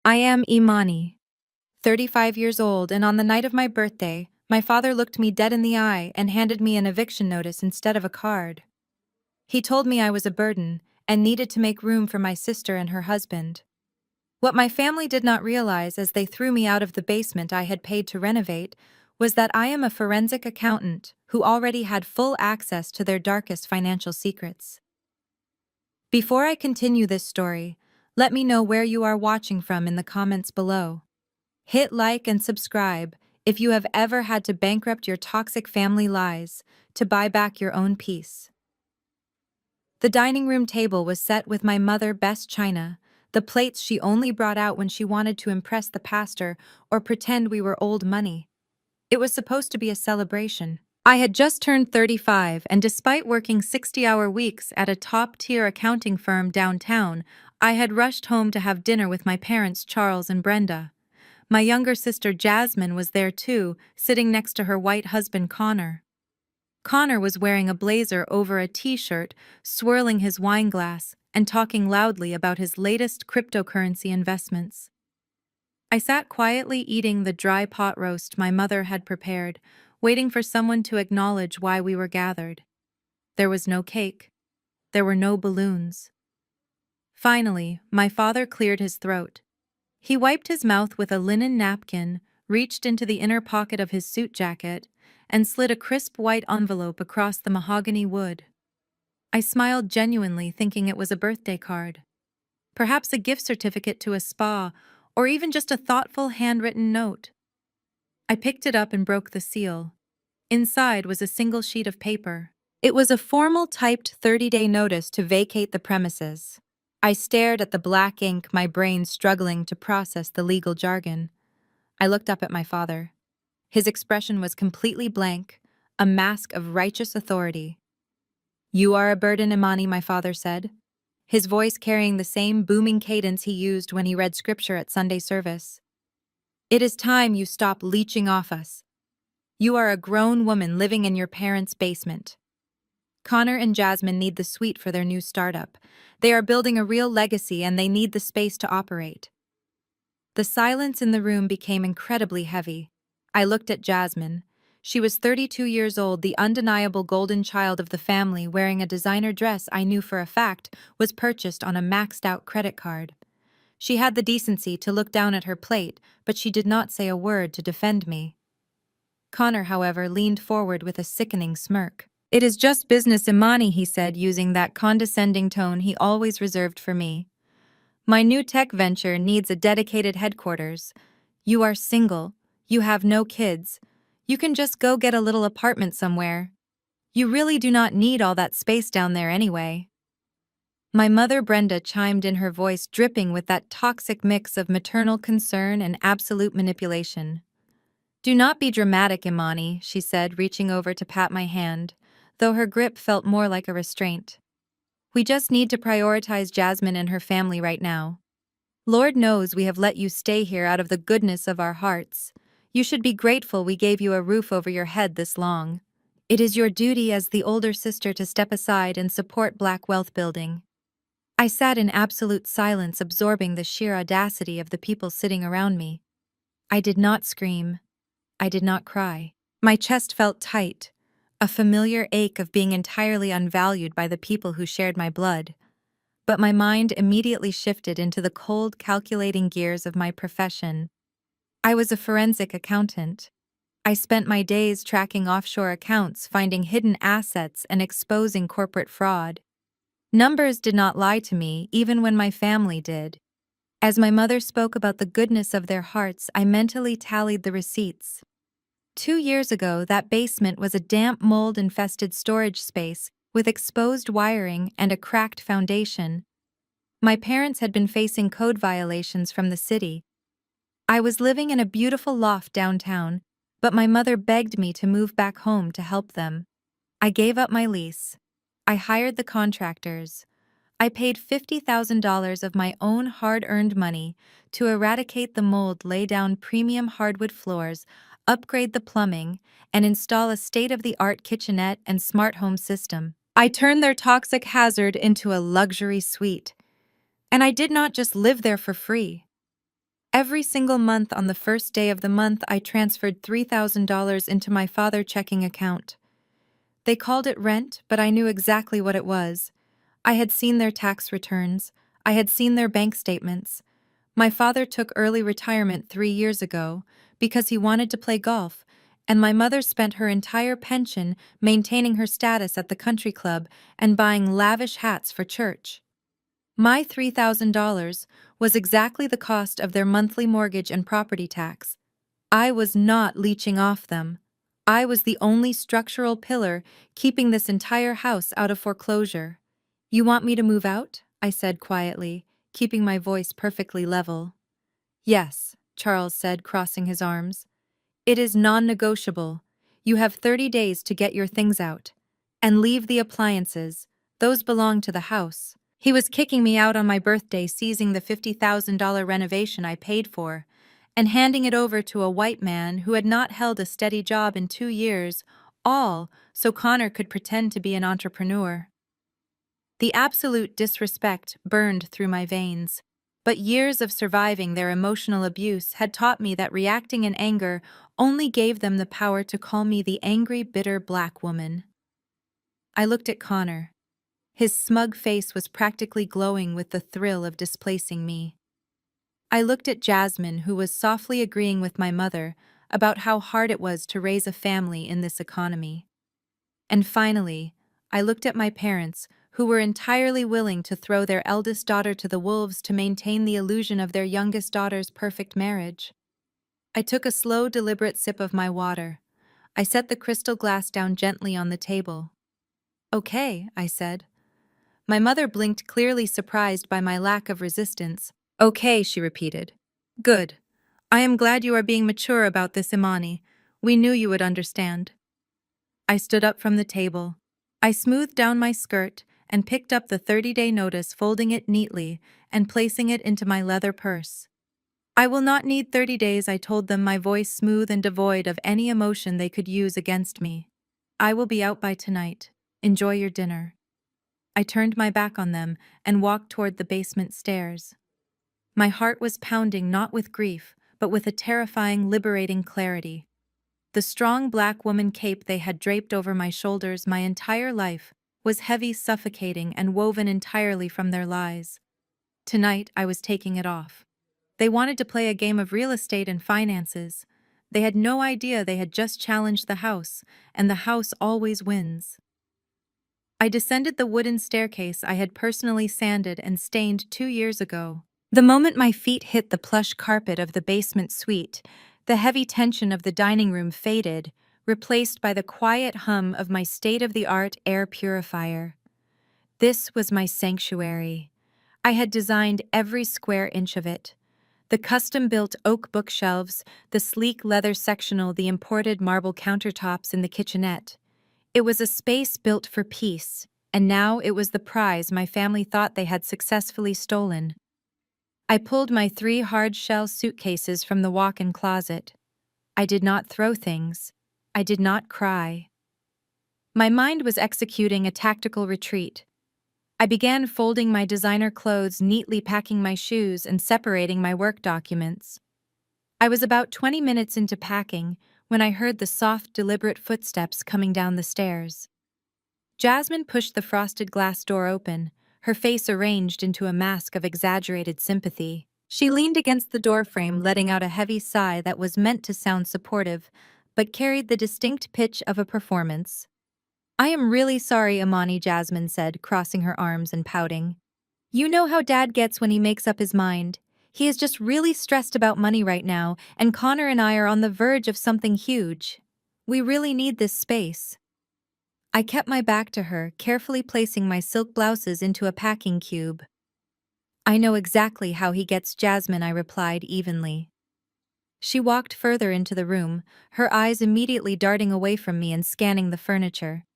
I am Imani, 35 years old, and on the night of my birthday, my father looked me dead in the eye and handed me an eviction notice instead of a card. He told me I was a burden and needed to make room for my sister and her husband. What my family did not realize as they threw me out of the basement I had paid to renovate was that I am a forensic accountant who already had full access to their darkest financial secrets. Before I continue this story, let me know where you are watching from in the comments below. Hit like and subscribe if you have ever had to bankrupt your toxic family lies to buy back your own peace. The dining room table was set with my mother's best china, the plates she only brought out when she wanted to impress the pastor or pretend we were old money. It was supposed to be a celebration. I had just turned 35, and despite working 60-hour weeks at a top-tier accounting firm downtown, I had rushed home to have dinner with my parents, Charles and Brenda. My younger sister Jasmine was there too, sitting next to her white husband Connor. Connor was wearing a blazer over a t-shirt, swirling his wine glass, and talking loudly about his latest cryptocurrency investments. I sat quietly eating the dry pot roast my mother had prepared, waiting for someone to acknowledge why we were gathered. There was no cake. There were no balloons. Finally, my father cleared his throat. He wiped his mouth with a linen napkin, reached into the inner pocket of his suit jacket, and slid a crisp white envelope across the mahogany wood. I smiled genuinely, thinking it was a birthday card. Perhaps a gift certificate to a spa, or even just a thoughtful handwritten note. I picked it up and broke the seal. Inside was a single sheet of paper. It was a formal typed 30-day notice to vacate the premises. I stared at the black ink, my brain struggling to process the legal jargon. I looked up at my father. His expression was completely blank, a mask of righteous authority. "You are a burden, Imani," my father said, his voice carrying the same booming cadence he used when he read scripture at Sunday service. "It is time you stop leeching off us. You are a grown woman living in your parents' basement. Connor and Jasmine need the suite for their new startup. They are building a real legacy and they need the space to operate." The silence in the room became incredibly heavy. I looked at Jasmine. She was 32 years old, the undeniable golden child of the family, wearing a designer dress I knew for a fact was purchased on a maxed-out credit card. She had the decency to look down at her plate, but she did not say a word to defend me. Connor, however, leaned forward with a sickening smirk. "It is just business, Imani," he said, using that condescending tone he always reserved for me. "My new tech venture needs a dedicated headquarters. You are single. You have no kids. You can just go get a little apartment somewhere. You really do not need all that space down there anyway." My mother Brenda chimed in, her voice dripping with that toxic mix of maternal concern and absolute manipulation. "Do not be dramatic, Imani," she said, reaching over to pat my hand, though her grip felt more like a restraint. "We just need to prioritize Jasmine and her family right now. Lord knows we have let you stay here out of the goodness of our hearts. You should be grateful we gave you a roof over your head this long. It is your duty as the older sister to step aside and support Black wealth building." I sat in absolute silence, absorbing the sheer audacity of the people sitting around me. I did not scream. I did not cry. My chest felt tight, a familiar ache of being entirely unvalued by the people who shared my blood. But my mind immediately shifted into the cold, calculating gears of my profession. I was a forensic accountant. I spent my days tracking offshore accounts, finding hidden assets, and exposing corporate fraud. Numbers did not lie to me, even when my family did. As my mother spoke about the goodness of their hearts, I mentally tallied the receipts. 2 years ago, that basement was a damp, mold-infested storage space with exposed wiring and a cracked foundation. My parents had been facing code violations from the city. I was living in a beautiful loft downtown, but my mother begged me to move back home to help them. I gave up my lease. I hired the contractors. I paid $50,000 of my own hard-earned money to eradicate the mold, lay down premium hardwood floors, upgrade the plumbing, and install a state-of-the-art kitchenette and smart home system. I turned their toxic hazard into a luxury suite. And I did not just live there for free. Every single month on the first day of the month, I transferred $3,000 into my father's checking account. They called it rent, but I knew exactly what it was. I had seen their tax returns. I had seen their bank statements. My father took early retirement 3 years ago because he wanted to play golf, and my mother spent her entire pension maintaining her status at the country club and buying lavish hats for church. My $3,000 was exactly the cost of their monthly mortgage and property tax. I was not leeching off them. I was the only structural pillar keeping this entire house out of foreclosure. "You want me to move out?" I said quietly, keeping my voice perfectly level. "Yes," Charles said, crossing his arms. "It is non-negotiable. You have 30 days to get your things out. And leave the appliances. Those belong to the house." He was kicking me out on my birthday, seizing the $50,000 renovation I paid for, and handing it over to a white man who had not held a steady job in 2 years, all so Connor could pretend to be an entrepreneur. The absolute disrespect burned through my veins, but years of surviving their emotional abuse had taught me that reacting in anger only gave them the power to call me the angry, bitter black woman. I looked at Connor. His smug face was practically glowing with the thrill of displacing me. I looked at Jasmine, who was softly agreeing with my mother about how hard it was to raise a family in this economy. And finally, I looked at my parents, who were entirely willing to throw their eldest daughter to the wolves to maintain the illusion of their youngest daughter's perfect marriage. I took a slow, deliberate sip of my water. I set the crystal glass down gently on the table. "Okay," I said. My mother blinked, clearly surprised by my lack of resistance. "Okay," she repeated. "Good. I am glad you are being mature about this, Imani. We knew you would understand." I stood up from the table. I smoothed down my skirt and picked up the 30-day notice, folding it neatly and placing it into my leather purse. "I will not need 30 days," I told them, my voice smooth and devoid of any emotion they could use against me. "I will be out by tonight. Enjoy your dinner." I turned my back on them and walked toward the basement stairs. My heart was pounding not with grief, but with a terrifying, liberating clarity. The strong black woman cape they had draped over my shoulders my entire life was heavy, suffocating, and woven entirely from their lies. Tonight, I was taking it off. They wanted to play a game of real estate and finances. They had no idea they had just challenged the house, and the house always wins. I descended the wooden staircase I had personally sanded and stained 2 years ago. The moment my feet hit the plush carpet of the basement suite, the heavy tension of the dining room faded, replaced by the quiet hum of my state-of-the-art air purifier. This was my sanctuary. I had designed every square inch of it. The custom-built oak bookshelves, the sleek leather sectional, the imported marble countertops in the kitchenette. It was a space built for peace, and now it was the prize my family thought they had successfully stolen. I pulled my 3 hard-shell suitcases from the walk-in closet. I did not throw things. I did not cry. My mind was executing a tactical retreat. I began folding my designer clothes, neatly packing my shoes, and separating my work documents. I was about 20 minutes into packing when I heard the soft, deliberate footsteps coming down the stairs. Jasmine pushed the frosted glass door open, her face arranged into a mask of exaggerated sympathy. She leaned against the doorframe, letting out a heavy sigh that was meant to sound supportive, but carried the distinct pitch of a performance. "I am really sorry, Imani," Jasmine said, crossing her arms and pouting. "You know how Dad gets when he makes up his mind. He is just really stressed about money right now, and Connor and I are on the verge of something huge. We really need this space." I kept my back to her, carefully placing my silk blouses into a packing cube. "I know exactly how he gets, Jasmine," I replied evenly. She walked further into the room, her eyes immediately darting away from me and scanning the furniture.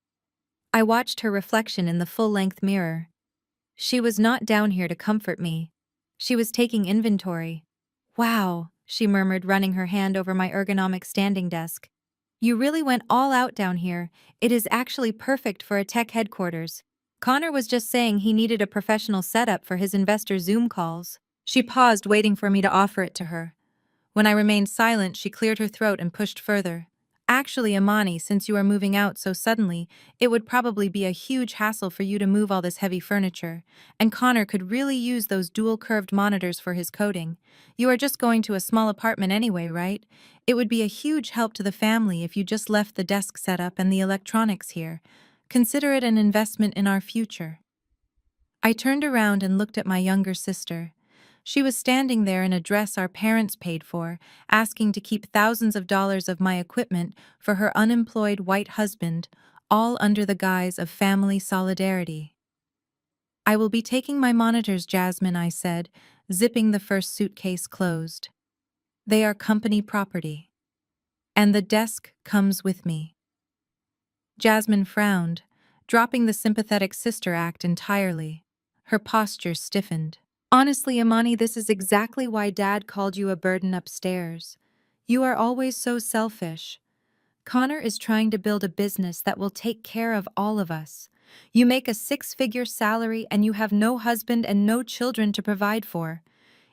I watched her reflection in the full-length mirror. She was not down here to comfort me. She was taking inventory. "Wow," she murmured, running her hand over my ergonomic standing desk. "You really went all out down here. It is actually perfect for a tech headquarters. Connor was just saying he needed a professional setup for his investor Zoom calls." She paused, waiting for me to offer it to her. When I remained silent, she cleared her throat and pushed further. Actually, Amani, since you are moving out so suddenly, it would probably be a huge hassle for you to move all this heavy furniture, and Connor could really use those dual-curved monitors for his coding. You are just going to a small apartment anyway, right? It would be a huge help to the family if you just left the desk setup and the electronics here. Consider it an investment in our future. I turned around and looked at my younger sister. She was standing there in a dress our parents paid for, asking to keep thousands of dollars of my equipment for her unemployed white husband, all under the guise of family solidarity. I will be taking my monitors, Jasmine, I said, zipping the first suitcase closed. They are company property. And the desk comes with me. Jasmine frowned, dropping the sympathetic sister act entirely. Her posture stiffened. Honestly, Amani, this is exactly why Dad called you a burden upstairs. You are always so selfish. Connor is trying to build a business that will take care of all of us. You make a six-figure salary and you have no husband and no children to provide for.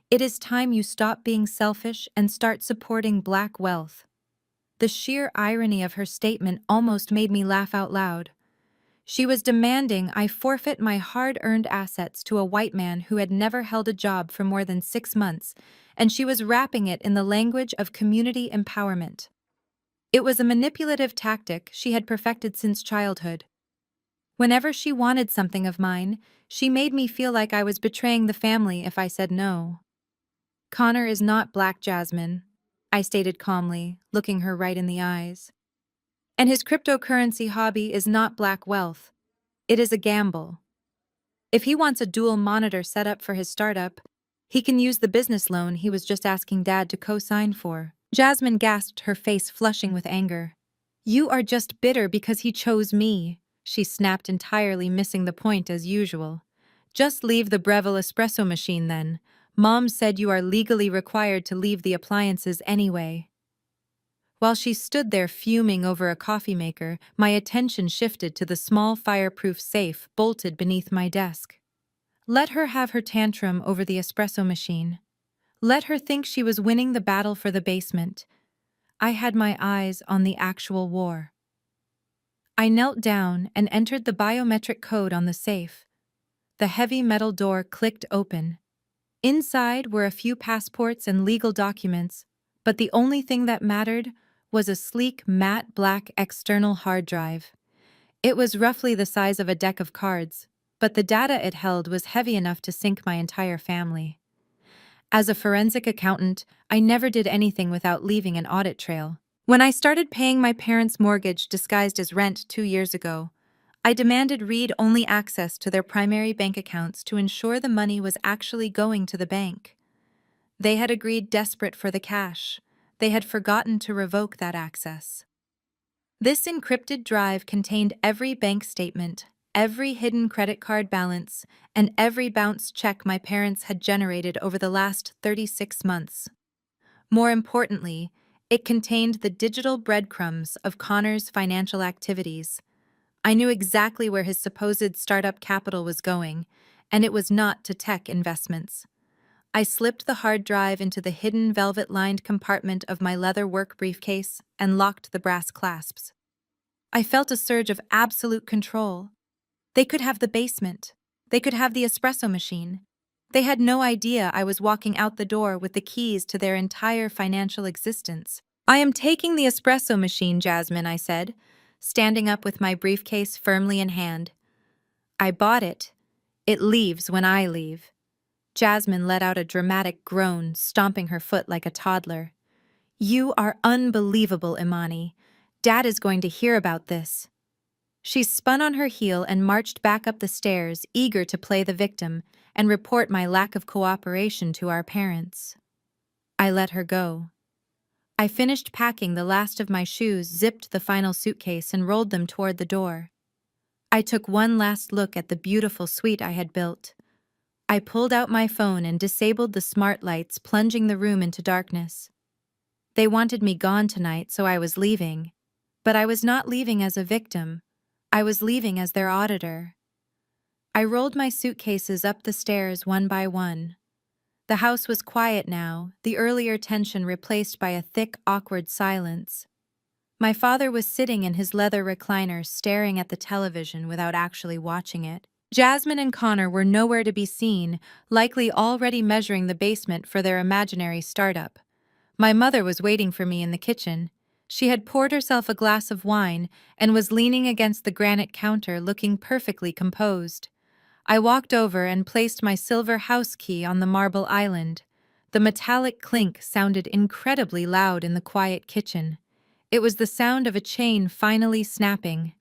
It is time you stop being selfish and start supporting Black wealth. The sheer irony of her statement almost made me laugh out loud. She was demanding I forfeit my hard-earned assets to a white man who had never held a job for more than 6 months, and she was wrapping it in the language of community empowerment. It was a manipulative tactic she had perfected since childhood. Whenever she wanted something of mine, she made me feel like I was betraying the family if I said no. Connor is not Black, Jasmine, I stated calmly, looking her right in the eyes. And his cryptocurrency hobby is not Black wealth. It is a gamble. If he wants a dual monitor setup for his startup, he can use the business loan he was just asking Dad to co-sign for. Jasmine gasped, her face flushing with anger. You are just bitter because he chose me, she snapped, entirely missing the point as usual. Just leave the Breville espresso machine then. Mom said you are legally required to leave the appliances anyway. While she stood there fuming over a coffee maker, my attention shifted to the small fireproof safe bolted beneath my desk. Let her have her tantrum over the espresso machine. Let her think she was winning the battle for the basement. I had my eyes on the actual war. I knelt down and entered the biometric code on the safe. The heavy metal door clicked open. Inside were a few passports and legal documents, but the only thing that mattered was a sleek matte black external hard drive. It was roughly the size of a deck of cards, but the data it held was heavy enough to sink my entire family. As a forensic accountant, I never did anything without leaving an audit trail. When I started paying my parents' mortgage disguised as rent 2 years ago, I demanded read-only access to their primary bank accounts to ensure the money was actually going to the bank. They had agreed, desperate for the cash. They had forgotten to revoke that access. This encrypted drive contained every bank statement, every hidden credit card balance, and every bounced check my parents had generated over the last 36 months. More importantly, it contained the digital breadcrumbs of Connor's financial activities. I knew exactly where his supposed startup capital was going, and it was not to tech investments. I slipped the hard drive into the hidden velvet-lined compartment of my leather work briefcase and locked the brass clasps. I felt a surge of absolute control. They could have the basement. They could have the espresso machine. They had no idea I was walking out the door with the keys to their entire financial existence. I am taking the espresso machine, Jasmine, I said, standing up with my briefcase firmly in hand. I bought it. It leaves when I leave. Jasmine let out a dramatic groan, stomping her foot like a toddler. You are unbelievable, Imani. Dad is going to hear about this. She spun on her heel and marched back up the stairs, eager to play the victim and report my lack of cooperation to our parents. I let her go. I finished packing the last of my shoes, zipped the final suitcase, and rolled them toward the door. I took one last look at the beautiful suite I had built. I pulled out my phone and disabled the smart lights, plunging the room into darkness. They wanted me gone tonight, so I was leaving. But I was not leaving as a victim. I was leaving as their auditor. I rolled my suitcases up the stairs one by one. The house was quiet now, the earlier tension replaced by a thick, awkward silence. My father was sitting in his leather recliner staring at the television without actually watching it. Jasmine and Connor were nowhere to be seen, likely already measuring the basement for their imaginary startup. My mother was waiting for me in the kitchen. She had poured herself a glass of wine and was leaning against the granite counter looking perfectly composed. I walked over and placed my silver house key on the marble island. The metallic clink sounded incredibly loud in the quiet kitchen. It was the sound of a chain finally snapping.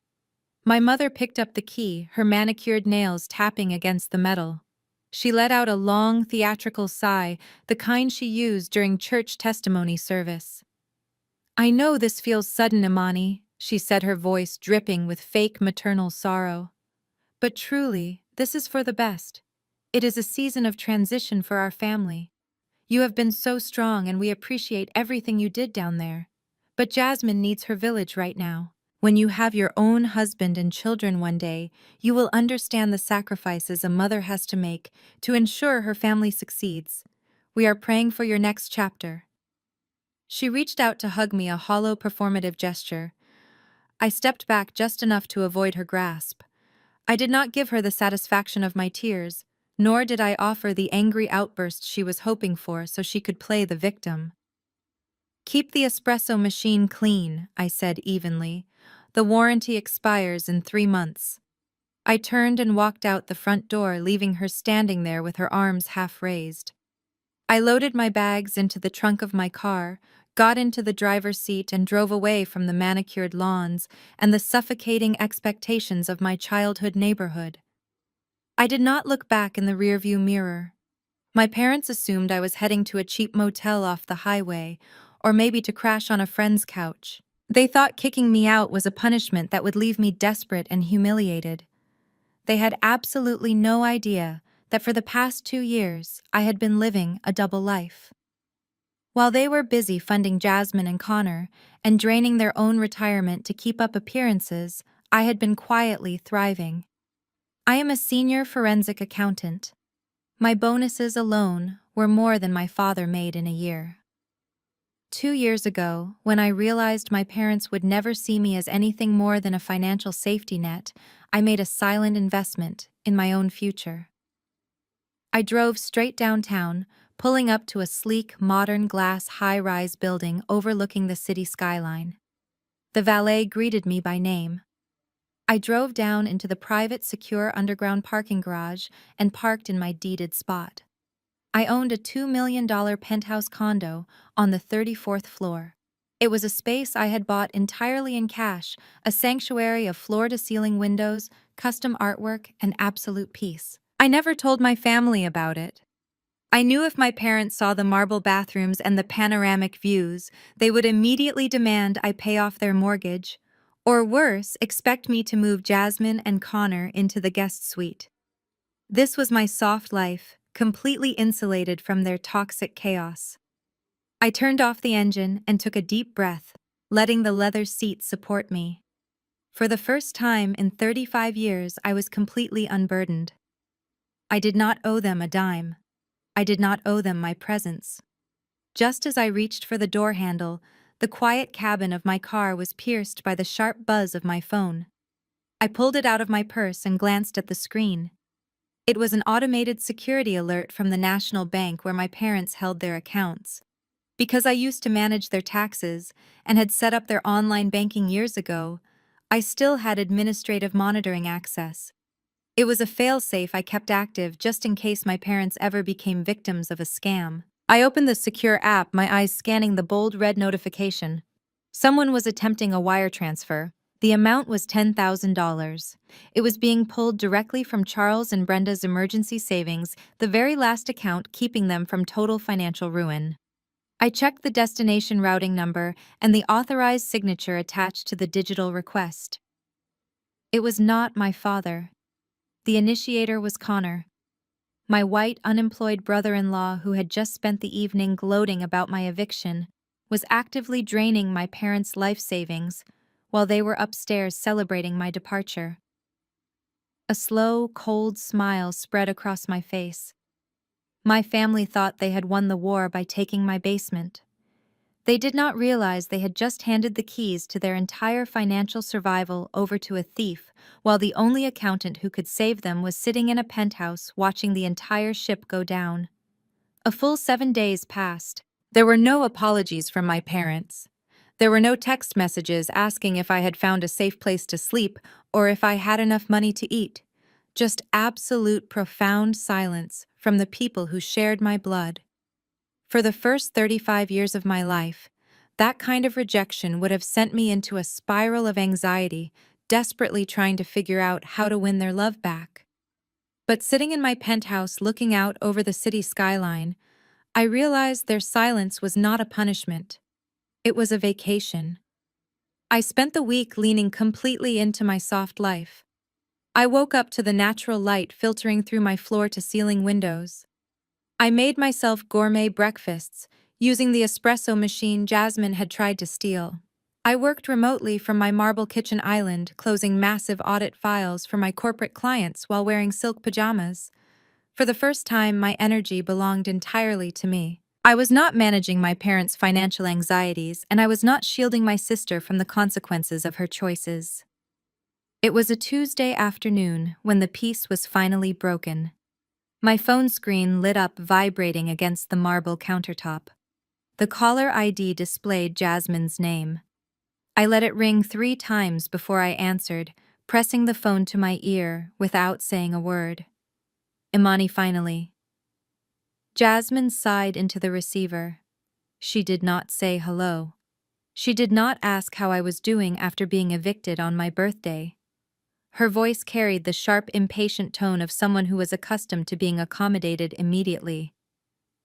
My mother picked up the key, her manicured nails tapping against the metal. She let out a long, theatrical sigh, the kind she used during church testimony service. "I know this feels sudden, Imani," she said, her voice dripping with fake maternal sorrow. "But truly, this is for the best. It is a season of transition for our family. You have been so strong and we appreciate everything you did down there. But Jasmine needs her village right now. When you have your own husband and children one day, you will understand the sacrifices a mother has to make to ensure her family succeeds. We are praying for your next chapter." She reached out to hug me, a hollow performative gesture. I stepped back just enough to avoid her grasp. I did not give her the satisfaction of my tears, nor did I offer the angry outburst she was hoping for so she could play the victim. "Keep the espresso machine clean," I said evenly. "The warranty expires in 3 months." I turned and walked out the front door, leaving her standing there with her arms half raised. I loaded my bags into the trunk of my car, got into the driver's seat and drove away from the manicured lawns and the suffocating expectations of my childhood neighborhood. I did not look back in the rearview mirror. My parents assumed I was heading to a cheap motel off the highway, or maybe to crash on a friend's couch. They thought kicking me out was a punishment that would leave me desperate and humiliated. They had absolutely no idea that for the past 2 years I had been living a double life. While they were busy funding Jasmine and Connor and draining their own retirement to keep up appearances, I had been quietly thriving. I am a senior forensic accountant. My bonuses alone were more than my father made in a year. 2 years ago, when I realized my parents would never see me as anything more than a financial safety net, I made a silent investment in my own future. I drove straight downtown, pulling up to a sleek, modern glass high-rise building overlooking the city skyline. The valet greeted me by name. I drove down into the private, secure underground parking garage and parked in my deeded spot. I owned a $2 million penthouse condo on the 34th floor. It was a space I had bought entirely in cash, a sanctuary of floor-to-ceiling windows, custom artwork, and absolute peace. I never told my family about it. I knew if my parents saw the marble bathrooms and the panoramic views, they would immediately demand I pay off their mortgage, or worse, expect me to move Jasmine and Connor into the guest suite. This was my soft life, completely insulated from their toxic chaos. I turned off the engine and took a deep breath, letting the leather seat support me. For the first time in 35 years, I was completely unburdened. I did not owe them a dime. I did not owe them my presence. Just as I reached for the door handle, the quiet cabin of my car was pierced by the sharp buzz of my phone. I pulled it out of my purse and glanced at the screen. It was an automated security alert from the national bank where my parents held their accounts. Because I used to manage their taxes and had set up their online banking years ago, I still had administrative monitoring access. It was a fail-safe I kept active just in case my parents ever became victims of a scam. I opened the secure app, my eyes scanning the bold red notification. Someone was attempting a wire transfer. The amount was $10,000. It was being pulled directly from Charles and Brenda's emergency savings, the very last account keeping them from total financial ruin. I checked the destination routing number and the authorized signature attached to the digital request. It was not my father. The initiator was Connor, my white, unemployed brother-in-law who had just spent the evening gloating about my eviction, was actively draining my parents' life savings while they were upstairs celebrating my departure. A slow, cold smile spread across my face. My family thought they had won the war by taking my basement. They did not realize they had just handed the keys to their entire financial survival over to a thief, while the only accountant who could save them was sitting in a penthouse watching the entire ship go down. A full 7 days passed. There were no apologies from my parents. There were no text messages asking if I had found a safe place to sleep or if I had enough money to eat. Just absolute profound silence from the people who shared my blood. For the first 35 years of my life, that kind of rejection would have sent me into a spiral of anxiety, desperately trying to figure out how to win their love back. But sitting in my penthouse looking out over the city skyline, I realized their silence was not a punishment. It was a vacation. I spent the week leaning completely into my soft life. I woke up to the natural light filtering through my floor-to-ceiling windows. I made myself gourmet breakfasts, using the espresso machine Jasmine had tried to steal. I worked remotely from my marble kitchen island, closing massive audit files for my corporate clients while wearing silk pajamas. For the first time, my energy belonged entirely to me. I was not managing my parents' financial anxieties, and I was not shielding my sister from the consequences of her choices. It was a Tuesday afternoon when the peace was finally broken. My phone screen lit up, vibrating against the marble countertop. The caller ID displayed Jasmine's name. I let it ring 3 times before I answered, pressing the phone to my ear without saying a word. Imani finally. Jasmine sighed into the receiver. She did not say hello. She did not ask how I was doing after being evicted on my birthday. Her voice carried the sharp, impatient tone of someone who was accustomed to being accommodated immediately.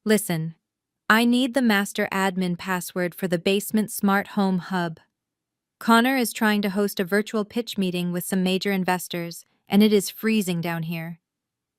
Listen, I need the master admin password for the basement smart home hub. Connor is trying to host a virtual pitch meeting with some major investors, and it is freezing down here.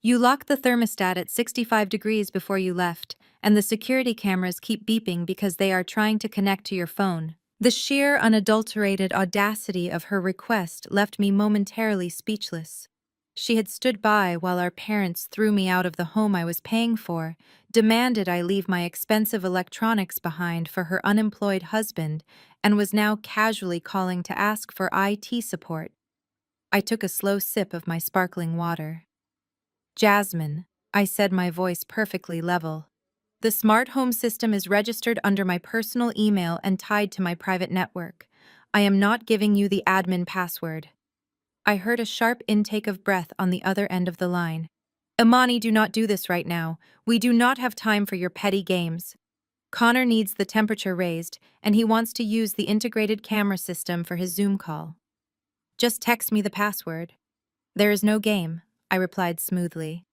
You locked the thermostat at 65 degrees before you left, and the security cameras keep beeping because they are trying to connect to your phone. The sheer, unadulterated audacity of her request left me momentarily speechless. She had stood by while our parents threw me out of the home I was paying for, demanded I leave my expensive electronics behind for her unemployed husband, and was now casually calling to ask for IT support. I took a slow sip of my sparkling water. Jasmine, I said, my voice perfectly level. The smart home system is registered under my personal email and tied to my private network. I am not giving you the admin password. I heard a sharp intake of breath on the other end of the line. Imani, do not do this right now. We do not have time for your petty games. Connor needs the temperature raised, and he wants to use the integrated camera system for his Zoom call. Just text me the password. There is no game, I replied smoothly.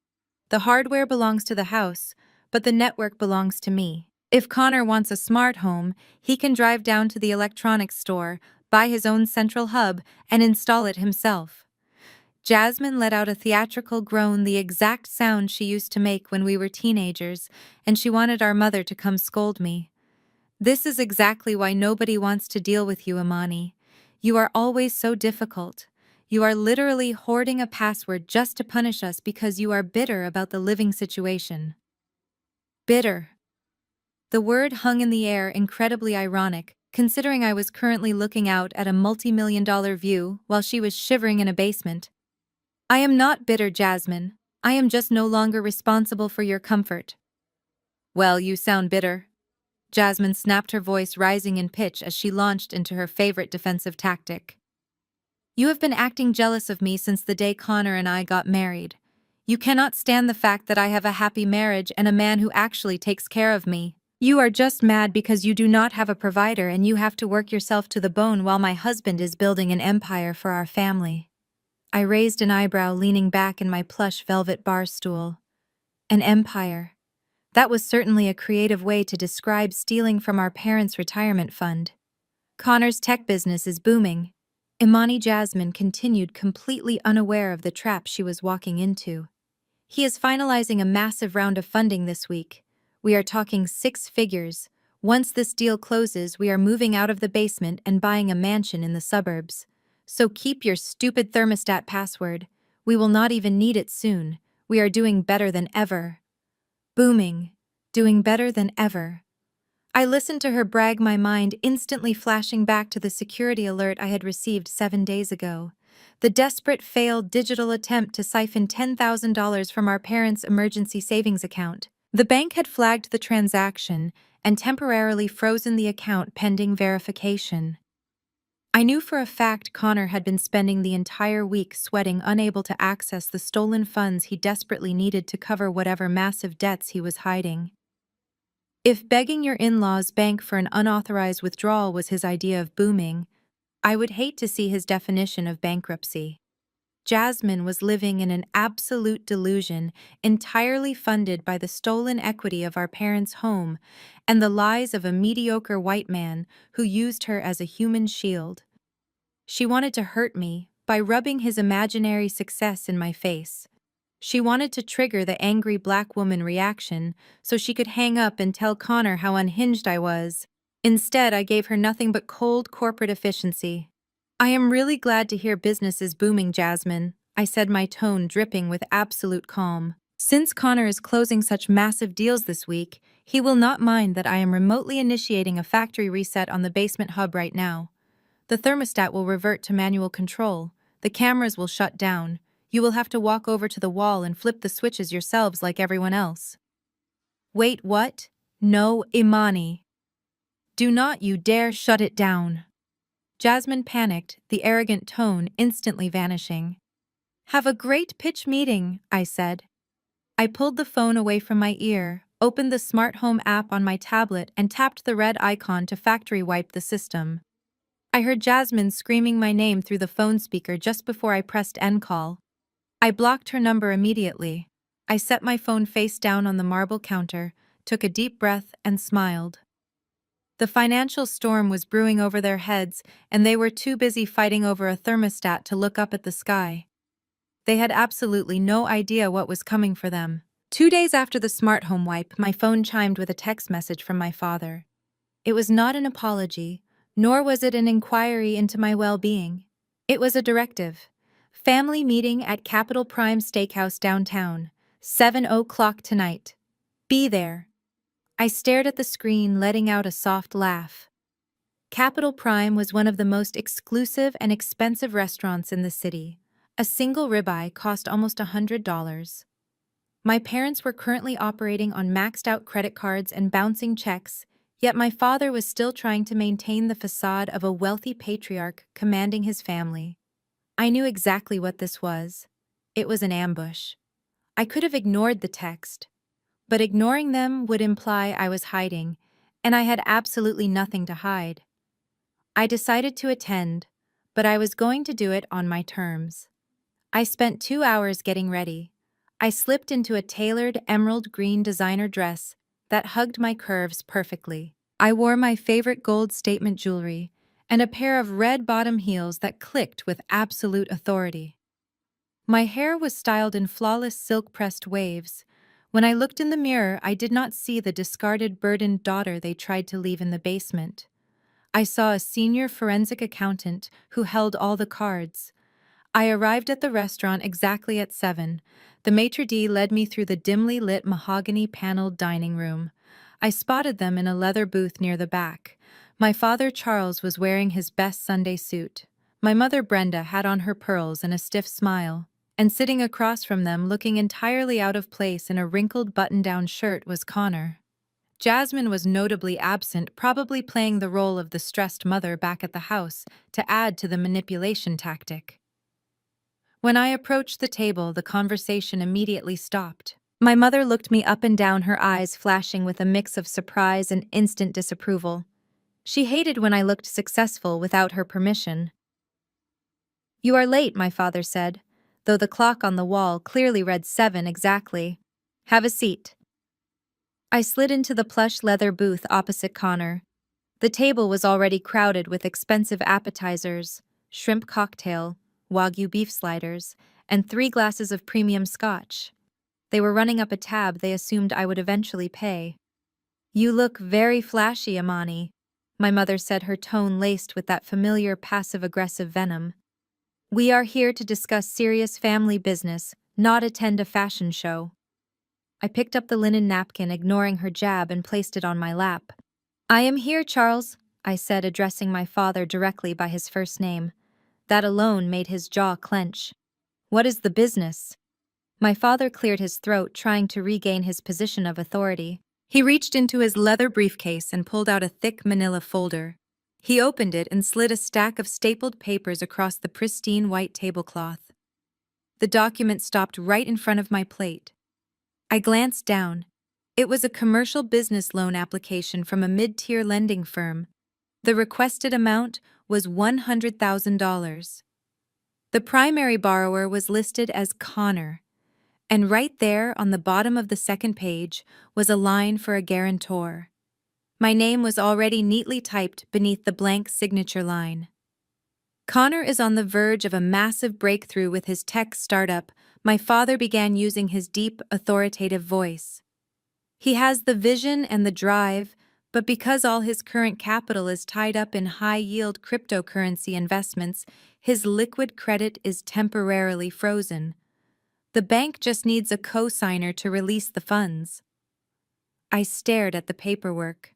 The hardware belongs to the house, but the network belongs to me. If Connor wants a smart home, he can drive down to the electronics store, buy his own central hub, and install it himself. Jasmine let out a theatrical groan, the exact sound she used to make when we were teenagers, and she wanted our mother to come scold me. This is exactly why nobody wants to deal with you, Imani. You are always so difficult. You are literally hoarding a password just to punish us because you are bitter about the living situation. Bitter. The word hung in the air, incredibly ironic, considering I was currently looking out at a multi-million-dollar view while she was shivering in a basement. I am not bitter, Jasmine. I am just no longer responsible for your comfort. Well, you sound bitter. Jasmine snapped, her voice rising in pitch as she launched into her favorite defensive tactic. You have been acting jealous of me since the day Connor and I got married. You cannot stand the fact that I have a happy marriage and a man who actually takes care of me. You are just mad because you do not have a provider and you have to work yourself to the bone while my husband is building an empire for our family. I raised an eyebrow, leaning back in my plush velvet bar stool. An empire. That was certainly a creative way to describe stealing from our parents' retirement fund. Connor's tech business is booming. Imani Jasmine continued, completely unaware of the trap she was walking into. He is finalizing a massive round of funding this week. We are talking 6 figures. Once this deal closes, we are moving out of the basement and buying a mansion in the suburbs. So keep your stupid thermostat password. We will not even need it soon. We are doing better than ever. Booming. Doing better than ever. I listened to her brag, my mind instantly flashing back to the security alert I had received 7 days ago. The desperate failed digital attempt to siphon $10,000 from our parents' emergency savings account. The bank had flagged the transaction and temporarily frozen the account pending verification. I knew for a fact Connor had been spending the entire week sweating, unable to access the stolen funds he desperately needed to cover whatever massive debts he was hiding. If begging your in-laws' bank for an unauthorized withdrawal was his idea of booming, I would hate to see his definition of bankruptcy. Jasmine was living in an absolute delusion, entirely funded by the stolen equity of our parents' home and the lies of a mediocre white man who used her as a human shield. She wanted to hurt me by rubbing his imaginary success in my face. She wanted to trigger the angry black woman reaction so she could hang up and tell Connor how unhinged I was. Instead, I gave her nothing but cold corporate efficiency. I am really glad to hear business is booming, Jasmine, I said, my tone dripping with absolute calm. Since Connor is closing such massive deals this week, he will not mind that I am remotely initiating a factory reset on the basement hub right now. The thermostat will revert to manual control. The cameras will shut down. You will have to walk over to the wall and flip the switches yourselves like everyone else. Wait, what? No, Imani. Do not you dare shut it down. Jasmine panicked, the arrogant tone instantly vanishing. Have a great pitch meeting, I said. I pulled the phone away from my ear, opened the smart home app on my tablet and tapped the red icon to factory wipe the system. I heard Jasmine screaming my name through the phone speaker just before I pressed end call. I blocked her number immediately. I set my phone face down on the marble counter, took a deep breath, and smiled. The financial storm was brewing over their heads, and they were too busy fighting over a thermostat to look up at the sky. They had absolutely no idea what was coming for them. 2 days after the smart home wipe, my phone chimed with a text message from my father. It was not an apology, nor was it an inquiry into my well-being. It was a directive. Family meeting at Capital Prime Steakhouse downtown, 7 o'clock tonight. Be there. I stared at the screen, letting out a soft laugh. Capital Prime was one of the most exclusive and expensive restaurants in the city. A single ribeye cost almost $100. My parents were currently operating on maxed-out credit cards and bouncing checks, yet my father was still trying to maintain the facade of a wealthy patriarch commanding his family. I knew exactly what this was. It was an ambush. I could have ignored the text, but ignoring them would imply I was hiding, and I had absolutely nothing to hide. I decided to attend, but I was going to do it on my terms. I spent 2 hours getting ready. I slipped into a tailored emerald green designer dress that hugged my curves perfectly. I wore my favorite gold statement jewelry and a pair of red bottom heels that clicked with absolute authority. My hair was styled in flawless silk-pressed waves. When I looked in the mirror, I did not see the discarded, burdened daughter they tried to leave in the basement. I saw a senior forensic accountant who held all the cards. I arrived at the restaurant exactly at 7. The maitre d' led me through the dimly lit mahogany-paneled dining room. I spotted them in a leather booth near the back. My father Charles was wearing his best Sunday suit. My mother Brenda had on her pearls and a stiff smile. And sitting across from them, looking entirely out of place in a wrinkled button-down shirt, was Connor. Jasmine was notably absent, probably playing the role of the stressed mother back at the house to add to the manipulation tactic. When I approached the table, the conversation immediately stopped. My mother looked me up and down, her eyes flashing with a mix of surprise and instant disapproval. She hated when I looked successful without her permission. "You are late," my father said, though the clock on the wall clearly read 7 exactly. "Have a seat." I slid into the plush leather booth opposite Connor. The table was already crowded with expensive appetizers, shrimp cocktail, Wagyu beef sliders, and 3 glasses of premium scotch. They were running up a tab they assumed I would eventually pay. "You look very flashy, Imani," my mother said, her tone laced with that familiar passive-aggressive venom. "We are here to discuss serious family business, not attend a fashion show." I picked up the linen napkin, ignoring her jab, and placed it on my lap. "I am here, Charles," I said, addressing my father directly by his first name. That alone made his jaw clench. "What is the business?" My father cleared his throat, trying to regain his position of authority. He reached into his leather briefcase and pulled out a thick manila folder. He opened it and slid a stack of stapled papers across the pristine white tablecloth. The document stopped right in front of my plate. I glanced down. It was a commercial business loan application from a mid-tier lending firm. The requested amount was $100,000. The primary borrower was listed as Connor, and right there on the bottom of the second page was a line for a guarantor. My name was already neatly typed beneath the blank signature line. Connor is on the verge of a massive breakthrough with his tech startup. My father began using his deep, authoritative voice. He has the vision and the drive, but because all his current capital is tied up in high-yield cryptocurrency investments, his liquid credit is temporarily frozen. The bank just needs a co-signer to release the funds. I stared at the paperwork.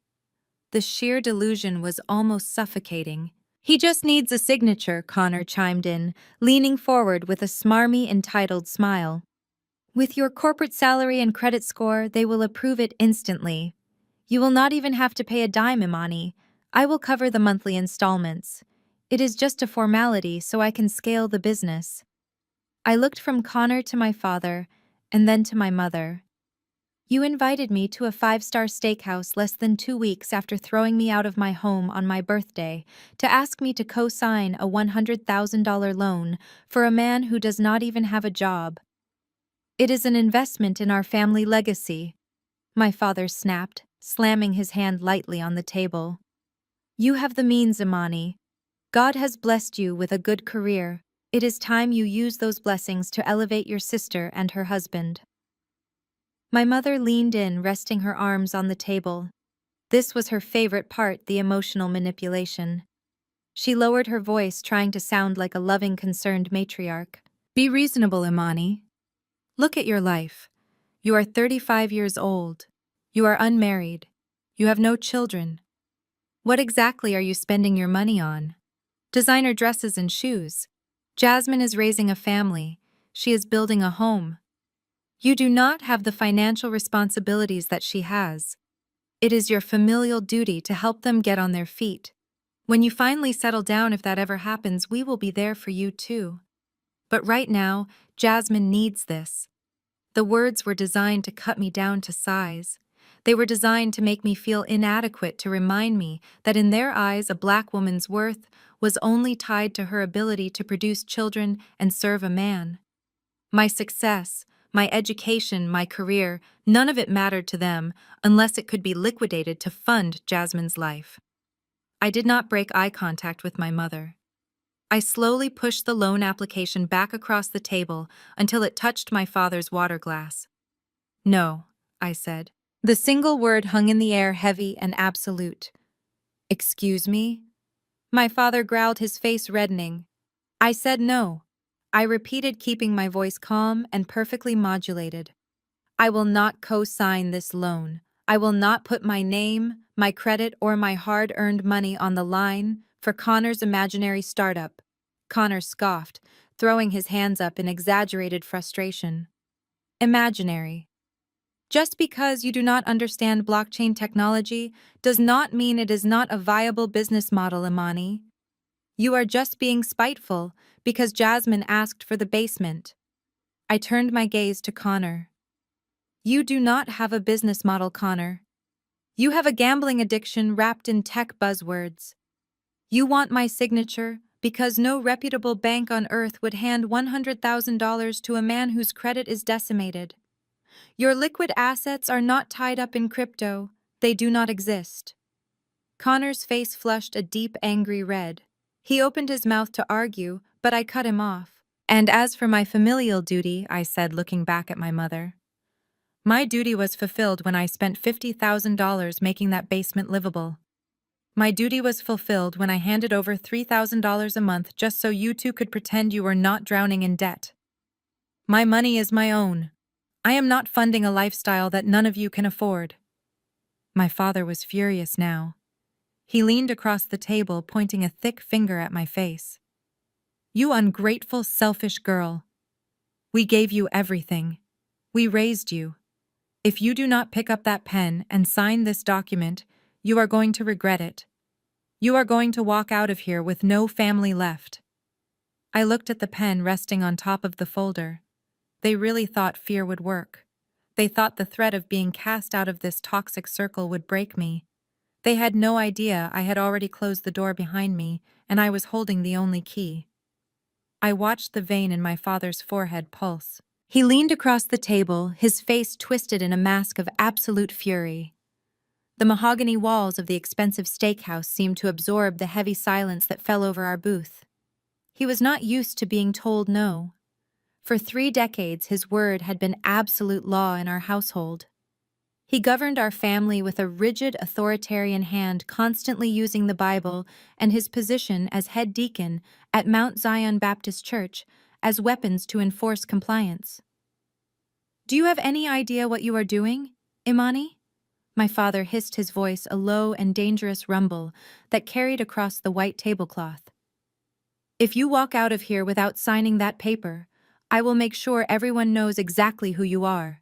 The sheer delusion was almost suffocating. "He just needs a signature," Connor chimed in, leaning forward with a smarmy, entitled smile. "With your corporate salary and credit score, they will approve it instantly. You will not even have to pay a dime, Imani. I will cover the monthly installments. It is just a formality so I can scale the business." I looked from Connor to my father, and then to my mother. "You invited me to a five-star steakhouse less than 2 weeks after throwing me out of my home on my birthday to ask me to co-sign a $100,000 loan for a man who does not even have a job. It is an investment in our family legacy," my father snapped, slamming his hand lightly on the table. "You have the means, Imani. God has blessed you with a good career. It is time you use those blessings to elevate your sister and her husband." My mother leaned in, resting her arms on the table. This was her favorite part, the emotional manipulation. She lowered her voice, trying to sound like a loving, concerned matriarch. "Be reasonable, Imani. Look at your life. You are 35 years old. You are unmarried. You have no children. What exactly are you spending your money on? Designer dresses and shoes. Jasmine is raising a family. She is building a home. You do not have the financial responsibilities that she has. It is your familial duty to help them get on their feet. When you finally settle down, if that ever happens, we will be there for you too. But right now, Jasmine needs this." The words were designed to cut me down to size. They were designed to make me feel inadequate, to remind me that in their eyes a black woman's worth was only tied to her ability to produce children and serve a man. My success, my education, my career, none of it mattered to them unless it could be liquidated to fund Jasmine's life. I did not break eye contact with my mother. I slowly pushed the loan application back across the table until it touched my father's water glass. "No," I said. The single word hung in the air, heavy and absolute. "Excuse me?" My father growled, his face reddening. "I said no," I repeated, keeping my voice calm and perfectly modulated. "I will not co-sign this loan. I will not put my name, my credit, or my hard-earned money on the line for Connor's imaginary startup." Connor scoffed, throwing his hands up in exaggerated frustration. "Imaginary. Just because you do not understand blockchain technology does not mean it is not a viable business model, Imani. You are just being spiteful because Jasmine asked for the basement." I turned my gaze to Connor. "You do not have a business model, Connor. You have a gambling addiction wrapped in tech buzzwords. You want my signature because no reputable bank on earth would hand $100,000 to a man whose credit is decimated. Your liquid assets are not tied up in crypto. They do not exist." Connor's face flushed a deep, angry red. He opened his mouth to argue, but I cut him off. "And as for my familial duty," I said, looking back at my mother, "my duty was fulfilled when I spent $50,000 making that basement livable. My duty was fulfilled when I handed over $3,000 a month just so you two could pretend you were not drowning in debt. My money is my own. I am not funding a lifestyle that none of you can afford." My father was furious now. He leaned across the table, pointing a thick finger at my face. "You ungrateful, selfish girl. We gave you everything. We raised you. If you do not pick up that pen and sign this document, you are going to regret it. You are going to walk out of here with no family left." I looked at the pen resting on top of the folder. They really thought fear would work. They thought the threat of being cast out of this toxic circle would break me. They had no idea I had already closed the door behind me, and I was holding the only key. I watched the vein in my father's forehead pulse. He leaned across the table, his face twisted in a mask of absolute fury. The mahogany walls of the expensive steakhouse seemed to absorb the heavy silence that fell over our booth. He was not used to being told no. For 3 decades, his word had been absolute law in our household. He governed our family with a rigid, authoritarian hand, constantly using the Bible and his position as head deacon at Mount Zion Baptist Church as weapons to enforce compliance. "Do you have any idea what you are doing, Imani?" My father hissed, his voice a low and dangerous rumble that carried across the white tablecloth. "If you walk out of here without signing that paper, I will make sure everyone knows exactly who you are.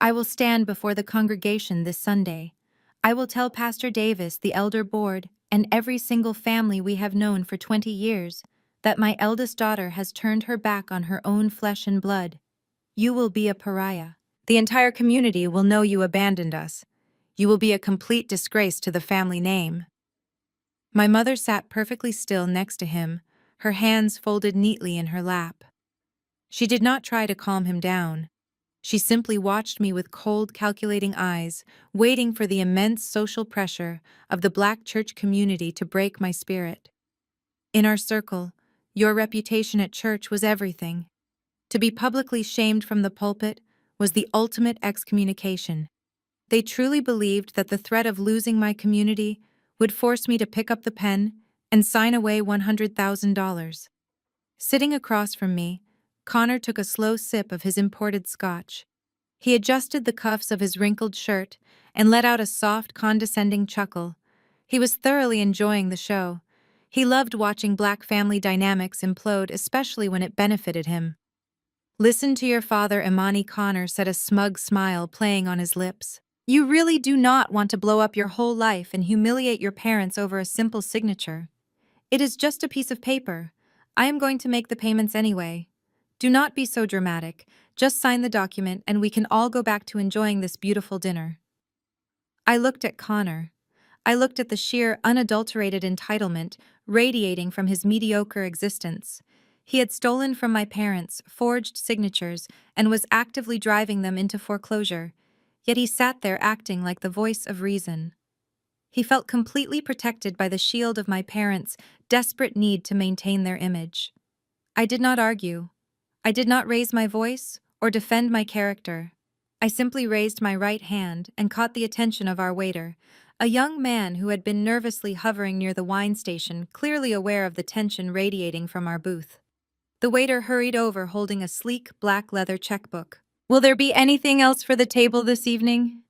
I will stand before the congregation this Sunday. I will tell Pastor Davis, the elder board, and every single family we have known for 20 years that my eldest daughter has turned her back on her own flesh and blood. You will be a pariah. The entire community will know you abandoned us. You will be a complete disgrace to the family name." My mother sat perfectly still next to him, her hands folded neatly in her lap. She did not try to calm him down. She simply watched me with cold, calculating eyes, waiting for the immense social pressure of the Black church community to break my spirit. In our circle, your reputation at church was everything. To be publicly shamed from the pulpit was the ultimate excommunication. They truly believed that the threat of losing my community would force me to pick up the pen and sign away $100,000. Sitting across from me, Connor took a slow sip of his imported scotch. He adjusted the cuffs of his wrinkled shirt and let out a soft, condescending chuckle. He was thoroughly enjoying the show. He loved watching Black family dynamics implode, especially when it benefited him. "Listen to your father," Imani. Connor said, a smug smile playing on his lips. "You really do not want to blow up your whole life and humiliate your parents over a simple signature. It is just a piece of paper. I am going to make the payments anyway. Do not be so dramatic. Just sign the document and we can all go back to enjoying this beautiful dinner." I looked at Connor. I looked at the sheer, unadulterated entitlement radiating from his mediocre existence. He had stolen from my parents, forged signatures, and was actively driving them into foreclosure. Yet he sat there acting like the voice of reason. He felt completely protected by the shield of my parents' desperate need to maintain their image. I did not argue. I did not raise my voice or defend my character. I simply raised my right hand and caught the attention of our waiter, a young man who had been nervously hovering near the wine station, clearly aware of the tension radiating from our booth. The waiter hurried over holding a sleek black leather checkbook. "Will there be anything else for the table this evening?"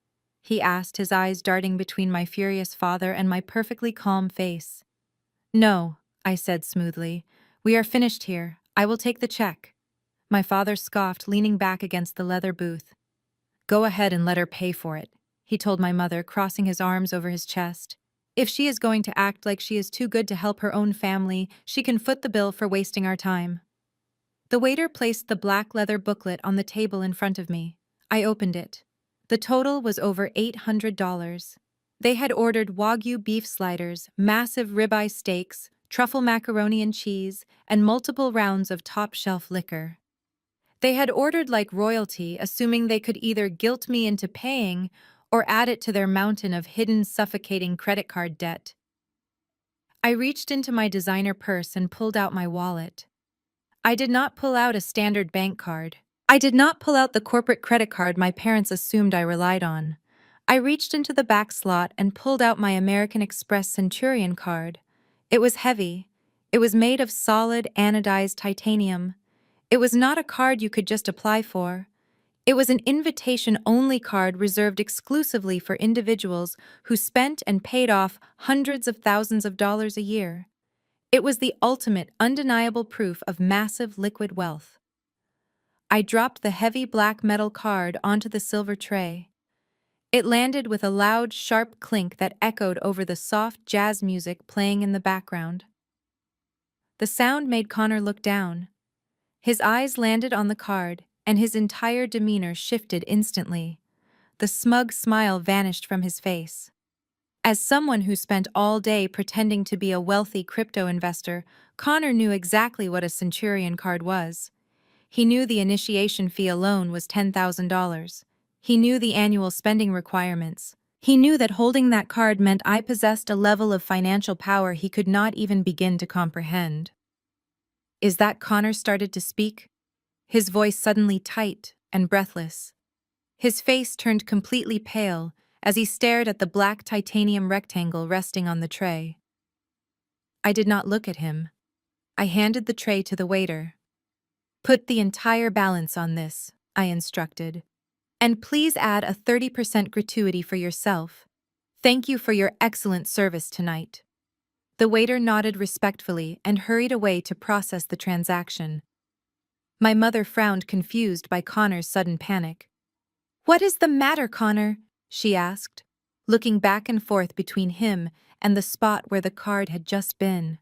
he asked, his eyes darting between my furious father and my perfectly calm face. "No," I said smoothly. "We are finished here. I will take the check." My father scoffed, leaning back against the leather booth. "Go ahead and let her pay for it," he told my mother, crossing his arms over his chest. "If she is going to act like she is too good to help her own family, she can foot the bill for wasting our time." The waiter placed the black leather booklet on the table in front of me. I opened it. The total was over $800. They had ordered Wagyu beef sliders, massive ribeye steaks, truffle macaroni and cheese, and multiple rounds of top-shelf liquor. They had ordered like royalty, assuming they could either guilt me into paying or add it to their mountain of hidden, suffocating credit card debt. I reached into my designer purse and pulled out my wallet. I did not pull out a standard bank card. I did not pull out the corporate credit card my parents assumed I relied on. I reached into the back slot and pulled out my American Express Centurion card. It was heavy. It was made of solid, anodized titanium. It was not a card you could just apply for. It was an invitation-only card reserved exclusively for individuals who spent and paid off hundreds of thousands of dollars a year. It was the ultimate, undeniable proof of massive liquid wealth. I dropped the heavy black metal card onto the silver tray. It landed with a loud, sharp clink that echoed over the soft jazz music playing in the background. The sound made Connor look down. His eyes landed on the card, and his entire demeanor shifted instantly. The smug smile vanished from his face. As someone who spent all day pretending to be a wealthy crypto investor, Connor knew exactly what a Centurion card was. He knew the initiation fee alone was $10,000. He knew the annual spending requirements. He knew that holding that card meant I possessed a level of financial power he could not even begin to comprehend. Is that Connor started to speak? His voice suddenly tight and breathless. His face turned completely pale as he stared at the black titanium rectangle resting on the tray. I did not look at him. I handed the tray to the waiter. "Put the entire balance on this," I instructed. "And please add a 30% gratuity for yourself. Thank you for your excellent service tonight." The waiter nodded respectfully and hurried away to process the transaction. My mother frowned, confused by Connor's sudden panic. "What is the matter, Connor?" she asked, looking back and forth between him and the spot where the card had just been.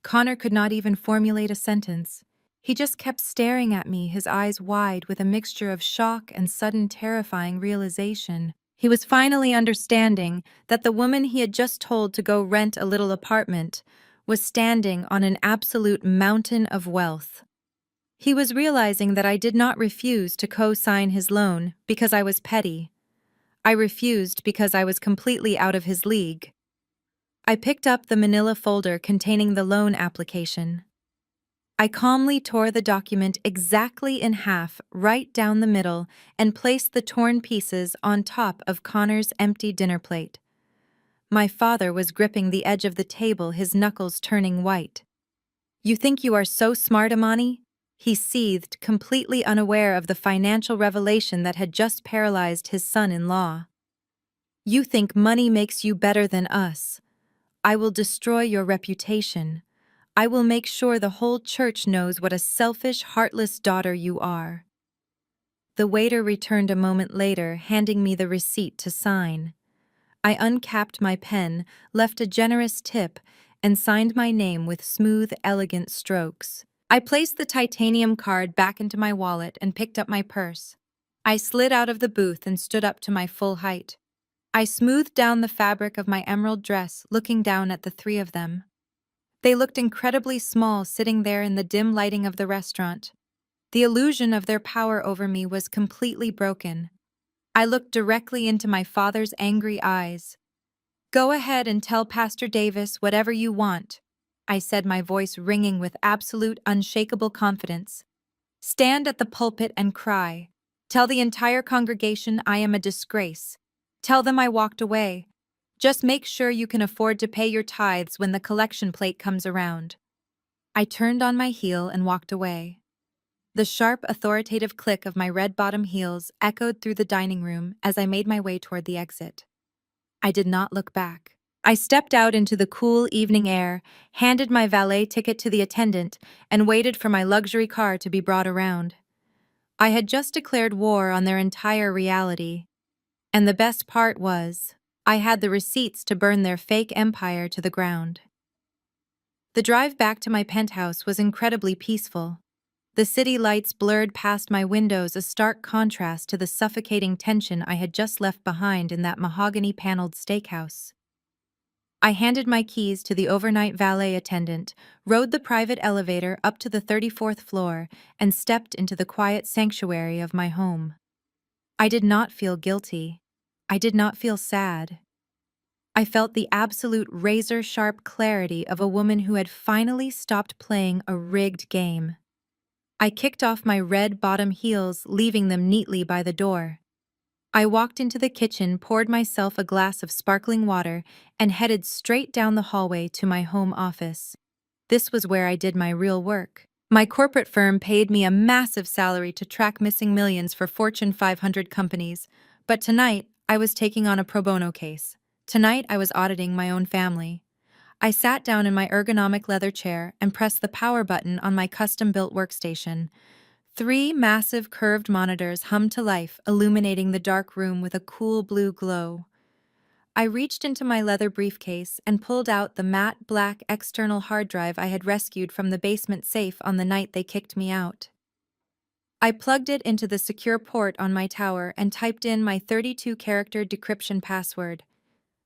Connor could not even formulate a sentence. He just kept staring at me, his eyes wide with a mixture of shock and sudden terrifying realization. He was finally understanding that the woman he had just told to go rent a little apartment was standing on an absolute mountain of wealth. He was realizing that I did not refuse to co-sign his loan because I was petty. I refused because I was completely out of his league. I picked up the manila folder containing the loan application. I calmly tore the document exactly in half, right down the middle, and placed the torn pieces on top of Connor's empty dinner plate. My father was gripping the edge of the table, his knuckles turning white. "You think you are so smart, Amani?" He seethed, completely unaware of the financial revelation that had just paralyzed his son-in-law. "You think money makes you better than us. I will destroy your reputation. I will make sure the whole church knows what a selfish, heartless daughter you are." The waiter returned a moment later, handing me the receipt to sign. I uncapped my pen, left a generous tip, and signed my name with smooth, elegant strokes. I placed the titanium card back into my wallet and picked up my purse. I slid out of the booth and stood up to my full height. I smoothed down the fabric of my emerald dress, looking down at the three of them. They looked incredibly small sitting there in the dim lighting of the restaurant. The illusion of their power over me was completely broken. I looked directly into my father's angry eyes. "Go ahead and tell Pastor Davis whatever you want," I said, my voice ringing with absolute, unshakable confidence. "Stand at the pulpit and cry. Tell the entire congregation I am a disgrace. Tell them I walked away. Just make sure you can afford to pay your tithes when the collection plate comes around." I turned on my heel and walked away. The sharp, authoritative click of my red-bottom heels echoed through the dining room as I made my way toward the exit. I did not look back. I stepped out into the cool evening air, handed my valet ticket to the attendant, and waited for my luxury car to be brought around. I had just declared war on their entire reality. And the best part was, I had the receipts to burn their fake empire to the ground. The drive back to my penthouse was incredibly peaceful. The city lights blurred past my windows, a stark contrast to the suffocating tension I had just left behind in that mahogany-paneled steakhouse. I handed my keys to the overnight valet attendant, rode the private elevator up to the 34th floor, and stepped into the quiet sanctuary of my home. I did not feel guilty. I did not feel sad. I felt the absolute razor-sharp clarity of a woman who had finally stopped playing a rigged game. I kicked off my red-bottom heels, leaving them neatly by the door. I walked into the kitchen, poured myself a glass of sparkling water, and headed straight down the hallway to my home office. This was where I did my real work. My corporate firm paid me a massive salary to track missing millions for Fortune 500 companies, but tonight I was taking on a pro bono case. Tonight I was auditing my own family. I sat down in my ergonomic leather chair and pressed the power button on my custom-built workstation. Three massive curved monitors hummed to life, illuminating the dark room with a cool blue glow. I reached into my leather briefcase and pulled out the matte black external hard drive I had rescued from the basement safe on the night they kicked me out. I plugged it into the secure port on my tower and typed in my 32-character decryption password.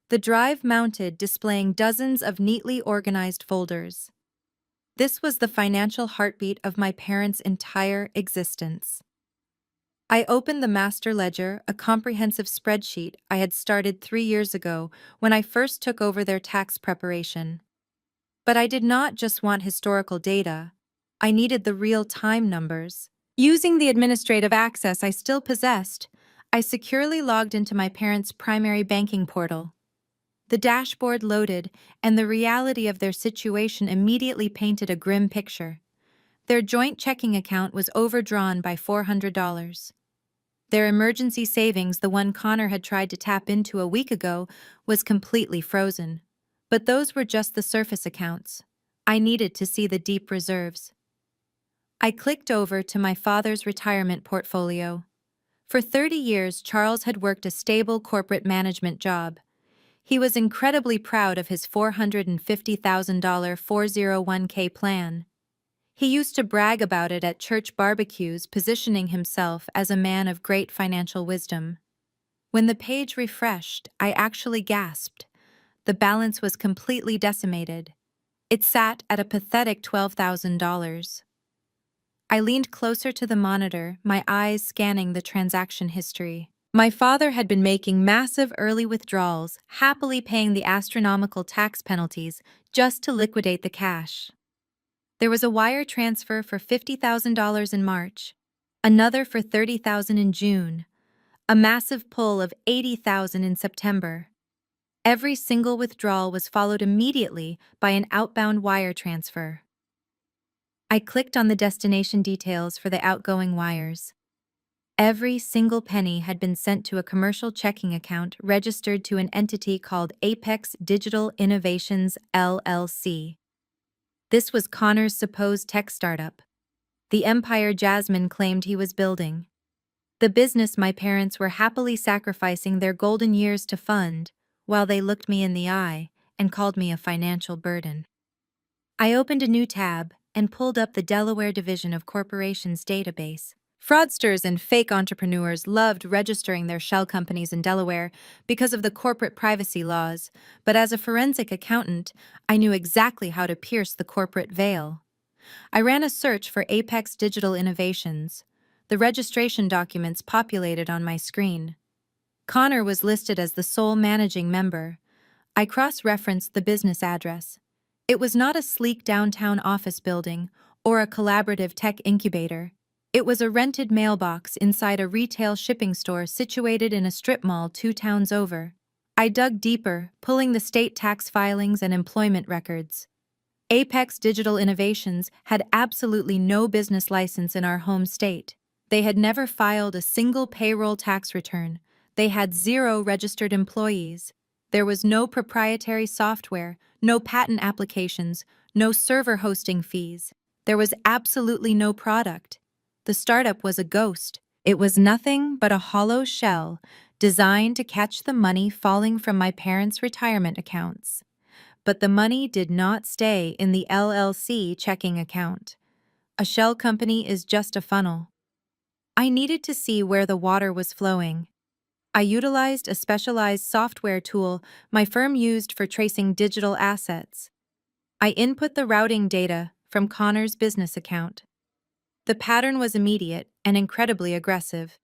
The drive mounted, displaying dozens of neatly organized folders. This was the financial heartbeat of my parents' entire existence. I opened the master ledger, a comprehensive spreadsheet I had started 3 years ago when I first took over their tax preparation. But I did not just want historical data. I needed the real-time numbers. Using the administrative access I still possessed, I securely logged into my parents' primary banking portal. The dashboard loaded, and the reality of their situation immediately painted a grim picture. Their joint checking account was overdrawn by $400. Their emergency savings, the one Connor had tried to tap into a week ago, was completely frozen. But those were just the surface accounts. I needed to see the deep reserves. I clicked over to my father's retirement portfolio. For 30 years, Charles had worked a stable corporate management job. He was incredibly proud of his $450,000 401k plan. He used to brag about it at church barbecues, positioning himself as a man of great financial wisdom. When the page refreshed, I actually gasped. The balance was completely decimated. It sat at a pathetic $12,000. I leaned closer to the monitor, my eyes scanning the transaction history. My father had been making massive early withdrawals, happily paying the astronomical tax penalties just to liquidate the cash. There was a wire transfer for $50,000 in March, another for $30,000 in June, a massive pull of $80,000 in September. Every single withdrawal was followed immediately by an outbound wire transfer. I clicked on the destination details for the outgoing wires. Every single penny had been sent to a commercial checking account registered to an entity called Apex Digital Innovations, LLC. This was Connor's supposed tech startup, the empire Jasmine claimed he was building. The business my parents were happily sacrificing their golden years to fund, while they looked me in the eye and called me a financial burden. I opened a new tab and pulled up the Delaware Division of Corporations database. Fraudsters and fake entrepreneurs loved registering their shell companies in Delaware because of the corporate privacy laws, but as a forensic accountant, I knew exactly how to pierce the corporate veil. I ran a search for Apex Digital Innovations. The registration documents populated on my screen. Connor was listed as the sole managing member. I cross-referenced the business address. It was not a sleek downtown office building or a collaborative tech incubator. It was a rented mailbox inside a retail shipping store situated in a strip mall 2 towns over. I dug deeper, pulling the state tax filings and employment records. Apex Digital Innovations had absolutely no business license in our home state. They had never filed a single payroll tax return. They had 0 registered employees. There was no proprietary software, no patent applications, no server hosting fees. There was absolutely no product. The startup was a ghost. It was nothing but a hollow shell designed to catch the money falling from my parents' retirement accounts. But the money did not stay in the LLC checking account. A shell company is just a funnel. I needed to see where the water was flowing. I utilized a specialized software tool my firm used for tracing digital assets. I input the routing data from Connor's business account. The pattern was immediate and incredibly aggressive.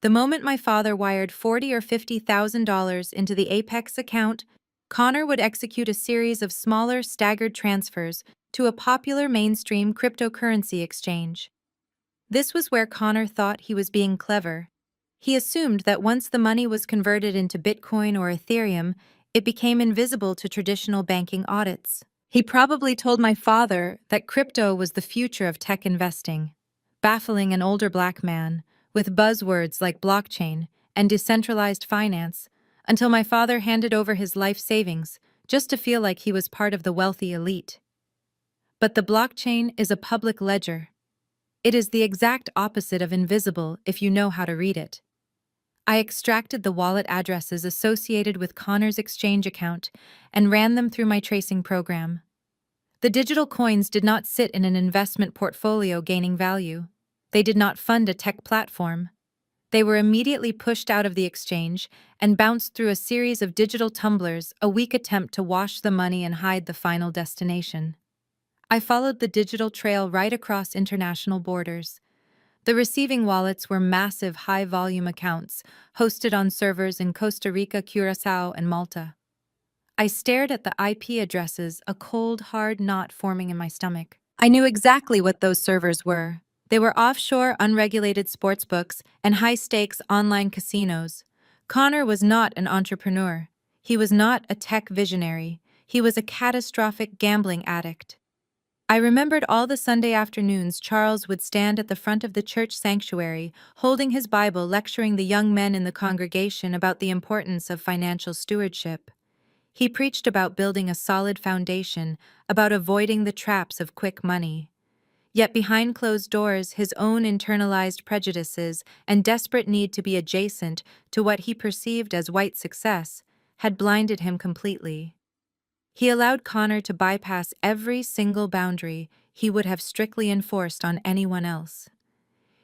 The moment my father wired $40,000 or $50,000 into the Apex account, Connor would execute a series of smaller, staggered transfers to a popular mainstream cryptocurrency exchange. This was where Connor thought he was being clever. He assumed that once the money was converted into Bitcoin or Ethereum, it became invisible to traditional banking audits. He probably told my father that crypto was the future of tech investing, baffling an older black man with buzzwords like blockchain and decentralized finance until my father handed over his life savings just to feel like he was part of the wealthy elite. But the blockchain is a public ledger. It is the exact opposite of invisible if you know how to read it. I extracted the wallet addresses associated with Connor's exchange account and ran them through my tracing program. The digital coins did not sit in an investment portfolio gaining value. They did not fund a tech platform. They were immediately pushed out of the exchange and bounced through a series of digital tumblers, a weak attempt to wash the money and hide the final destination. I followed the digital trail right across international borders. The receiving wallets were massive high-volume accounts, hosted on servers in Costa Rica, Curaçao, and Malta. I stared at the IP addresses, a cold, hard knot forming in my stomach. I knew exactly what those servers were. They were offshore, unregulated sportsbooks and high-stakes online casinos. Connor was not an entrepreneur. He was not a tech visionary. He was a catastrophic gambling addict. I remembered all the Sunday afternoons Charles would stand at the front of the church sanctuary, holding his Bible, lecturing the young men in the congregation about the importance of financial stewardship. He preached about building a solid foundation, about avoiding the traps of quick money. Yet behind closed doors, his own internalized prejudices and desperate need to be adjacent to what he perceived as white success had blinded him completely. He allowed Connor to bypass every single boundary he would have strictly enforced on anyone else.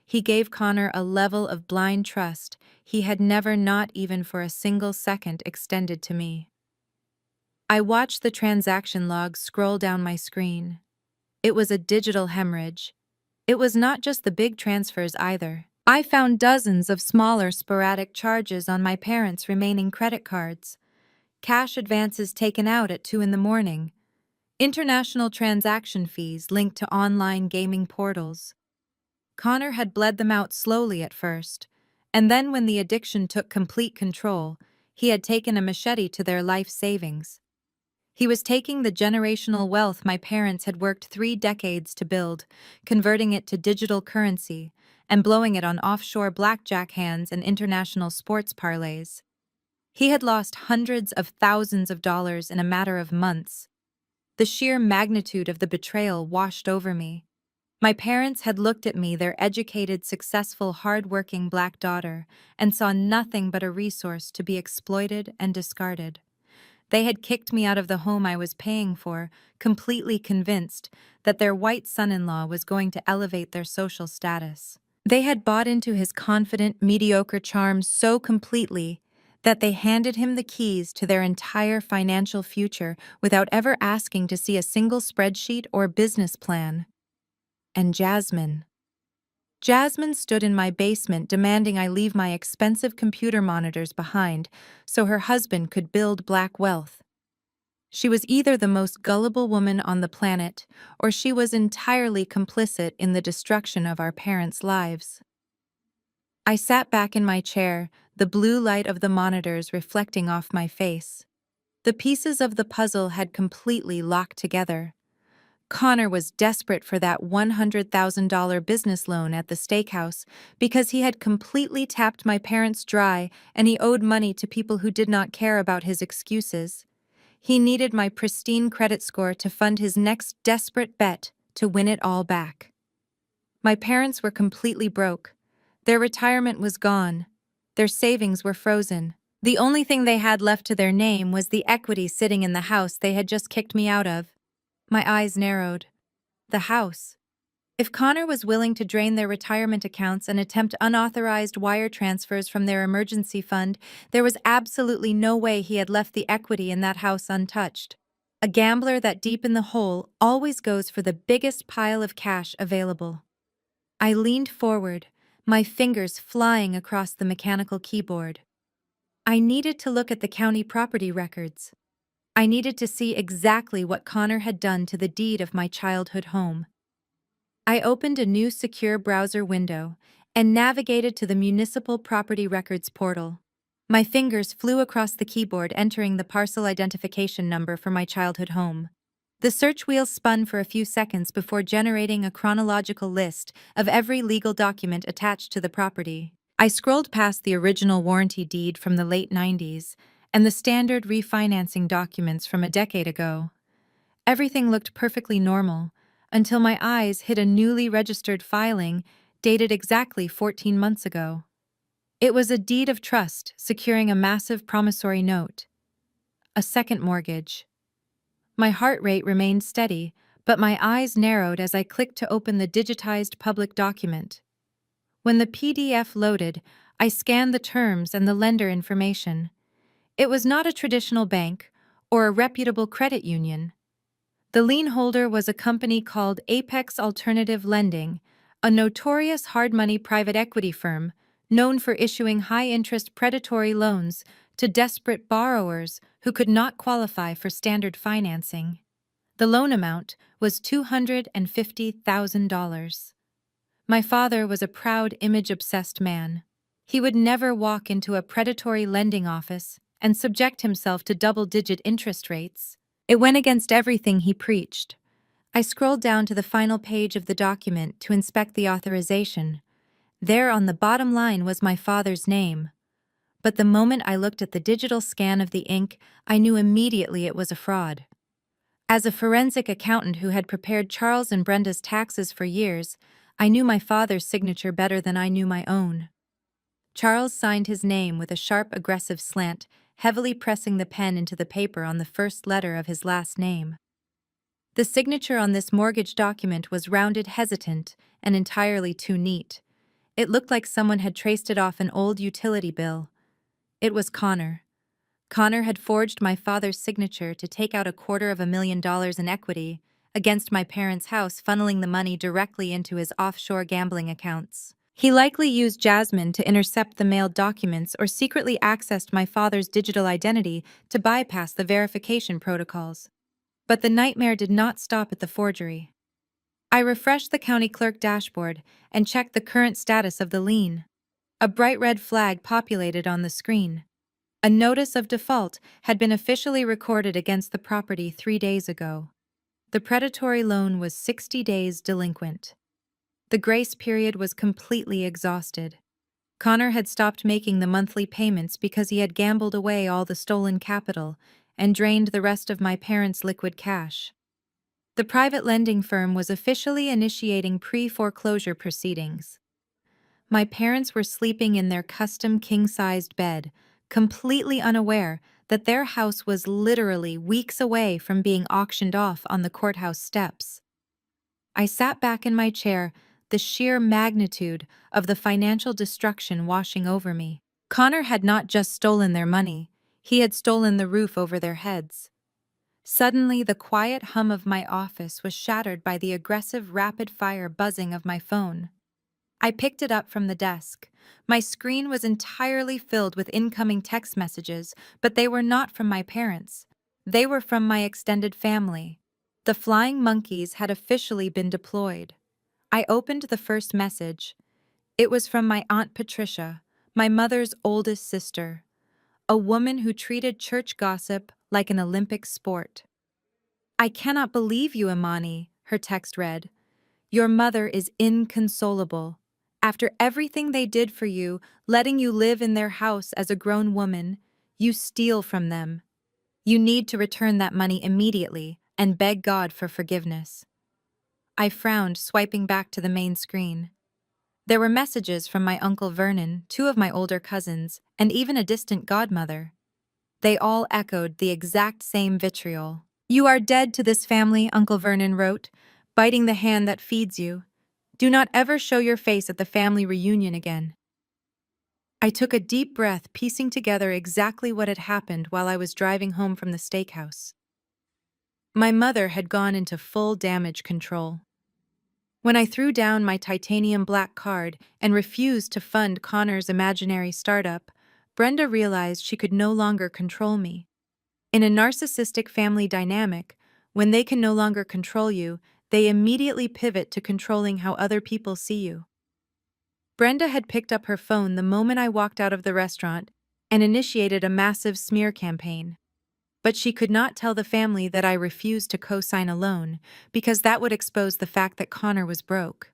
He gave Connor a level of blind trust he had never, not even for a single second, extended to me. I watched the transaction logs scroll down my screen. It was a digital hemorrhage. It was not just the big transfers either. I found dozens of smaller sporadic charges on my parents' remaining credit cards. Cash advances taken out at 2 in the morning. International transaction fees linked to online gaming portals. Connor had bled them out slowly at first, and then when the addiction took complete control, he had taken a machete to their life savings. He was taking the generational wealth my parents had worked 3 decades to build, converting it to digital currency, and blowing it on offshore blackjack hands and international sports parlays. He had lost hundreds of thousands of dollars in a matter of months. The sheer magnitude of the betrayal washed over me. My parents had looked at me, their educated, successful, hard-working black daughter, and saw nothing but a resource to be exploited and discarded. They had kicked me out of the home I was paying for, completely convinced that their white son-in-law was going to elevate their social status. They had bought into his confident, mediocre charm so completely that they handed him the keys to their entire financial future without ever asking to see a single spreadsheet or business plan. And Jasmine. Jasmine stood in my basement demanding I leave my expensive computer monitors behind so her husband could build black wealth. She was either the most gullible woman on the planet, or she was entirely complicit in the destruction of our parents' lives. I sat back in my chair, the blue light of the monitors reflecting off my face. The pieces of the puzzle had completely locked together. Connor was desperate for that $100,000 business loan at the steakhouse because he had completely tapped my parents dry and he owed money to people who did not care about his excuses. He needed my pristine credit score to fund his next desperate bet to win it all back. My parents were completely broke. Their retirement was gone. Their savings were frozen. The only thing they had left to their name was the equity sitting in the house they had just kicked me out of. My eyes narrowed. The house. If Connor was willing to drain their retirement accounts and attempt unauthorized wire transfers from their emergency fund, there was absolutely no way he had left the equity in that house untouched. A gambler that deep in the hole always goes for the biggest pile of cash available. I leaned forward, my fingers flying across the mechanical keyboard. I needed to look at the county property records. I needed to see exactly what Connor had done to the deed of my childhood home. I opened a new secure browser window and navigated to the Municipal Property Records portal. My fingers flew across the keyboard, entering the parcel identification number for my childhood home. The search wheel spun for a few seconds before generating a chronological list of every legal document attached to the property. I scrolled past the original warranty deed from the late 90s and the standard refinancing documents from a decade ago. Everything looked perfectly normal until my eyes hit a newly registered filing dated exactly 14 months ago. It was a deed of trust securing a massive promissory note, a second mortgage. My heart rate remained steady, but my eyes narrowed as I clicked to open the digitized public document. When the PDF loaded, I scanned the terms and the lender information. It was not a traditional bank or a reputable credit union. The lien holder was a company called Apex Alternative Lending, a notorious hard money private equity firm known for issuing high-interest predatory loans to desperate borrowers who could not qualify for standard financing. The loan amount was $250,000. My father was a proud, image-obsessed man. He would never walk into a predatory lending office and subject himself to double-digit interest rates. It went against everything he preached. I scrolled down to the final page of the document to inspect the authorization. There on the bottom line was my father's name. But the moment I looked at the digital scan of the ink, I knew immediately it was a fraud. As a forensic accountant who had prepared Charles and Brenda's taxes for years, I knew my father's signature better than I knew my own. Charles signed his name with a sharp, aggressive slant, heavily pressing the pen into the paper on the first letter of his last name. The signature on this mortgage document was rounded, hesitant, and entirely too neat. It looked like someone had traced it off an old utility bill. It was Connor. Connor had forged my father's signature to take out $250,000 in equity against my parents' house, funneling the money directly into his offshore gambling accounts. He likely used Jasmine to intercept the mailed documents or secretly accessed my father's digital identity to bypass the verification protocols. But the nightmare did not stop at the forgery. I refreshed the county clerk dashboard and checked the current status of the lien. A bright red flag populated on the screen. A notice of default had been officially recorded against the property 3 days ago. The predatory loan was 60 days delinquent. The grace period was completely exhausted. Connor had stopped making the monthly payments because he had gambled away all the stolen capital and drained the rest of my parents' liquid cash. The private lending firm was officially initiating pre-foreclosure proceedings. My parents were sleeping in their custom king-sized bed, completely unaware that their house was literally weeks away from being auctioned off on the courthouse steps. I sat back in my chair, the sheer magnitude of the financial destruction washing over me. Connor had not just stolen their money, he had stolen the roof over their heads. Suddenly, the quiet hum of my office was shattered by the aggressive, rapid-fire buzzing of my phone. I picked it up from the desk. My screen was entirely filled with incoming text messages, but they were not from my parents. They were from my extended family. The flying monkeys had officially been deployed. I opened the first message. It was from my Aunt Patricia, my mother's oldest sister, a woman who treated church gossip like an Olympic sport. "I cannot believe you, Imani," her text read. "Your mother is inconsolable. After everything they did for you, letting you live in their house as a grown woman, you steal from them. You need to return that money immediately and beg God for forgiveness." I frowned, swiping back to the main screen. There were messages from my Uncle Vernon, 2 of my older cousins, and even a distant godmother. They all echoed the exact same vitriol. "You are dead to this family," Uncle Vernon wrote, "biting the hand that feeds you. Do not ever show your face at the family reunion again." I took a deep breath, piecing together exactly what had happened while I was driving home from the steakhouse. My mother had gone into full damage control. When I threw down my titanium black card and refused to fund Connor's imaginary startup, Brenda realized she could no longer control me. In a narcissistic family dynamic, when they can no longer control you, they immediately pivot to controlling how other people see you. Brenda had picked up her phone the moment I walked out of the restaurant and initiated a massive smear campaign. But she could not tell the family that I refused to co-sign a loan, because that would expose the fact that Connor was broke.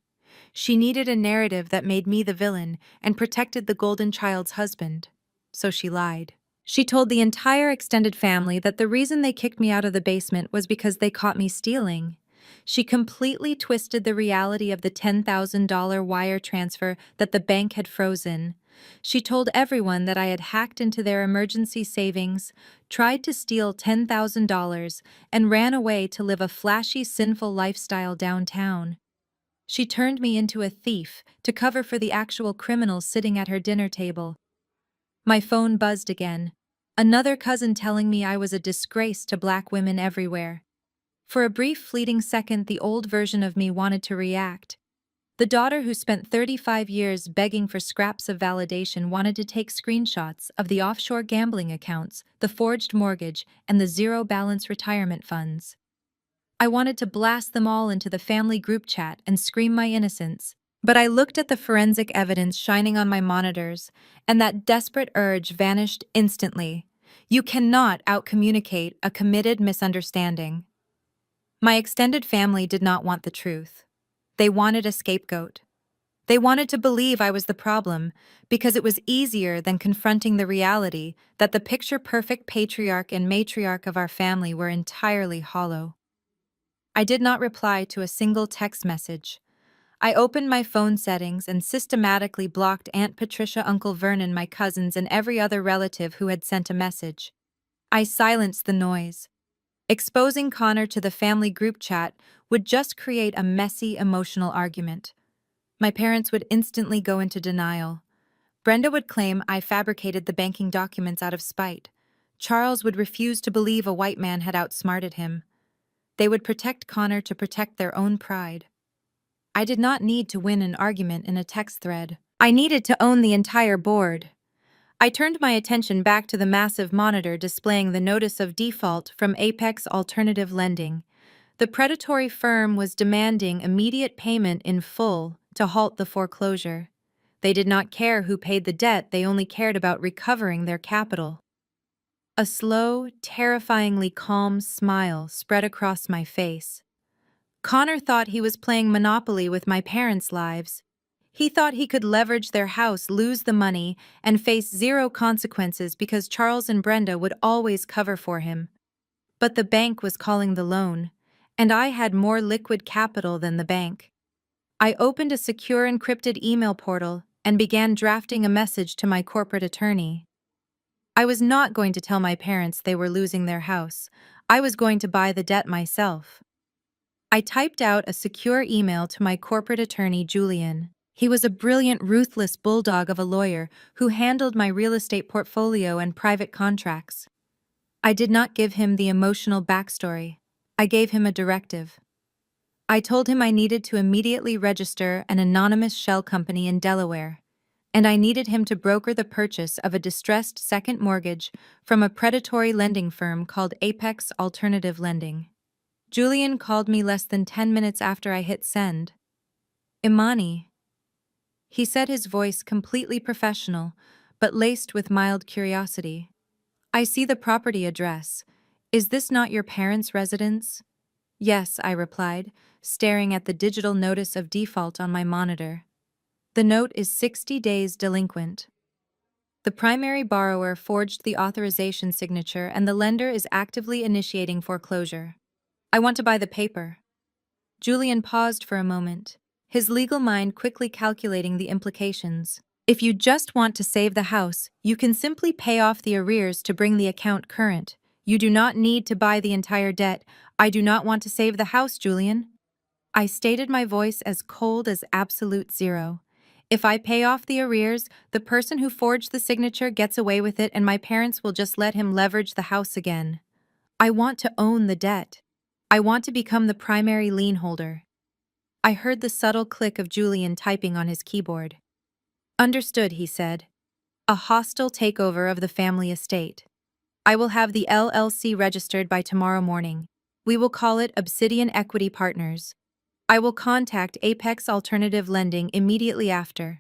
She needed a narrative that made me the villain and protected the golden child's husband. So she lied. She told the entire extended family that the reason they kicked me out of the basement was because they caught me stealing. She completely twisted the reality of the $10,000 wire transfer that the bank had frozen. She told everyone that I had hacked into their emergency savings, tried to steal $10,000, and ran away to live a flashy, sinful lifestyle downtown. She turned me into a thief to cover for the actual criminals sitting at her dinner table. My phone buzzed again. Another cousin telling me I was a disgrace to black women everywhere. For a brief fleeting second, the old version of me wanted to react. The daughter who spent 35 years begging for scraps of validation wanted to take screenshots of the offshore gambling accounts, the forged mortgage, and the zero-balance retirement funds. I wanted to blast them all into the family group chat and scream my innocence. But I looked at the forensic evidence shining on my monitors, and that desperate urge vanished instantly. You cannot outcommunicate a committed misunderstanding. My extended family did not want the truth. They wanted a scapegoat. They wanted to believe I was the problem, because it was easier than confronting the reality that the picture-perfect patriarch and matriarch of our family were entirely hollow. I did not reply to a single text message. I opened my phone settings and systematically blocked Aunt Patricia, Uncle Vernon, my cousins, and every other relative who had sent a message. I silenced the noise. Exposing Connor to the family group chat would just create a messy, emotional argument. My parents would instantly go into denial. Brenda would claim I fabricated the banking documents out of spite. Charles would refuse to believe a white man had outsmarted him. They would protect Connor to protect their own pride. I did not need to win an argument in a text thread. I needed to own the entire board. I turned my attention back to the massive monitor displaying the notice of default from Apex Alternative Lending. The predatory firm was demanding immediate payment in full to halt the foreclosure. They did not care who paid the debt, they only cared about recovering their capital. A slow, terrifyingly calm smile spread across my face. Connor thought he was playing Monopoly with my parents' lives. He thought he could leverage their house, lose the money, and face zero consequences because Charles and Brenda would always cover for him. But the bank was calling the loan, and I had more liquid capital than the bank. I opened a secure encrypted email portal and began drafting a message to my corporate attorney. I was not going to tell my parents they were losing their house. I was going to buy the debt myself. I typed out a secure email to my corporate attorney, Julian. He was a brilliant, ruthless bulldog of a lawyer who handled my real estate portfolio and private contracts. I did not give him the emotional backstory. I gave him a directive. I told him I needed to immediately register an anonymous shell company in Delaware, and I needed him to broker the purchase of a distressed second mortgage from a predatory lending firm called Apex Alternative Lending. Julian called me less than 10 minutes after I hit send. Imani, he said, his voice completely professional, but laced with mild curiosity. I see the property address. Is this not your parents' residence? Yes, I replied, staring at the digital notice of default on my monitor. The note is 60 days delinquent. The primary borrower forged the authorization signature and the lender is actively initiating foreclosure. I want to buy the paper. Julian paused for a moment, his legal mind quickly calculating the implications. If you just want to save the house, you can simply pay off the arrears to bring the account current. You do not need to buy the entire debt. I do not want to save the house, Julian. I stated, my voice as cold as absolute zero. If I pay off the arrears, the person who forged the signature gets away with it and my parents will just let him leverage the house again. I want to own the debt. I want to become the primary lien holder. I heard the subtle click of Julian typing on his keyboard. Understood, he said. A hostile takeover of the family estate. I will have the LLC registered by tomorrow morning. We will call it Obsidian Equity Partners. I will contact Apex Alternative Lending immediately after.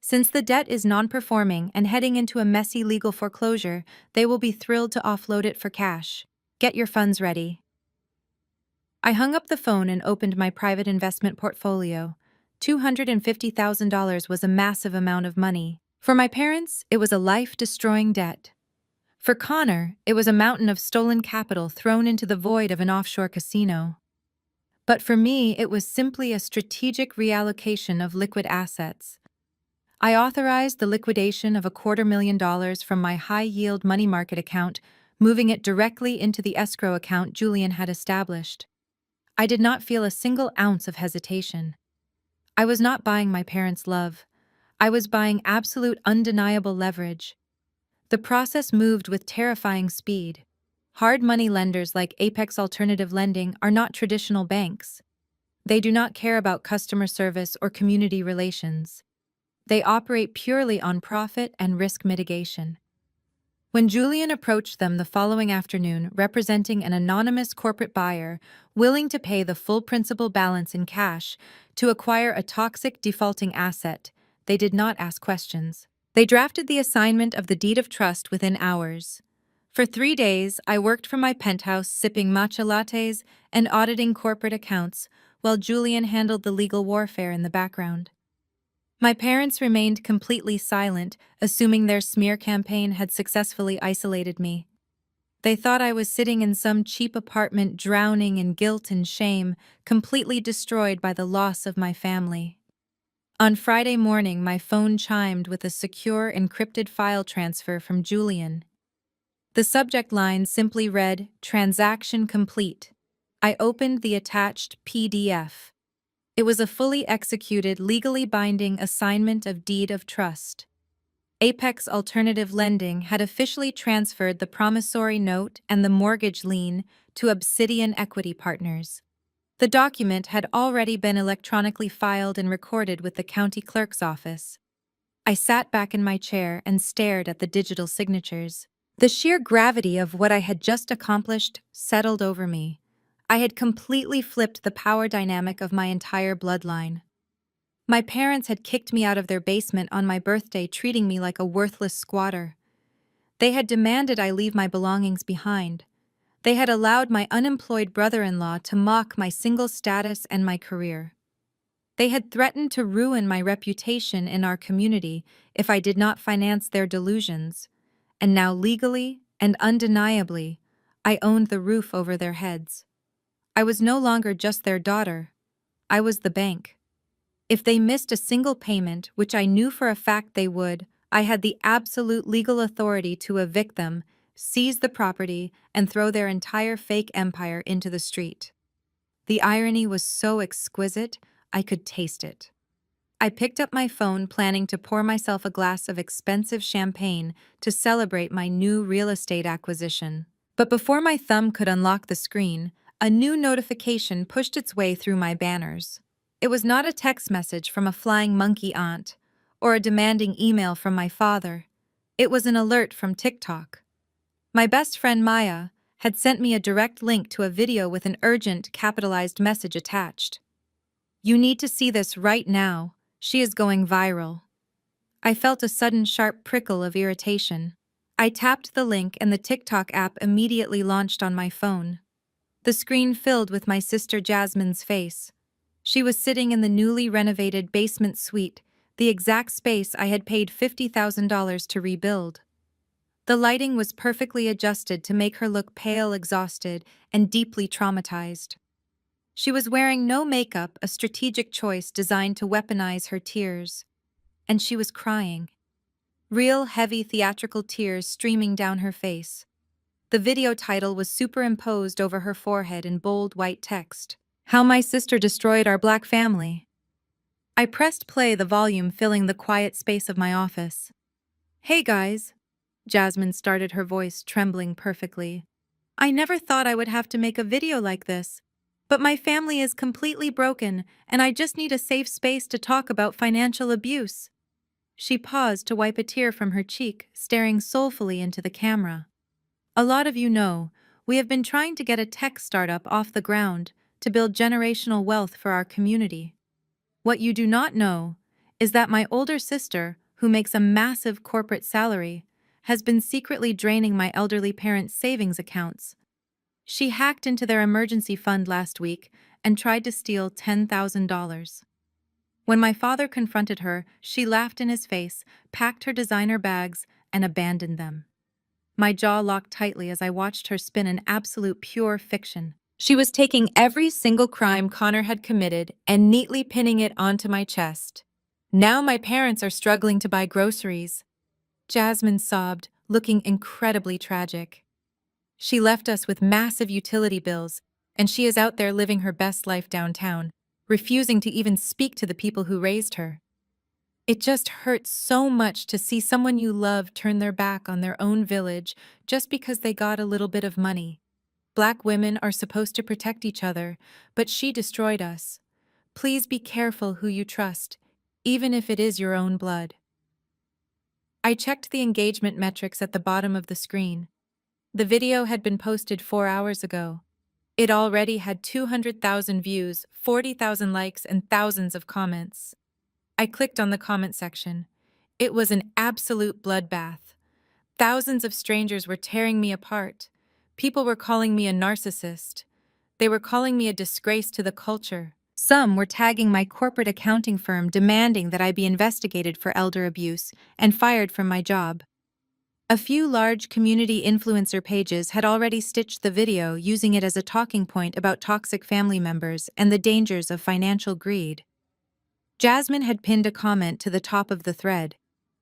Since the debt is non-performing and heading into a messy legal foreclosure, they will be thrilled to offload it for cash. Get your funds ready. I hung up the phone and opened my private investment portfolio. $250,000 was a massive amount of money. For my parents, it was a life-destroying debt. For Connor, it was a mountain of stolen capital thrown into the void of an offshore casino. But for me, it was simply a strategic reallocation of liquid assets. I authorized the liquidation of $250,000 from my high-yield money market account, moving it directly into the escrow account Julian had established. I did not feel a single ounce of hesitation. I was not buying my parents' love. I was buying absolute undeniable leverage. The process moved with terrifying speed. Hard money lenders like Apex Alternative Lending are not traditional banks. They do not care about customer service or community relations. They operate purely on profit and risk mitigation. When Julian approached them the following afternoon representing an anonymous corporate buyer willing to pay the full principal balance in cash to acquire a toxic defaulting asset, they did not ask questions. They drafted the assignment of the deed of trust within hours. For 3 days, I worked from my penthouse sipping matcha lattes and auditing corporate accounts while Julian handled the legal warfare in the background. My parents remained completely silent, assuming their smear campaign had successfully isolated me. They thought I was sitting in some cheap apartment drowning in guilt and shame, completely destroyed by the loss of my family. On Friday morning, my phone chimed with a secure encrypted file transfer from Julian. The subject line simply read, "Transaction complete." I opened the attached PDF. It was a fully executed, legally binding assignment of deed of trust. Apex Alternative Lending had officially transferred the promissory note and the mortgage lien to Obsidian Equity Partners. The document had already been electronically filed and recorded with the county clerk's office. I sat back in my chair and stared at the digital signatures. The sheer gravity of what I had just accomplished settled over me. I had completely flipped the power dynamic of my entire bloodline. My parents had kicked me out of their basement on my birthday, treating me like a worthless squatter. They had demanded I leave my belongings behind. They had allowed my unemployed brother-in-law to mock my single status and my career. They had threatened to ruin my reputation in our community if I did not finance their delusions. And now legally and undeniably, I owned the roof over their heads. I was no longer just their daughter. I was the bank. If they missed a single payment, which I knew for a fact they would, I had the absolute legal authority to evict them, seize the property, and throw their entire fake empire into the street. The irony was so exquisite, I could taste it. I picked up my phone, planning to pour myself a glass of expensive champagne to celebrate my new real estate acquisition. But before my thumb could unlock the screen, a new notification pushed its way through my banners. It was not a text message from a flying monkey aunt, or a demanding email from my father. It was an alert from TikTok. My best friend Maya had sent me a direct link to a video with an urgent capitalized message attached. "You need to see this right now. She is going viral." I felt a sudden sharp prickle of irritation. I tapped the link and the TikTok app immediately launched on my phone. The screen filled with my sister Jasmine's face. She was sitting in the newly renovated basement suite, the exact space I had paid $50,000 to rebuild. The lighting was perfectly adjusted to make her look pale, exhausted, and deeply traumatized. She was wearing no makeup, a strategic choice designed to weaponize her tears. And she was crying. Real, heavy, theatrical tears streaming down her face. The video title was superimposed over her forehead in bold white text. "How My Sister Destroyed Our Black Family." I pressed play, the volume filling the quiet space of my office. "Hey guys," Jasmine started, her voice trembling perfectly. "I never thought I would have to make a video like this. But my family is completely broken, and I just need a safe space to talk about financial abuse." She paused to wipe a tear from her cheek, staring soulfully into the camera. "A lot of you know, we have been trying to get a tech startup off the ground to build generational wealth for our community. What you do not know is that my older sister, who makes a massive corporate salary, has been secretly draining my elderly parents' savings accounts. She hacked into their emergency fund last week and tried to steal $10,000. When my father confronted her, she laughed in his face, packed her designer bags, and abandoned them. My jaw locked tightly as I watched her spin an absolute pure fiction. She was taking every single crime Connor had committed and neatly pinning it onto my chest. Now my parents are struggling to buy groceries. Jasmine sobbed, looking incredibly tragic. She left us with massive utility bills, and she is out there living her best life downtown, refusing to even speak to the people who raised her. It just hurts so much to see someone you love turn their back on their own village just because they got a little bit of money. Black women are supposed to protect each other, but she destroyed us. Please be careful who you trust, even if it is your own blood. I checked the engagement metrics at the bottom of the screen. The video had been posted 4 hours ago. It already had 200,000 views, 40,000 likes, and thousands of comments. I clicked on the comment section. It was an absolute bloodbath. Thousands of strangers were tearing me apart. People were calling me a narcissist. They were calling me a disgrace to the culture. Some were tagging my corporate accounting firm, demanding that I be investigated for elder abuse and fired from my job. A few large community influencer pages had already stitched the video, using it as a talking point about toxic family members and the dangers of financial greed. Jasmine had pinned a comment to the top of the thread.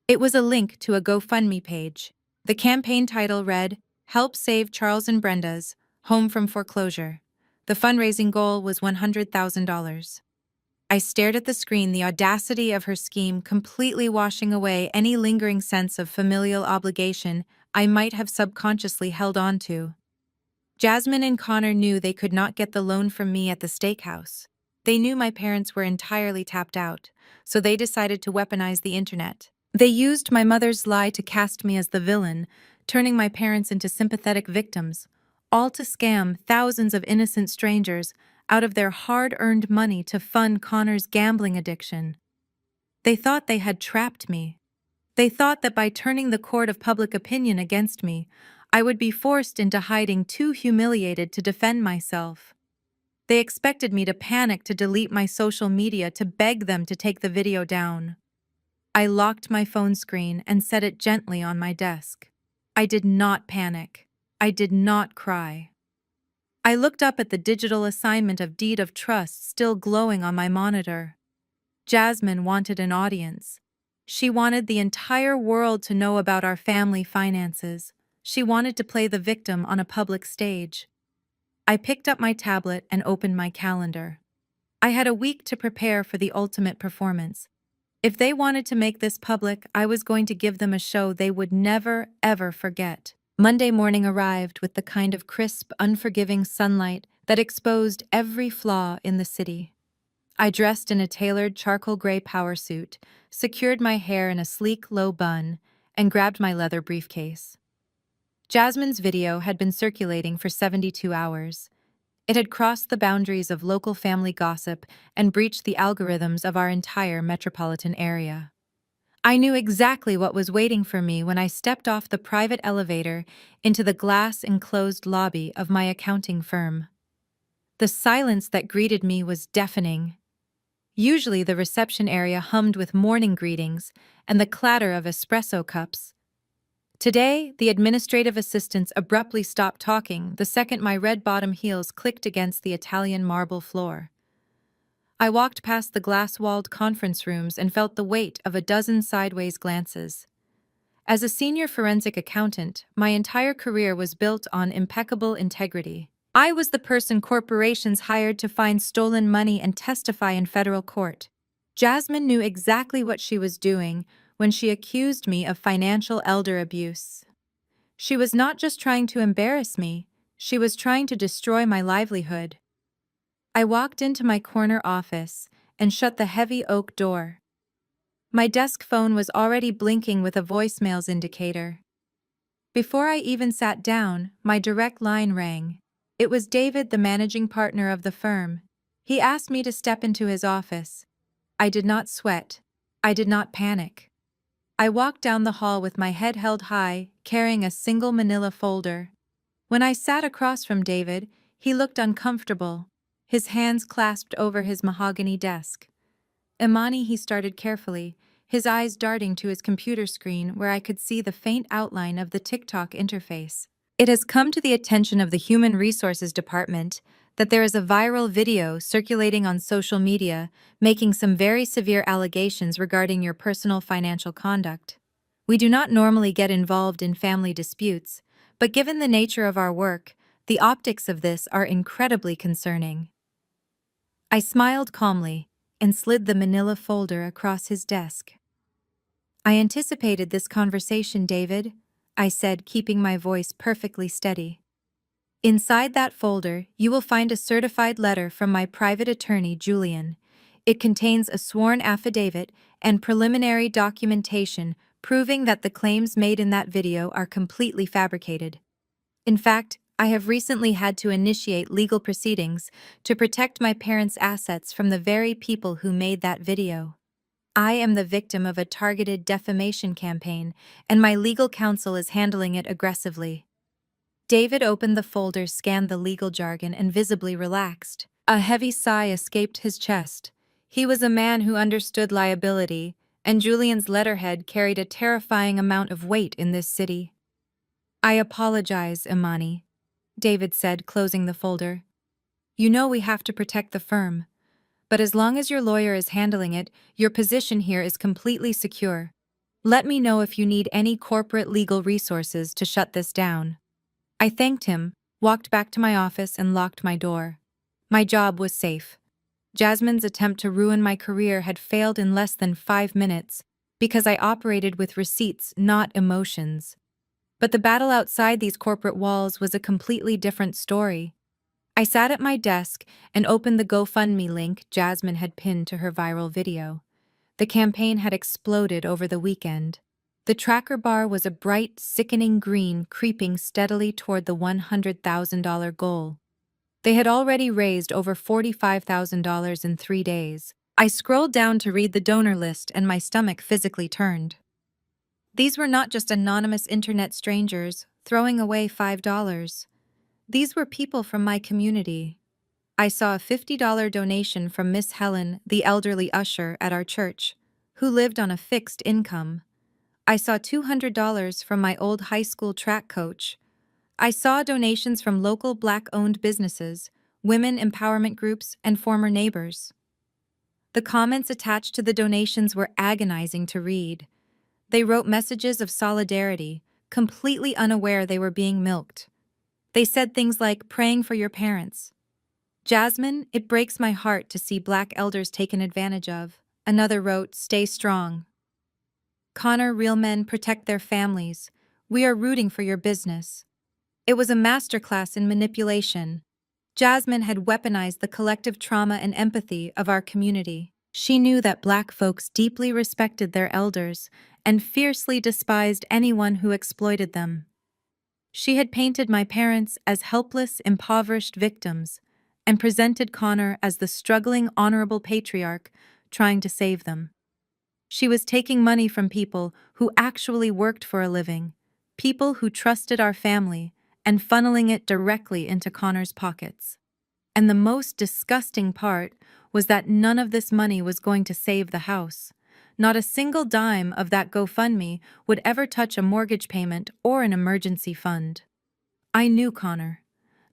It was a link to a GoFundMe page. The campaign title read, "Help Save Charles and Brenda's Home from Foreclosure." The fundraising goal was $100,000. I stared at the screen, the audacity of her scheme completely washing away any lingering sense of familial obligation I might have subconsciously held on to. Jasmine and Connor knew they could not get the loan from me at the steakhouse. They knew my parents were entirely tapped out, so they decided to weaponize the internet. They used my mother's lie to cast me as the villain, turning my parents into sympathetic victims, all to scam thousands of innocent strangers out of their hard-earned money to fund Connor's gambling addiction. They thought they had trapped me. They thought that by turning the court of public opinion against me, I would be forced into hiding, too humiliated to defend myself. They expected me to panic, to delete my social media, to beg them to take the video down. I locked my phone screen and set it gently on my desk. I did not panic. I did not cry. I looked up at the digital assignment of deed of trust still glowing on my monitor. Jasmine wanted an audience. She wanted the entire world to know about our family finances. She wanted to play the victim on a public stage. I picked up my tablet and opened my calendar. I had a week to prepare for the ultimate performance. If they wanted to make this public, I was going to give them a show they would never, ever forget. Monday morning arrived with the kind of crisp, unforgiving sunlight that exposed every flaw in the city. I dressed in a tailored charcoal gray power suit, secured my hair in a sleek, low bun, and grabbed my leather briefcase. Jasmine's video had been circulating for 72 hours. It had crossed the boundaries of local family gossip and breached the algorithms of our entire metropolitan area. I knew exactly what was waiting for me when I stepped off the private elevator into the glass-enclosed lobby of my accounting firm. The silence that greeted me was deafening. Usually the reception area hummed with morning greetings and the clatter of espresso cups. Today, the administrative assistants abruptly stopped talking the second my red-bottom heels clicked against the Italian marble floor. I walked past the glass-walled conference rooms and felt the weight of a dozen sideways glances. As a senior forensic accountant, my entire career was built on impeccable integrity. I was the person corporations hired to find stolen money and testify in federal court. Jasmine knew exactly what she was doing when she accused me of financial elder abuse. She was not just trying to embarrass me, she was trying to destroy my livelihood. I walked into my corner office and shut the heavy oak door. My desk phone was already blinking with a voicemails indicator. Before I even sat down, my direct line rang. It was David, the managing partner of the firm. He asked me to step into his office. I did not sweat. I did not panic. I walked down the hall with my head held high, carrying a single manila folder. When I sat across from David, he looked uncomfortable, his hands clasped over his mahogany desk. Imani, he started carefully, his eyes darting to his computer screen where I could see the faint outline of the TikTok interface. It has come to the attention of the Human Resources Department that there is a viral video circulating on social media making some very severe allegations regarding your personal financial conduct. We do not normally get involved in family disputes, but given the nature of our work, the optics of this are incredibly concerning. I smiled calmly and slid the manila folder across his desk. I anticipated this conversation, David, I said, keeping my voice perfectly steady. Inside that folder, you will find a certified letter from my private attorney, Julian. It contains a sworn affidavit and preliminary documentation proving that the claims made in that video are completely fabricated. In fact, I have recently had to initiate legal proceedings to protect my parents' assets from the very people who made that video. I am the victim of a targeted defamation campaign, and my legal counsel is handling it aggressively. David opened the folder, scanned the legal jargon, and visibly relaxed. A heavy sigh escaped his chest. He was a man who understood liability, and Julian's letterhead carried a terrifying amount of weight in this city. I apologize, Imani, David said, closing the folder. You know we have to protect the firm. But as long as your lawyer is handling it, your position here is completely secure. Let me know if you need any corporate legal resources to shut this down. I thanked him, walked back to my office, and locked my door. My job was safe. Jasmine's attempt to ruin my career had failed in less than 5 minutes because I operated with receipts, not emotions. But the battle outside these corporate walls was a completely different story. I sat at my desk and opened the GoFundMe link Jasmine had pinned to her viral video. The campaign had exploded over the weekend. The tracker bar was a bright, sickening green, creeping steadily toward the $100,000 goal. They had already raised over $45,000 in 3 days. I scrolled down to read the donor list and my stomach physically turned. These were not just anonymous internet strangers throwing away $5. These were people from my community. I saw a $50 donation from Miss Helen, the elderly usher at our church, who lived on a fixed income. I saw $200 from my old high school track coach. I saw donations from local Black-owned businesses, women empowerment groups, and former neighbors. The comments attached to the donations were agonizing to read. They wrote messages of solidarity, completely unaware they were being milked. They said things like, "Praying for your parents." "Jasmine, it breaks my heart to see Black elders taken advantage of." Another wrote, "Stay strong." "Connor, real men protect their families. We are rooting for your business." It was a masterclass in manipulation. Jasmine had weaponized the collective trauma and empathy of our community. She knew that Black folks deeply respected their elders and fiercely despised anyone who exploited them. She had painted my parents as helpless, impoverished victims and presented Connor as the struggling, honorable patriarch trying to save them. She was taking money from people who actually worked for a living, people who trusted our family, and funneling it directly into Connor's pockets. And the most disgusting part was that none of this money was going to save the house. Not a single dime of that GoFundMe would ever touch a mortgage payment or an emergency fund. I knew Connor.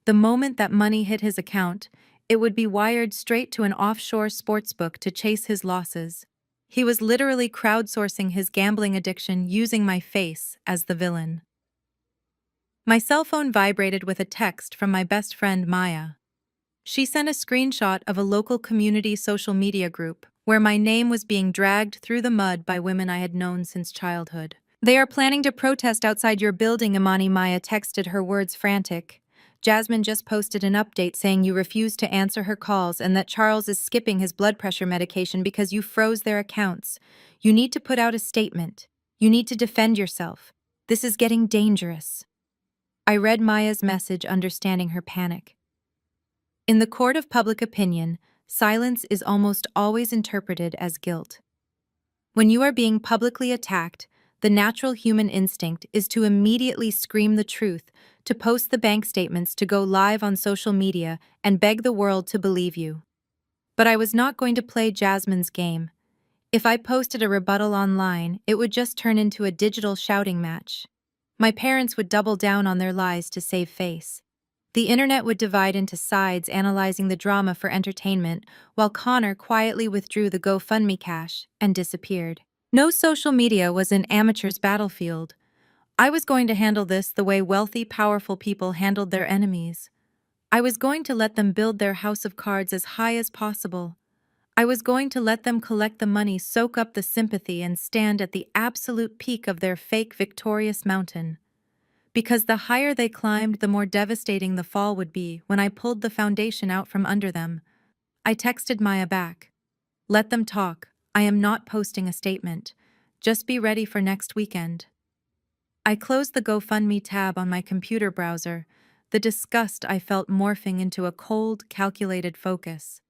The moment that money hit his account, it would be wired straight to an offshore sportsbook to chase his losses. He was literally crowdsourcing his gambling addiction using my face as the villain. My cell phone vibrated with a text from my best friend Maya. She sent a screenshot of a local community social media group where my name was being dragged through the mud by women I had known since childhood. "They are planning to protest outside your building," Imani, Maya texted, her words frantic. "Jasmine just posted an update saying you refused to answer her calls and that Charles is skipping his blood pressure medication because you froze their accounts. You need to put out a statement. You need to defend yourself. This is getting dangerous." I read Maya's message, understanding her panic. In the court of public opinion, silence is almost always interpreted as guilt. When you are being publicly attacked, the natural human instinct is to immediately scream the truth, to post the bank statements, to go live on social media, and beg the world to believe you. But I was not going to play Jasmine's game. If I posted a rebuttal online, it would just turn into a digital shouting match. My parents would double down on their lies to save face. The internet would divide into sides analyzing the drama for entertainment, while Connor quietly withdrew the GoFundMe cash and disappeared. No social media was an amateur's battlefield. I was going to handle this the way wealthy, powerful people handled their enemies. I was going to let them build their house of cards as high as possible. I was going to let them collect the money, soak up the sympathy, and stand at the absolute peak of their fake victorious mountain. Because the higher they climbed, the more devastating the fall would be when I pulled the foundation out from under them. I texted Maya back. Let them talk. I am not posting a statement. Just be ready for next weekend. I closed the GoFundMe tab on my computer browser, the disgust I felt morphing into a cold, calculated focus.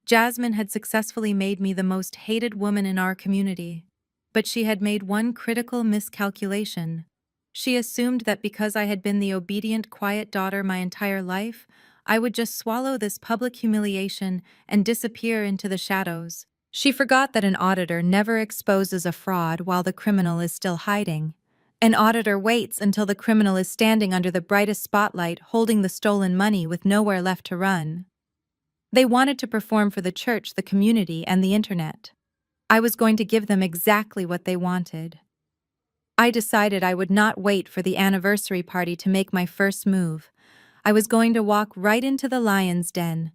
Jasmine had successfully made me the most hated woman in our community. But she had made one critical miscalculation. She assumed that because I had been the obedient, quiet daughter my entire life, I would just swallow this public humiliation and disappear into the shadows. She forgot that an auditor never exposes a fraud while the criminal is still hiding. An auditor waits until the criminal is standing under the brightest spotlight holding the stolen money with nowhere left to run. They wanted to perform for the church, the community, and the internet. I was going to give them exactly what they wanted. I decided I would not wait for the anniversary party to make my first move. I was going to walk right into the lion's den.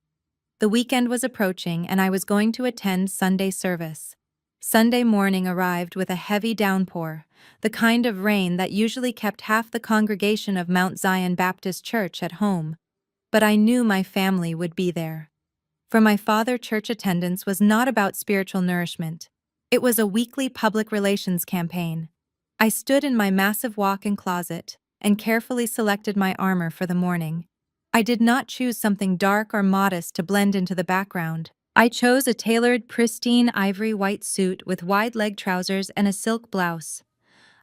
The weekend was approaching, and I was going to attend Sunday service. Sunday morning arrived with a heavy downpour, the kind of rain that usually kept half the congregation of Mount Zion Baptist Church at home. But I knew my family would be there. For my father, church attendance was not about spiritual nourishment. It was a weekly public relations campaign. I stood in my massive walk-in closet and carefully selected my armor for the morning. I did not choose something dark or modest to blend into the background. I chose a tailored, pristine ivory white suit with wide-leg trousers and a silk blouse.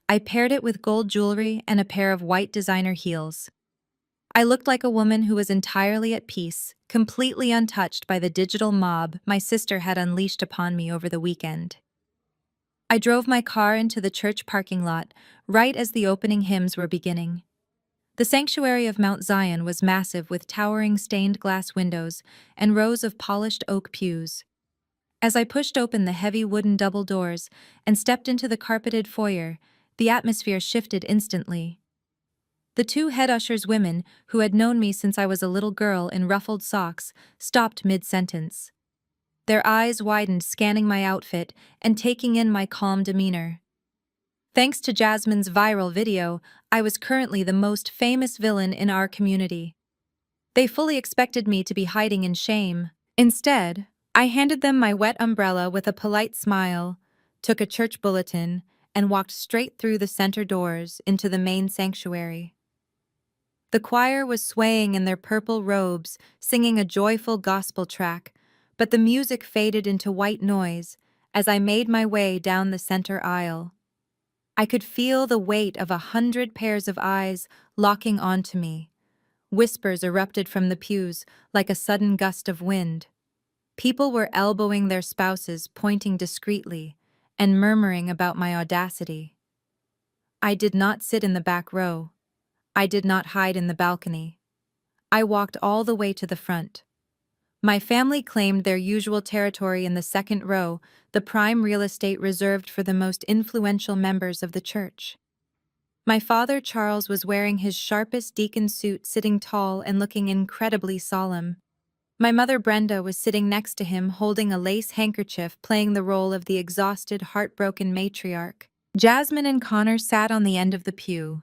I paired it with gold jewelry and a pair of white designer heels. I looked like a woman who was entirely at peace, completely untouched by the digital mob my sister had unleashed upon me over the weekend. I drove my car into the church parking lot right as the opening hymns were beginning. The sanctuary of Mount Zion was massive with towering stained glass windows and rows of polished oak pews. As I pushed open the heavy wooden double doors and stepped into the carpeted foyer, the atmosphere shifted instantly. The two head ushers women, who had known me since I was a little girl in ruffled socks, stopped mid-sentence. Their eyes widened, scanning my outfit and taking in my calm demeanor. Thanks to Jasmine's viral video, I was currently the most famous villain in our community. They fully expected me to be hiding in shame. Instead, I handed them my wet umbrella with a polite smile, took a church bulletin, and walked straight through the center doors into the main sanctuary. The choir was swaying in their purple robes, singing a joyful gospel track, but the music faded into white noise as I made my way down the center aisle. I could feel the weight of 100 pairs of eyes locking onto me. Whispers erupted from the pews like a sudden gust of wind. People were elbowing their spouses, pointing discreetly, and murmuring about my audacity. I did not sit in the back row. I did not hide in the balcony. I walked all the way to the front. My family claimed their usual territory in the second row, the prime real estate reserved for the most influential members of the church. My father, Charles, was wearing his sharpest deacon suit, sitting tall and looking incredibly solemn. My mother, Brenda, was sitting next to him, holding a lace handkerchief, playing the role of the exhausted, heartbroken matriarch. Jasmine and Connor sat on the end of the pew.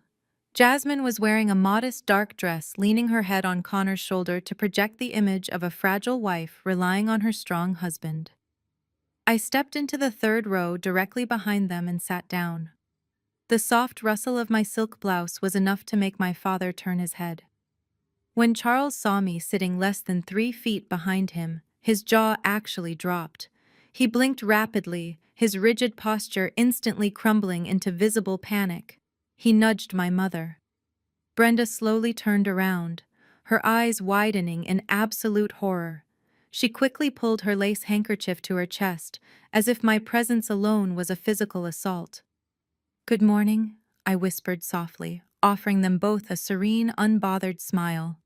Jasmine was wearing a modest dark dress, leaning her head on Connor's shoulder to project the image of a fragile wife relying on her strong husband. I stepped into the third row directly behind them and sat down. The soft rustle of my silk blouse was enough to make my father turn his head. When Charles saw me sitting less than 3 feet behind him, his jaw actually dropped. He blinked rapidly, his rigid posture instantly crumbling into visible panic. He nudged my mother. Brenda slowly turned around, her eyes widening in absolute horror. She quickly pulled her lace handkerchief to her chest, as if my presence alone was a physical assault. "Good morning," I whispered softly, offering them both a serene, unbothered smile.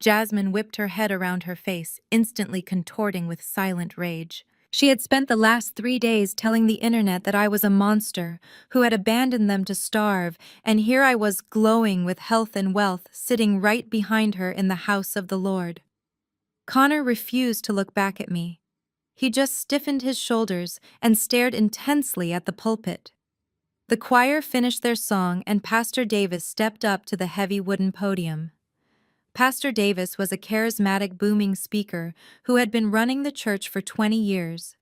Jasmine whipped her head around her face, instantly contorting with silent rage. She had spent the last 3 days telling the internet that I was a monster who had abandoned them to starve, and here I was glowing with health and wealth, sitting right behind her in the house of the Lord. Connor refused to look back at me. He just stiffened his shoulders and stared intensely at the pulpit. The choir finished their song and Pastor Davis stepped up to the heavy wooden podium. Pastor Davis was a charismatic, booming speaker who had been running the church for 20 years.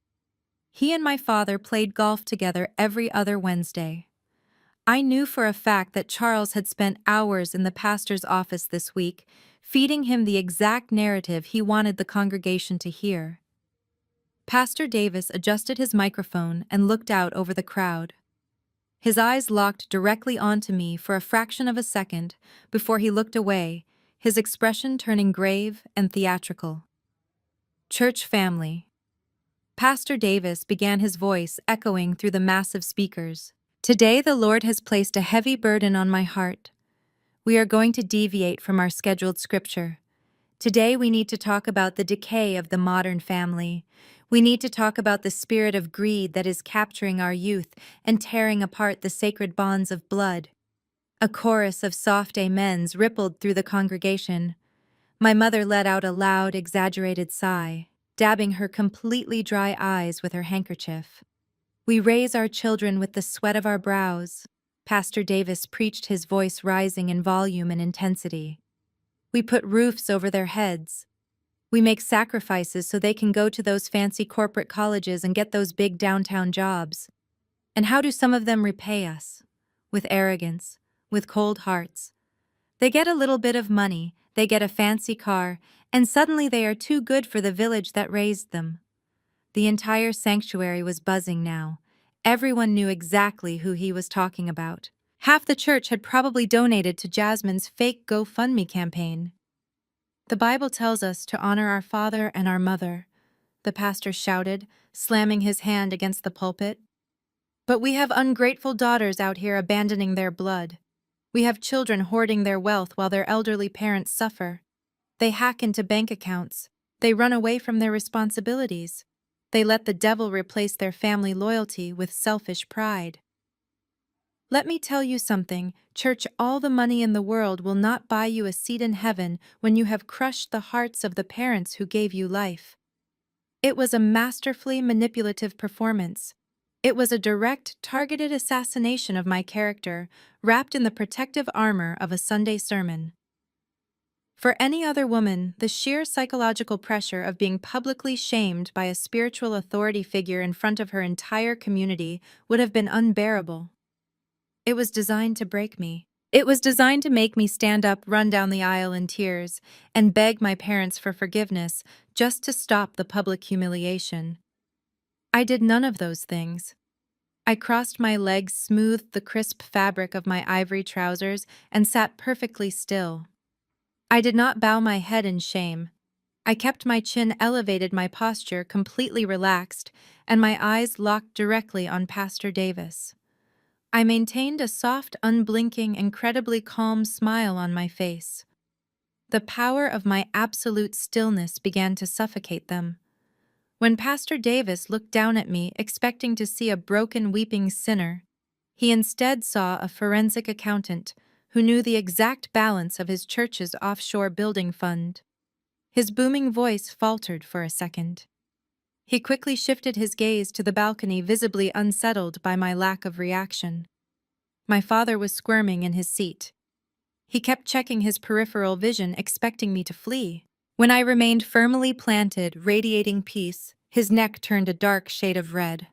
He and my father played golf together every other Wednesday. I knew for a fact that Charles had spent hours in the pastor's office this week, feeding him the exact narrative he wanted the congregation to hear. Pastor Davis adjusted his microphone and looked out over the crowd. His eyes locked directly onto me for a fraction of a second before he looked away, his expression turning grave and theatrical. "Church family." Pastor Davis began, his voice echoing through the massive speakers. "Today the Lord has placed a heavy burden on my heart. We are going to deviate from our scheduled scripture. Today we need to talk about the decay of the modern family. We need to talk about the spirit of greed that is capturing our youth and tearing apart the sacred bonds of blood." A chorus of soft amens rippled through the congregation. My mother let out a loud, exaggerated sigh, dabbing her completely dry eyes with her handkerchief. "We raise our children with the sweat of our brows," Pastor Davis preached, his voice rising in volume and intensity. "We put roofs over their heads. We make sacrifices so they can go to those fancy corporate colleges and get those big downtown jobs. And how do some of them repay us? With arrogance, with cold hearts. They get a little bit of money, they get a fancy car, and suddenly they are too good for the village that raised them." The entire sanctuary was buzzing now. Everyone knew exactly who he was talking about. Half the church had probably donated to Jasmine's fake GoFundMe campaign. "The Bible tells us to honor our father and our mother," the pastor shouted, slamming his hand against the pulpit. "But we have ungrateful daughters out here abandoning their blood. We have children hoarding their wealth while their elderly parents suffer. They hack into bank accounts. They run away from their responsibilities. They let the devil replace their family loyalty with selfish pride. Let me tell you something, church, all the money in the world will not buy you a seat in heaven when you have crushed the hearts of the parents who gave you life." It was a masterfully manipulative performance. It was a direct, targeted assassination of my character, wrapped in the protective armor of a Sunday sermon. For any other woman, the sheer psychological pressure of being publicly shamed by a spiritual authority figure in front of her entire community would have been unbearable. It was designed to break me. It was designed to make me stand up, run down the aisle in tears, and beg my parents for forgiveness just to stop the public humiliation. I did none of those things. I crossed my legs, smoothed the crisp fabric of my ivory trousers, and sat perfectly still. I did not bow my head in shame. I kept my chin elevated, my posture completely relaxed, and my eyes locked directly on Pastor Davis. I maintained a soft, unblinking, incredibly calm smile on my face. The power of my absolute stillness began to suffocate them. When Pastor Davis looked down at me, expecting to see a broken, weeping sinner, he instead saw a forensic accountant who knew the exact balance of his church's offshore building fund. His booming voice faltered for a second. He quickly shifted his gaze to the balcony, visibly unsettled by my lack of reaction. My father was squirming in his seat. He kept checking his peripheral vision, expecting me to flee. When I remained firmly planted, radiating peace, his neck turned a dark shade of red.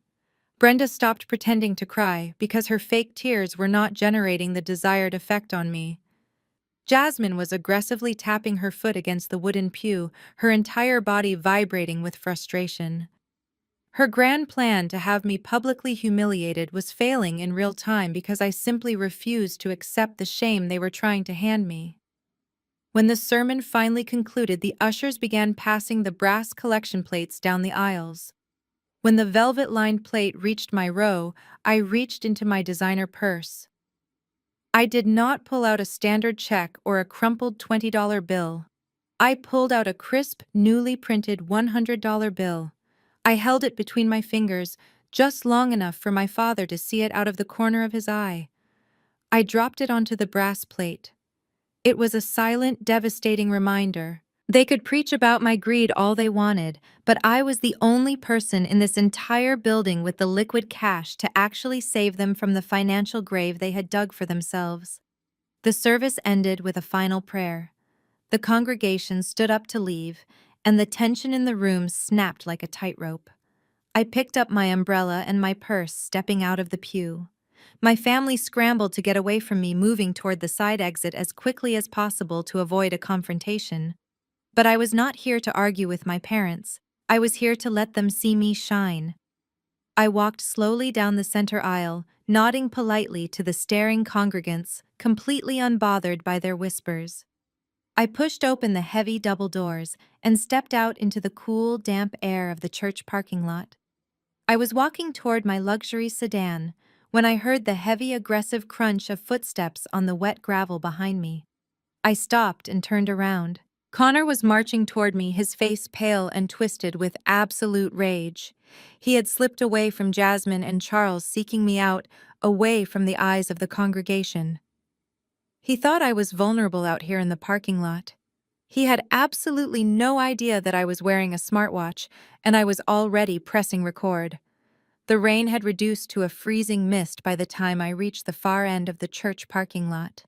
Brenda stopped pretending to cry because her fake tears were not generating the desired effect on me. Jasmine was aggressively tapping her foot against the wooden pew, her entire body vibrating with frustration. Her grand plan to have me publicly humiliated was failing in real time because I simply refused to accept the shame they were trying to hand me. When the sermon finally concluded, the ushers began passing the brass collection plates down the aisles. When the velvet-lined plate reached my row, I reached into my designer purse. I did not pull out a standard check or a crumpled $20 bill. I pulled out a crisp, newly printed $100 bill. I held it between my fingers, just long enough for my father to see it out of the corner of his eye. I dropped it onto the brass plate. It was a silent, devastating reminder. They could preach about my greed all they wanted, but I was the only person in this entire building with the liquid cash to actually save them from the financial grave they had dug for themselves. The service ended with a final prayer. The congregation stood up to leave, and the tension in the room snapped like a tightrope. I picked up my umbrella and my purse, stepping out of the pew. My family scrambled to get away from me, moving toward the side exit as quickly as possible to avoid a confrontation. But I was not here to argue with my parents. I was here to let them see me shine. I walked slowly down the center aisle, nodding politely to the staring congregants, completely unbothered by their whispers. I pushed open the heavy double doors and stepped out into the cool, damp air of the church parking lot. I was walking toward my luxury sedan when I heard the heavy, aggressive crunch of footsteps on the wet gravel behind me. I stopped and turned around. Connor was marching toward me, his face pale and twisted with absolute rage. He had slipped away from Jasmine and Charles, seeking me out, away from the eyes of the congregation. He thought I was vulnerable out here in the parking lot. He had absolutely no idea that I was wearing a smartwatch, and I was already pressing record. The rain had reduced to a freezing mist by the time I reached the far end of the church parking lot.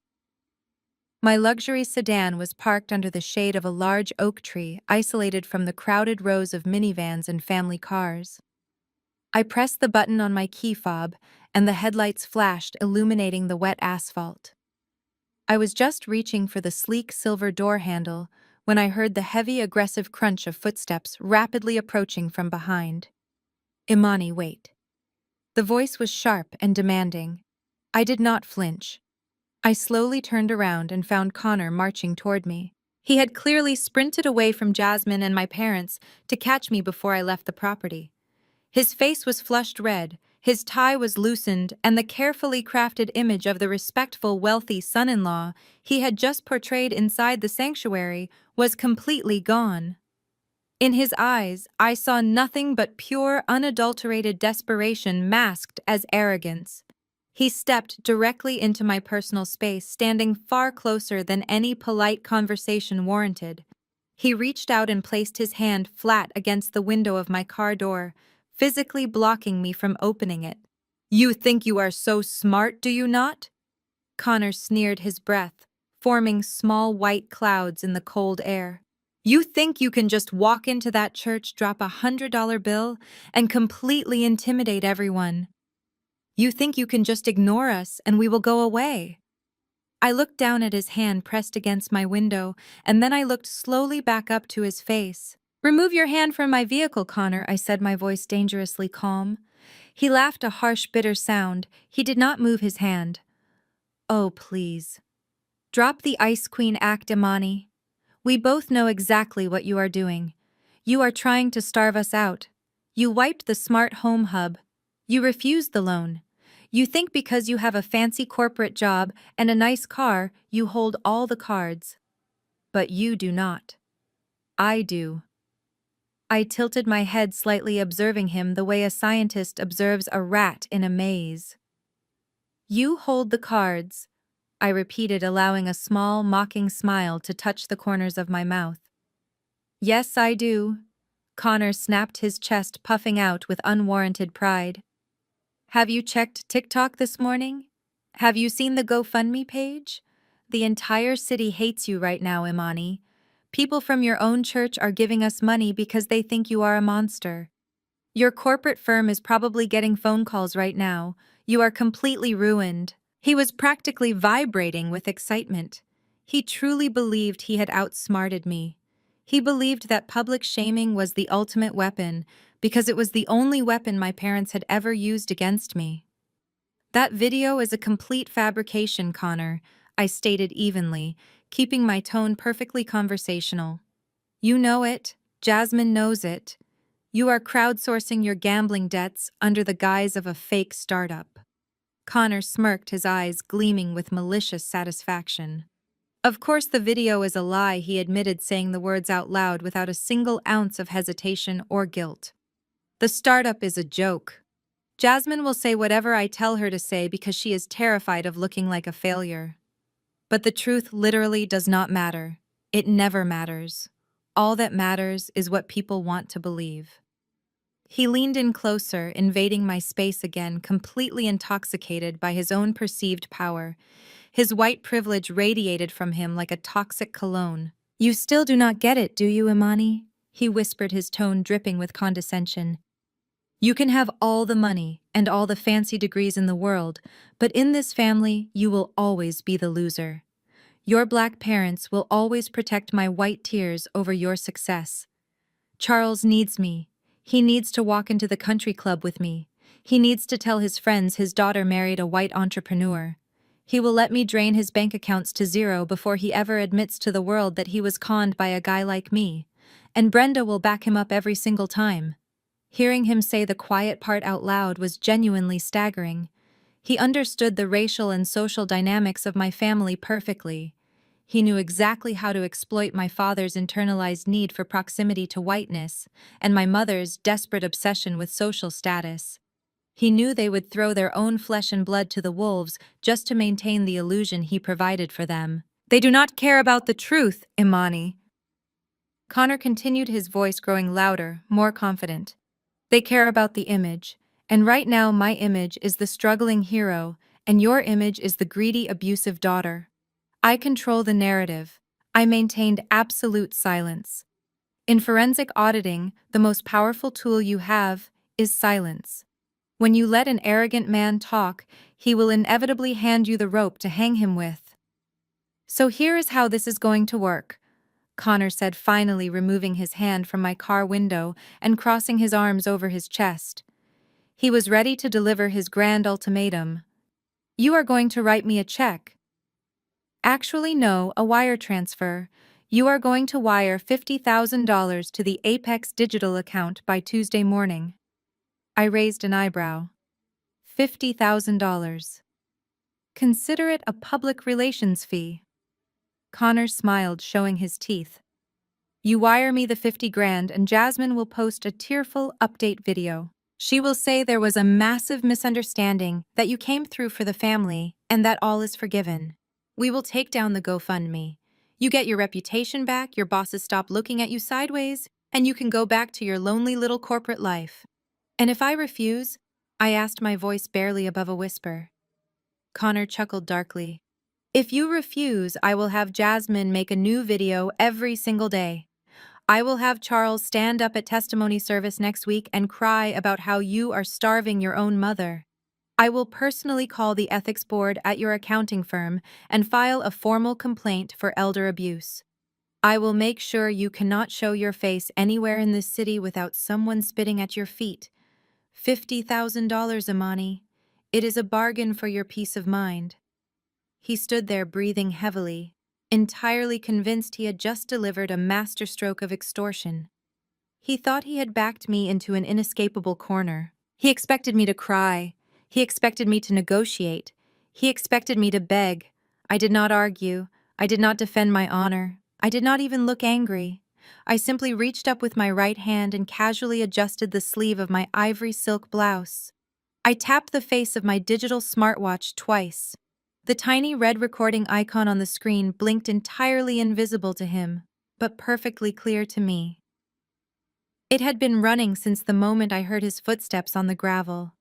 My luxury sedan was parked under the shade of a large oak tree, isolated from the crowded rows of minivans and family cars. I pressed the button on my key fob, and the headlights flashed, illuminating the wet asphalt. I was just reaching for the sleek silver door handle when I heard the heavy, aggressive crunch of footsteps rapidly approaching from behind. "Imani, wait." The voice was sharp and demanding. I did not flinch. I slowly turned around and found Connor marching toward me. He had clearly sprinted away from Jasmine and my parents to catch me before I left the property. His face was flushed red, his tie was loosened, and the carefully crafted image of the respectful, wealthy son-in-law he had just portrayed inside the sanctuary was completely gone. In his eyes, I saw nothing but pure, unadulterated desperation masked as arrogance. He stepped directly into my personal space, standing far closer than any polite conversation warranted. He reached out and placed his hand flat against the window of my car door, physically blocking me from opening it. "You think you are so smart, do you not?" Connor sneered, his breath forming small white clouds in the cold air. "You think you can just walk into that church, drop $100 bill, and completely intimidate everyone? You think you can just ignore us and we will go away?" I looked down at his hand pressed against my window, and then I looked slowly back up to his face. "Remove your hand from my vehicle, Connor," I said, my voice dangerously calm. He laughed, a harsh, bitter sound. He did not move his hand. "Oh, please. Drop the Ice Queen act, Imani. We both know exactly what you are doing. You are trying to starve us out. You wiped the smart home hub. You refused the loan. You think because you have a fancy corporate job and a nice car, you hold all the cards. But you do not. I do." I tilted my head slightly, observing him the way a scientist observes a rat in a maze. "You hold the cards," I repeated, allowing a small, mocking smile to touch the corners of my mouth. "Yes, I do." Connor snapped his chest, puffing out with unwarranted pride. "Have you checked TikTok this morning? Have you seen the GoFundMe page? The entire city hates you right now, Imani. People from your own church are giving us money because they think you are a monster. Your corporate firm is probably getting phone calls right now. You are completely ruined." He was practically vibrating with excitement. He truly believed he had outsmarted me. He believed that public shaming was the ultimate weapon because it was the only weapon my parents had ever used against me. That video is a complete fabrication, Connor, I stated evenly, keeping my tone perfectly conversational. You know it. Jasmine knows it. You are crowdsourcing your gambling debts under the guise of a fake startup. Connor smirked, his eyes gleaming with malicious satisfaction. Of course, the video is a lie, he admitted, saying the words out loud without a single ounce of hesitation or guilt. The startup is a joke. Jasmine will say whatever I tell her to say because she is terrified of looking like a failure. But the truth literally does not matter. It never matters. All that matters is what people want to believe. He leaned in closer, invading my space again, completely intoxicated by his own perceived power. His white privilege radiated from him like a toxic cologne. You still do not get it, do you, Imani? He whispered, his tone dripping with condescension. You can have all the money and all the fancy degrees in the world, but in this family, you will always be the loser. Your black parents will always protect my white tears over your success. Charles needs me. He needs to walk into the country club with me. He needs to tell his friends his daughter married a white entrepreneur. He will let me drain his bank accounts to zero before he ever admits to the world that he was conned by a guy like me. And Brenda will back him up every single time. Hearing him say the quiet part out loud was genuinely staggering. He understood the racial and social dynamics of my family perfectly. He knew exactly how to exploit my father's internalized need for proximity to whiteness and my mother's desperate obsession with social status. He knew they would throw their own flesh and blood to the wolves just to maintain the illusion he provided for them. They do not care about the truth, Imani. Connor continued, his voice growing louder, more confident. They care about the image, and right now my image is the struggling hero, and your image is the greedy, abusive daughter. I control the narrative. I maintained absolute silence. In forensic auditing, the most powerful tool you have is silence. When you let an arrogant man talk, he will inevitably hand you the rope to hang him with. So here is how this is going to work, Connor said, finally removing his hand from my car window and crossing his arms over his chest. He was ready to deliver his grand ultimatum. You are going to write me a check. Actually, no, a wire transfer. You are going to wire $50,000 to the Apex Digital account by Tuesday morning. I raised an eyebrow. $50,000. Consider it a public relations fee. Connor smiled, showing his teeth. You wire me the 50 grand and Jasmine will post a tearful update video. She will say there was a massive misunderstanding, that you came through for the family, and that all is forgiven. We will take down the GoFundMe. You get your reputation back, your bosses stop looking at you sideways, and you can go back to your lonely little corporate life. And if I refuse? I asked, my voice barely above a whisper. Connor chuckled darkly. If you refuse, I will have Jasmine make a new video every single day. I will have Charles stand up at testimony service next week and cry about how you are starving your own mother. I will personally call the ethics board at your accounting firm and file a formal complaint for elder abuse. I will make sure you cannot show your face anywhere in this city without someone spitting at your feet. $50,000, Imani. It is a bargain for your peace of mind. He stood there breathing heavily, entirely convinced he had just delivered a masterstroke of extortion. He thought he had backed me into an inescapable corner. He expected me to cry. He expected me to negotiate. He expected me to beg. I did not argue. I did not defend my honor. I did not even look angry. I simply reached up with my right hand and casually adjusted the sleeve of my ivory silk blouse. I tapped the face of my digital smartwatch twice. The tiny red recording icon on the screen blinked, entirely invisible to him, but perfectly clear to me. It had been running since the moment I heard his footsteps on the gravel.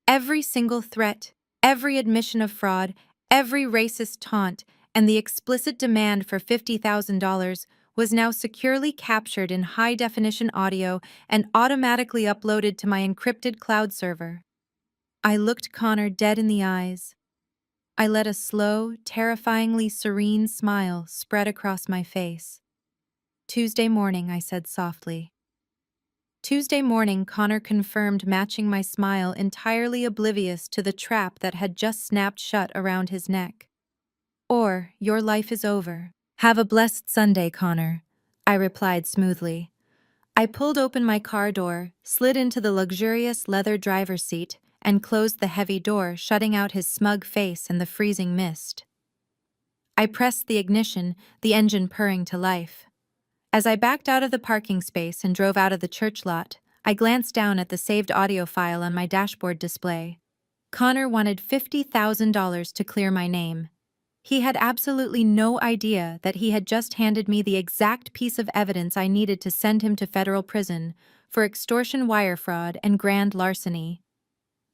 Every single threat, every admission of fraud, every racist taunt, and the explicit demand for $50,000 was now securely captured in high-definition audio and automatically uploaded to my encrypted cloud server. I looked Connor dead in the eyes. I let a slow, terrifyingly serene smile spread across my face. Tuesday morning, I said softly. Tuesday morning, Connor confirmed, matching my smile, entirely oblivious to the trap that had just snapped shut around his neck. Or, your life is over. Have a blessed Sunday, Connor, I replied smoothly. I pulled open my car door, slid into the luxurious leather driver's seat, and closed the heavy door, shutting out his smug face in the freezing mist. I pressed the ignition, the engine purring to life. As I backed out of the parking space and drove out of the church lot, I glanced down at the saved audio file on my dashboard display. Connor wanted $50,000 to clear my name. He had absolutely no idea that he had just handed me the exact piece of evidence I needed to send him to federal prison for extortion, wire fraud, and grand larceny.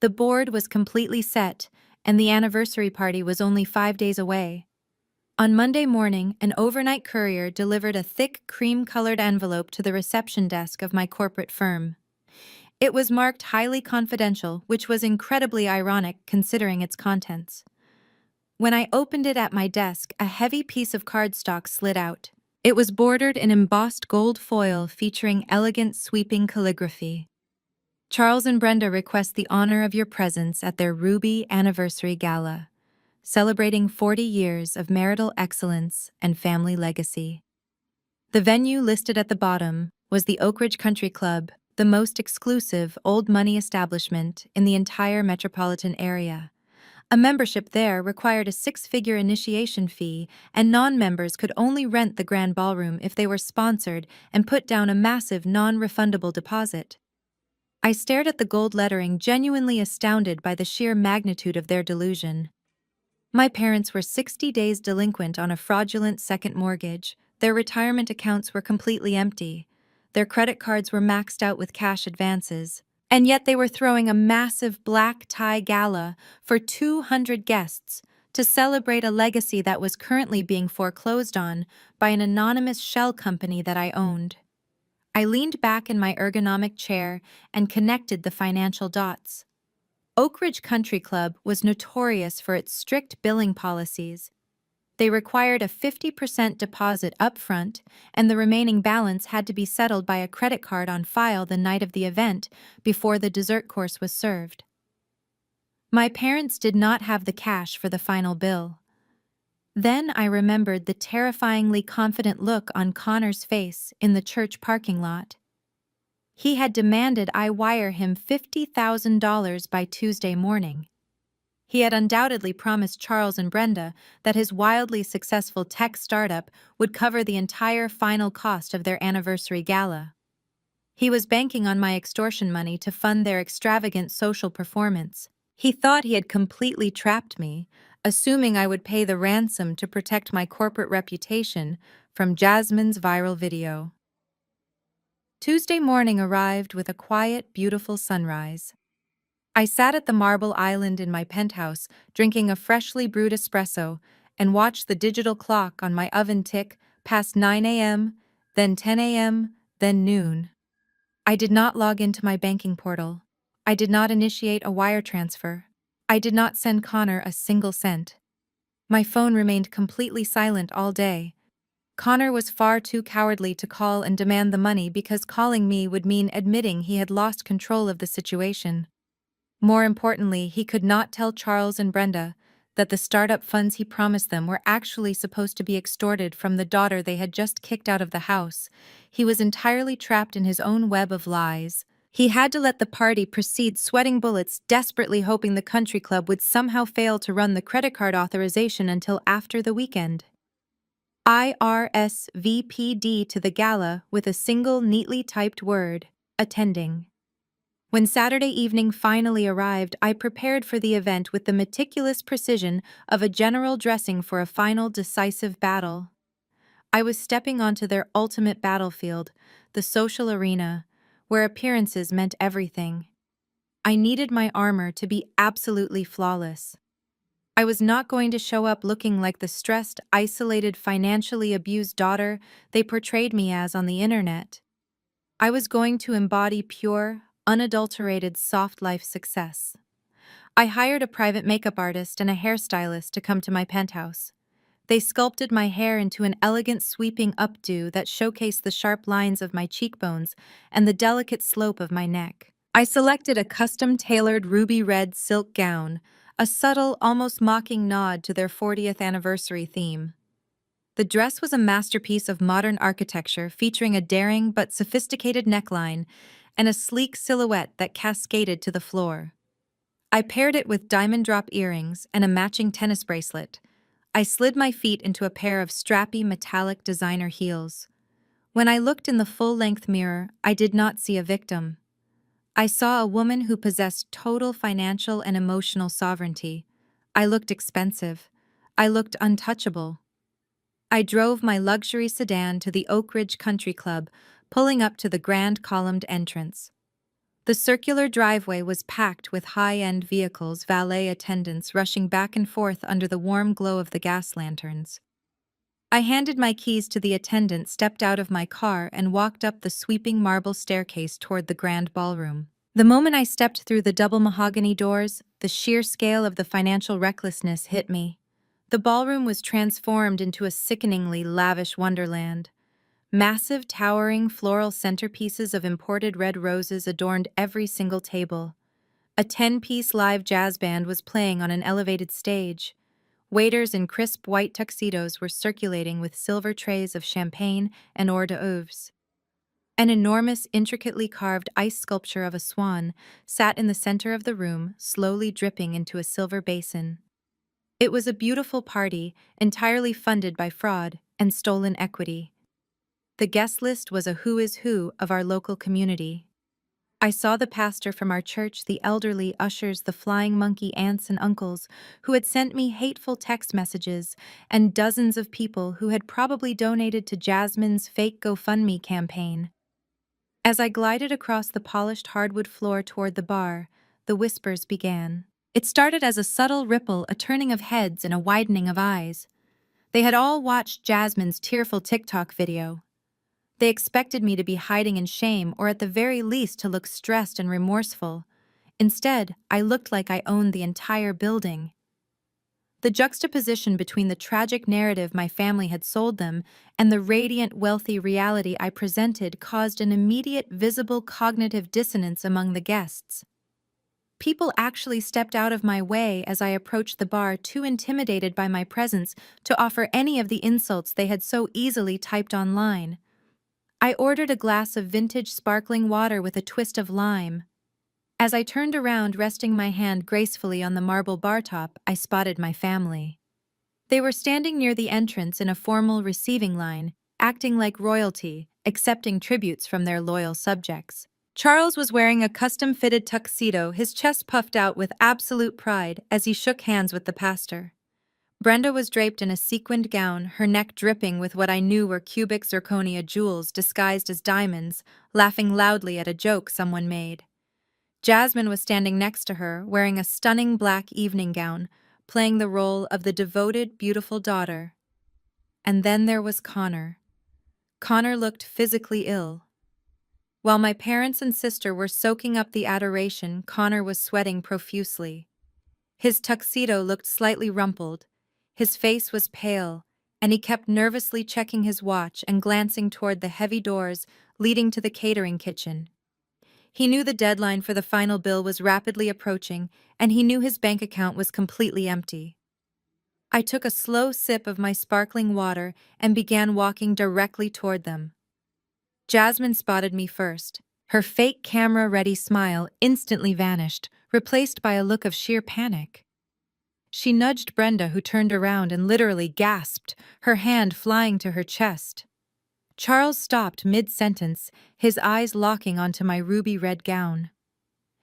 The board was completely set, and the anniversary party was only 5 days away. On Monday morning, an overnight courier delivered a thick, cream-colored envelope to the reception desk of my corporate firm. It was marked highly confidential, which was incredibly ironic considering its contents. When I opened it at my desk, a heavy piece of cardstock slid out. It was bordered in embossed gold foil featuring elegant, sweeping calligraphy. Charles and Brenda request the honor of your presence at their Ruby Anniversary Gala, celebrating 40 years of marital excellence and family legacy. The venue listed at the bottom was the Oak Ridge Country Club, the most exclusive old money establishment in the entire metropolitan area. A membership there required a 6-figure initiation fee, and non-members could only rent the grand ballroom if they were sponsored and put down a massive non-refundable deposit. I stared at the gold lettering, genuinely astounded by the sheer magnitude of their delusion. My parents were 60 days delinquent on a fraudulent second mortgage. Their retirement accounts were completely empty. Their credit cards were maxed out with cash advances. And yet they were throwing a massive black tie gala for 200 guests to celebrate a legacy that was currently being foreclosed on by an anonymous shell company that I owned. I leaned back in my ergonomic chair and connected the financial dots. Oak Ridge Country Club was notorious for its strict billing policies. They required a 50% deposit upfront, and the remaining balance had to be settled by a credit card on file the night of the event before the dessert course was served. My parents did not have the cash for the final bill. Then I remembered the terrifyingly confident look on Connor's face in the church parking lot. He had demanded I wire him $50,000 by Tuesday morning. He had undoubtedly promised Charles and Brenda that his wildly successful tech startup would cover the entire final cost of their anniversary gala. He was banking on my extortion money to fund their extravagant social performance. He thought he had completely trapped me, assuming I would pay the ransom to protect my corporate reputation from Jasmine's viral video. Tuesday morning arrived with a quiet, beautiful sunrise. I sat at the marble island in my penthouse, drinking a freshly brewed espresso, and watched the digital clock on my oven tick past 9 a.m., then 10 a.m., then noon. I did not log into my banking portal. I did not initiate a wire transfer. I did not send Connor a single cent. My phone remained completely silent all day. Connor was far too cowardly to call and demand the money because calling me would mean admitting he had lost control of the situation. More importantly, he could not tell Charles and Brenda that the startup funds he promised them were actually supposed to be extorted from the daughter they had just kicked out of the house. He was entirely trapped in his own web of lies. He had to let the party proceed, sweating bullets, desperately hoping the country club would somehow fail to run the credit card authorization until after the weekend. IRSVPD to the gala with a single neatly typed word: attending. When Saturday evening finally arrived, I prepared for the event with the meticulous precision of a general dressing for a final decisive battle. I was stepping onto their ultimate battlefield, the social arena, where appearances meant everything. I needed my armor to be absolutely flawless. I was not going to show up looking like the stressed, isolated, financially abused daughter they portrayed me as on the internet. I was going to embody pure, unadulterated soft life success. I hired a private makeup artist and a hairstylist to come to my penthouse. They sculpted my hair into an elegant sweeping updo that showcased the sharp lines of my cheekbones and the delicate slope of my neck. I selected a custom-tailored ruby red silk gown, a subtle, almost mocking nod to their 40th anniversary theme. The dress was a masterpiece of modern architecture featuring a daring but sophisticated neckline and a sleek silhouette that cascaded to the floor. I paired it with diamond drop earrings and a matching tennis bracelet. I slid my feet into a pair of strappy metallic designer heels. When I looked in the full-length mirror, I did not see a victim. I saw a woman who possessed total financial and emotional sovereignty. I looked expensive. I looked untouchable. I drove my luxury sedan to the Oak Ridge Country Club, pulling up to the grand columned entrance. The circular driveway was packed with high-end vehicles, valet attendants rushing back and forth under the warm glow of the gas lanterns. I handed my keys to the attendant, stepped out of my car, and walked up the sweeping marble staircase toward the grand ballroom. The moment I stepped through the double mahogany doors, the sheer scale of the financial recklessness hit me. The ballroom was transformed into a sickeningly lavish wonderland. Massive, towering floral centerpieces of imported red roses adorned every single table. A 10-piece live jazz band was playing on an elevated stage. Waiters in crisp white tuxedos were circulating with silver trays of champagne and hors d'oeuvres. An enormous, intricately carved ice sculpture of a swan sat in the center of the room, slowly dripping into a silver basin. It was a beautiful party, entirely funded by fraud and stolen equity. The guest list was a who is who of our local community. I saw the pastor from our church, the elderly ushers, the flying monkey aunts and uncles who had sent me hateful text messages, and dozens of people who had probably donated to Jasmine's fake GoFundMe campaign. As I glided across the polished hardwood floor toward the bar, the whispers began. It started as a subtle ripple, a turning of heads and a widening of eyes. They had all watched Jasmine's tearful TikTok video. They expected me to be hiding in shame or at the very least to look stressed and remorseful. Instead, I looked like I owned the entire building. The juxtaposition between the tragic narrative my family had sold them and the radiant, wealthy reality I presented caused an immediate, visible cognitive dissonance among the guests. People actually stepped out of my way as I approached the bar, too intimidated by my presence to offer any of the insults they had so easily typed online. I ordered a glass of vintage sparkling water with a twist of lime. As I turned around, resting my hand gracefully on the marble bar top, I spotted my family. They were standing near the entrance in a formal receiving line, acting like royalty, accepting tributes from their loyal subjects. Charles was wearing a custom-fitted tuxedo, his chest puffed out with absolute pride as he shook hands with the pastor. Brenda was draped in a sequined gown, her neck dripping with what I knew were cubic zirconia jewels disguised as diamonds, laughing loudly at a joke someone made. Jasmine was standing next to her, wearing a stunning black evening gown, playing the role of the devoted, beautiful daughter. And then there was Connor. Connor looked physically ill. While my parents and sister were soaking up the adoration, Connor was sweating profusely. His tuxedo looked slightly rumpled. His face was pale, and he kept nervously checking his watch and glancing toward the heavy doors leading to the catering kitchen. He knew the deadline for the final bill was rapidly approaching, and he knew his bank account was completely empty. I took a slow sip of my sparkling water and began walking directly toward them. Jasmine spotted me first. Her fake camera-ready smile instantly vanished, replaced by a look of sheer panic. She nudged Brenda, who turned around and literally gasped, her hand flying to her chest. Charles stopped mid-sentence, his eyes locking onto my ruby-red gown.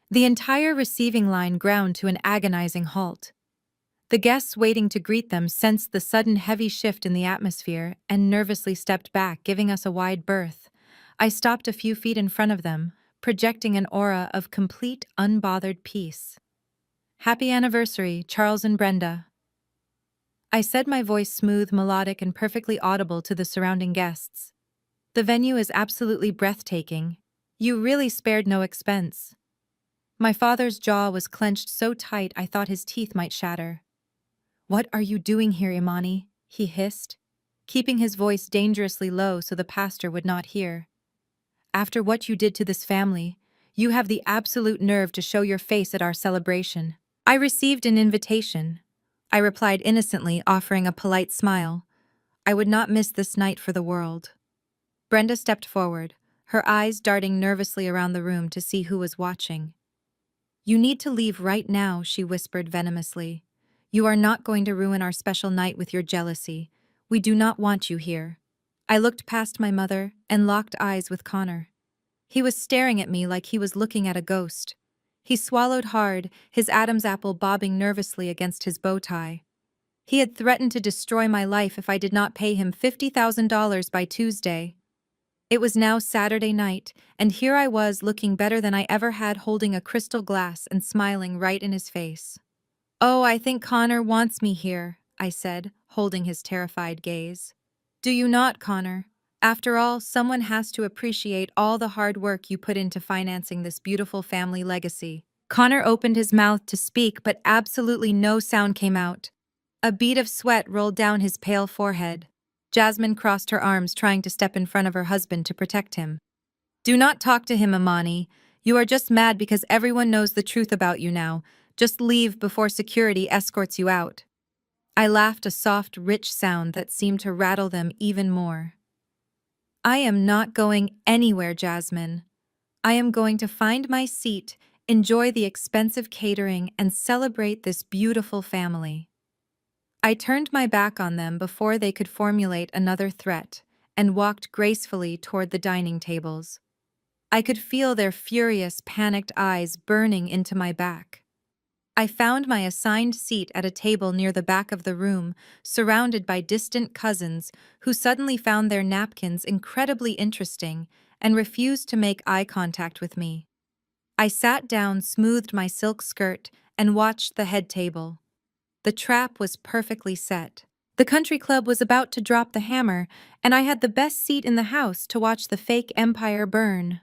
The entire receiving line ground to an agonizing halt. The guests waiting to greet them sensed the sudden heavy shift in the atmosphere and nervously stepped back, giving us a wide berth. I stopped a few feet in front of them, projecting an aura of complete, unbothered peace. "Happy anniversary, Charles and Brenda." I said, my voice smooth, melodic, and perfectly audible to the surrounding guests. "The venue is absolutely breathtaking. You really spared no expense." My father's jaw was clenched so tight I thought his teeth might shatter. "What are you doing here, Imani?" he hissed, keeping his voice dangerously low so the pastor would not hear. After what you did to this family, you have the absolute nerve to show your face at our celebration. I received an invitation. I replied innocently, offering a polite smile. I would not miss this night for the world. Brenda stepped forward, her eyes darting nervously around the room to see who was watching. You need to leave right now, she whispered venomously. You are not going to ruin our special night with your jealousy. We do not want you here. I looked past my mother and locked eyes with Connor. He was staring at me like he was looking at a ghost. He swallowed hard, his Adam's apple bobbing nervously against his bow tie. He had threatened to destroy my life if I did not pay him $50,000 by Tuesday. It was now Saturday night, and here I was looking better than I ever had, holding a crystal glass and smiling right in his face. Oh, I think Connor wants me here, I said, holding his terrified gaze. Do you not, Connor? After all, someone has to appreciate all the hard work you put into financing this beautiful family legacy. Connor opened his mouth to speak, but absolutely no sound came out. A bead of sweat rolled down his pale forehead. Jasmine crossed her arms, trying to step in front of her husband to protect him. Do not talk to him, Amani. You are just mad because everyone knows the truth about you now. Just leave before security escorts you out. I laughed, a soft, rich sound that seemed to rattle them even more. I am not going anywhere, Jasmine. I am going to find my seat, enjoy the expensive catering, and celebrate this beautiful family. I turned my back on them before they could formulate another threat and walked gracefully toward the dining tables. I could feel their furious, panicked eyes burning into my back. I found my assigned seat at a table near the back of the room, surrounded by distant cousins who suddenly found their napkins incredibly interesting and refused to make eye contact with me. I sat down, smoothed my silk skirt, and watched the head table. The trap was perfectly set. The country club was about to drop the hammer, and I had the best seat in the house to watch the fake empire burn.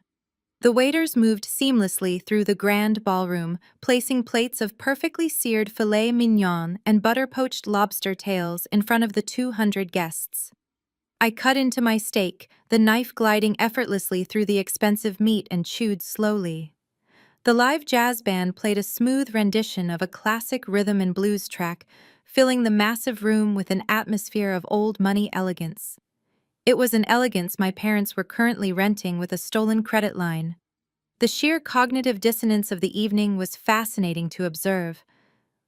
The waiters moved seamlessly through the grand ballroom, placing plates of perfectly seared filet mignon and butter-poached lobster tails in front of the 200 guests. I cut into my steak, the knife gliding effortlessly through the expensive meat, and chewed slowly. The live jazz band played a smooth rendition of a classic rhythm and blues track, filling the massive room with an atmosphere of old money elegance. It was an elegance my parents were currently renting with a stolen credit line. The sheer cognitive dissonance of the evening was fascinating to observe.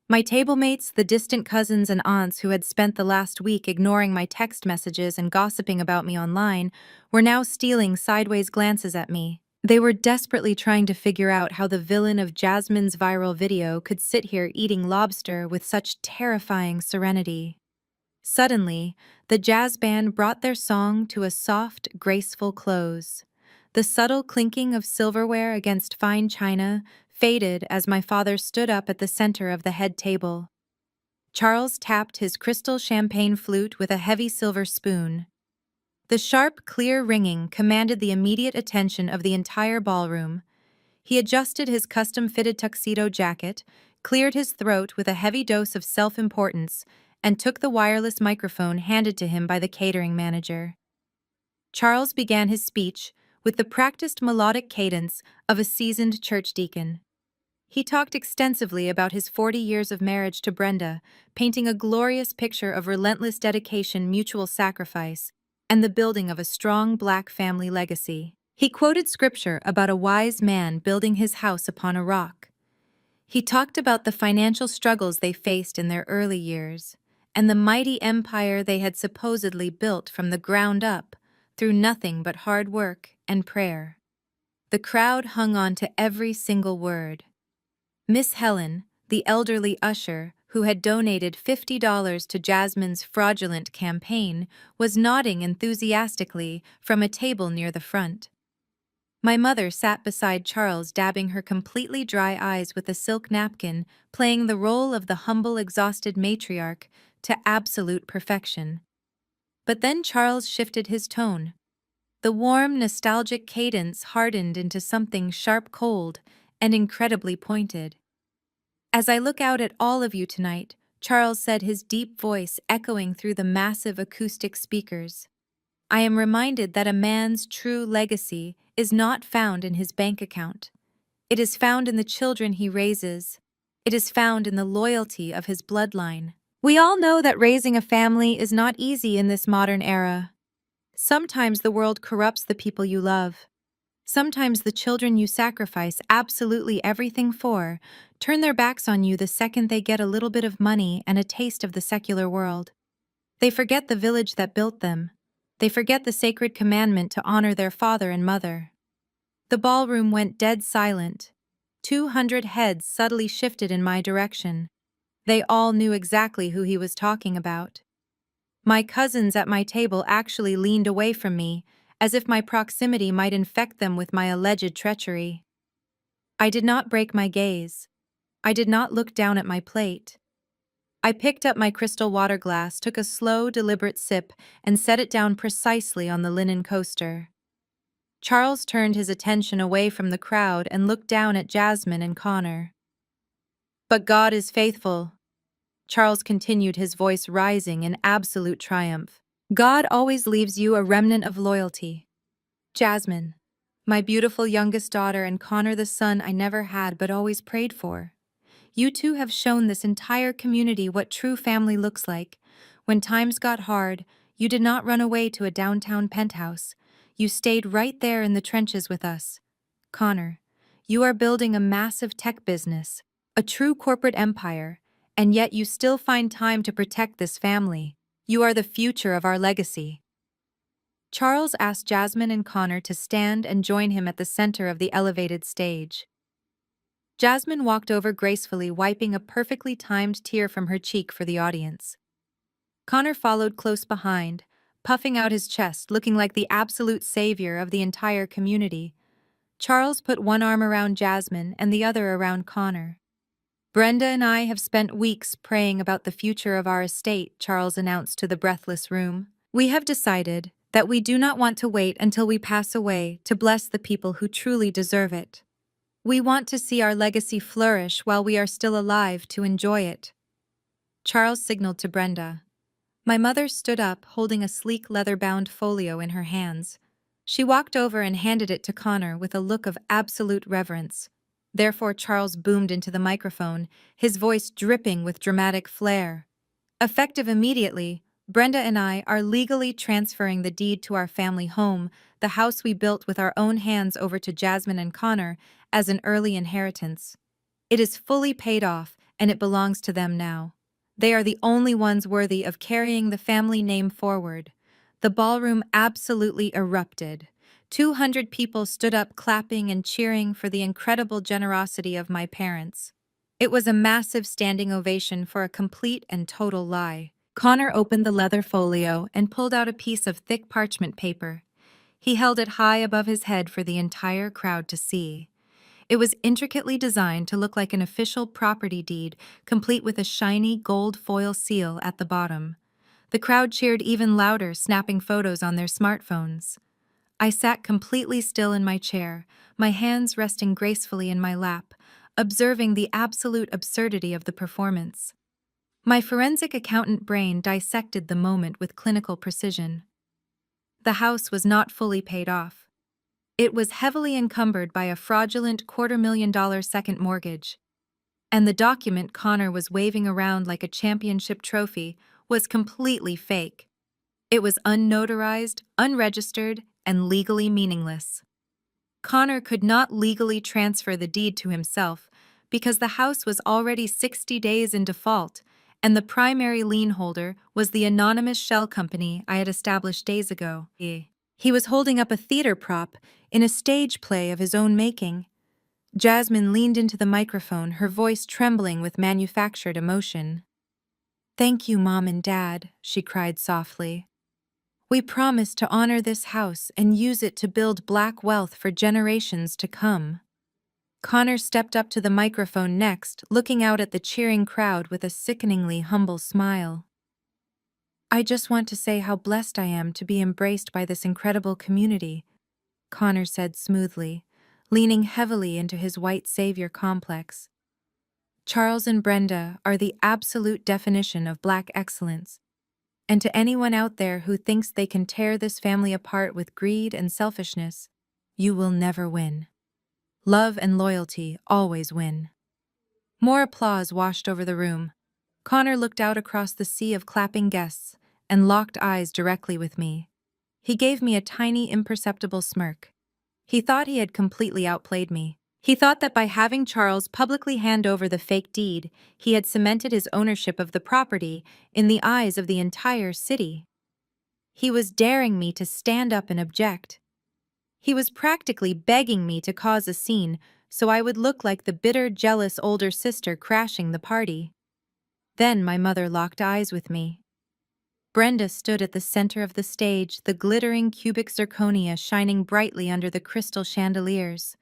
My tablemates, the distant cousins and aunts who had spent the last week ignoring my text messages and gossiping about me online, were now stealing sideways glances at me. They were desperately trying to figure out how the villain of Jasmine's viral video could sit here eating lobster with such terrifying serenity. Suddenly, the jazz band brought their song to a soft, graceful close. The subtle clinking of silverware against fine china faded as my father stood up at the center of the head table. Charles tapped his crystal champagne flute with a heavy silver spoon. The sharp, clear ringing commanded the immediate attention of the entire ballroom. He adjusted his custom-fitted tuxedo jacket, cleared his throat with a heavy dose of self-importance, and took the wireless microphone handed to him by the catering manager. Charles began his speech with the practiced melodic cadence of a seasoned church deacon. He talked extensively about his 40 years of marriage to Brenda, painting a glorious picture of relentless dedication, mutual sacrifice, and the building of a strong Black family legacy. He quoted scripture about a wise man building his house upon a rock. He talked about the financial struggles they faced in their early years, and the mighty empire they had supposedly built from the ground up through nothing but hard work and prayer. The crowd hung on to every single word. Miss Helen, the elderly usher who had donated $50 to Jasmine's fraudulent campaign, was nodding enthusiastically from a table near the front. My mother sat beside Charles, dabbing her completely dry eyes with a silk napkin, playing the role of the humble, exhausted matriarch to absolute perfection. But then Charles shifted his tone. The warm, nostalgic cadence hardened into something sharp, cold, and incredibly pointed. As I look out at all of you tonight, Charles said, his deep voice echoing through the massive acoustic speakers. I am reminded that a man's true legacy is not found in his bank account. It is found in the children he raises. It is found in the loyalty of his bloodline. We all know that raising a family is not easy in this modern era. Sometimes the world corrupts the people you love. Sometimes the children you sacrifice absolutely everything for turn their backs on you the second they get a little bit of money and a taste of the secular world. They forget the village that built them. They forget the sacred commandment to honor their father and mother. The ballroom went dead silent. 200 heads subtly shifted in my direction. They all knew exactly who he was talking about. My cousins at my table actually leaned away from me, as if my proximity might infect them with my alleged treachery. I did not break my gaze. I did not look down at my plate. I picked up my crystal water glass, took a slow, deliberate sip, and set it down precisely on the linen coaster. Charles turned his attention away from the crowd and looked down at Jasmine and Connor. But God is faithful, Charles continued, his voice rising in absolute triumph. God always leaves you a remnant of loyalty. Jasmine, my beautiful youngest daughter, and Connor, the son I never had but always prayed for. You two have shown this entire community what true family looks like. When times got hard, you did not run away to a downtown penthouse. You stayed right there in the trenches with us. Connor, you are building a massive tech business, a true corporate empire, and yet you still find time to protect this family. You are the future of our legacy. Charles asked Jasmine and Connor to stand and join him at the center of the elevated stage. Jasmine walked over gracefully, wiping a perfectly timed tear from her cheek for the audience. Connor followed close behind, puffing out his chest, looking like the absolute savior of the entire community. Charles put one arm around Jasmine and the other around Connor. Brenda and I have spent weeks praying about the future of our estate, Charles announced to the breathless room. We have decided that we do not want to wait until we pass away to bless the people who truly deserve it. We want to see our legacy flourish while we are still alive to enjoy it. Charles signaled to Brenda. My mother stood up, holding a sleek leather-bound folio in her hands. She walked over and handed it to Connor with a look of absolute reverence. Therefore, Charles boomed into the microphone, his voice dripping with dramatic flair. Effective immediately, Brenda and I are legally transferring the deed to our family home, the house we built with our own hands, over to Jasmine and Connor as an early inheritance. It is fully paid off, and it belongs to them now. They are the only ones worthy of carrying the family name forward. The ballroom absolutely erupted. 200 people stood up clapping and cheering for the incredible generosity of my parents. It was a massive standing ovation for a complete and total lie. Connor opened the leather folio and pulled out a piece of thick parchment paper. He held it high above his head for the entire crowd to see. It was intricately designed to look like an official property deed, complete with a shiny gold foil seal at the bottom. The crowd cheered even louder, snapping photos on their smartphones. I sat completely still in my chair, my hands resting gracefully in my lap, observing the absolute absurdity of the performance. My forensic accountant brain dissected the moment with clinical precision. The house was not fully paid off. It was heavily encumbered by a fraudulent $250,000 second mortgage. And the document Connor was waving around like a championship trophy was completely fake. It was unnotarized, unregistered, and legally meaningless. Connor could not legally transfer the deed to himself because the house was already 60 days in default, and the primary lien holder was the anonymous shell company I had established days ago. He was holding up a theater prop in a stage play of his own making. Jasmine leaned into the microphone, her voice trembling with manufactured emotion. "Thank you, Mom and Dad," she cried softly. "We promise to honor this house and use it to build black wealth for generations to come." Connor stepped up to the microphone next, looking out at the cheering crowd with a sickeningly humble smile. "I just want to say how blessed I am to be embraced by this incredible community," Connor said smoothly, leaning heavily into his white savior complex. Charles and Brenda are the absolute definition of Black excellence. And to anyone out there who thinks they can tear this family apart with greed and selfishness, you will never win. Love and loyalty always win. More applause washed over the room. Connor looked out across the sea of clapping guests and locked eyes directly with me. He gave me a tiny, imperceptible smirk. He thought he had completely outplayed me. He thought that by having Charles publicly hand over the fake deed, he had cemented his ownership of the property in the eyes of the entire city. He was daring me to stand up and object. He was practically begging me to cause a scene so I would look like the bitter, jealous older sister crashing the party. Then my mother locked eyes with me. Brenda stood at the center of the stage, the glittering cubic zirconia shining brightly under the crystal chandeliers.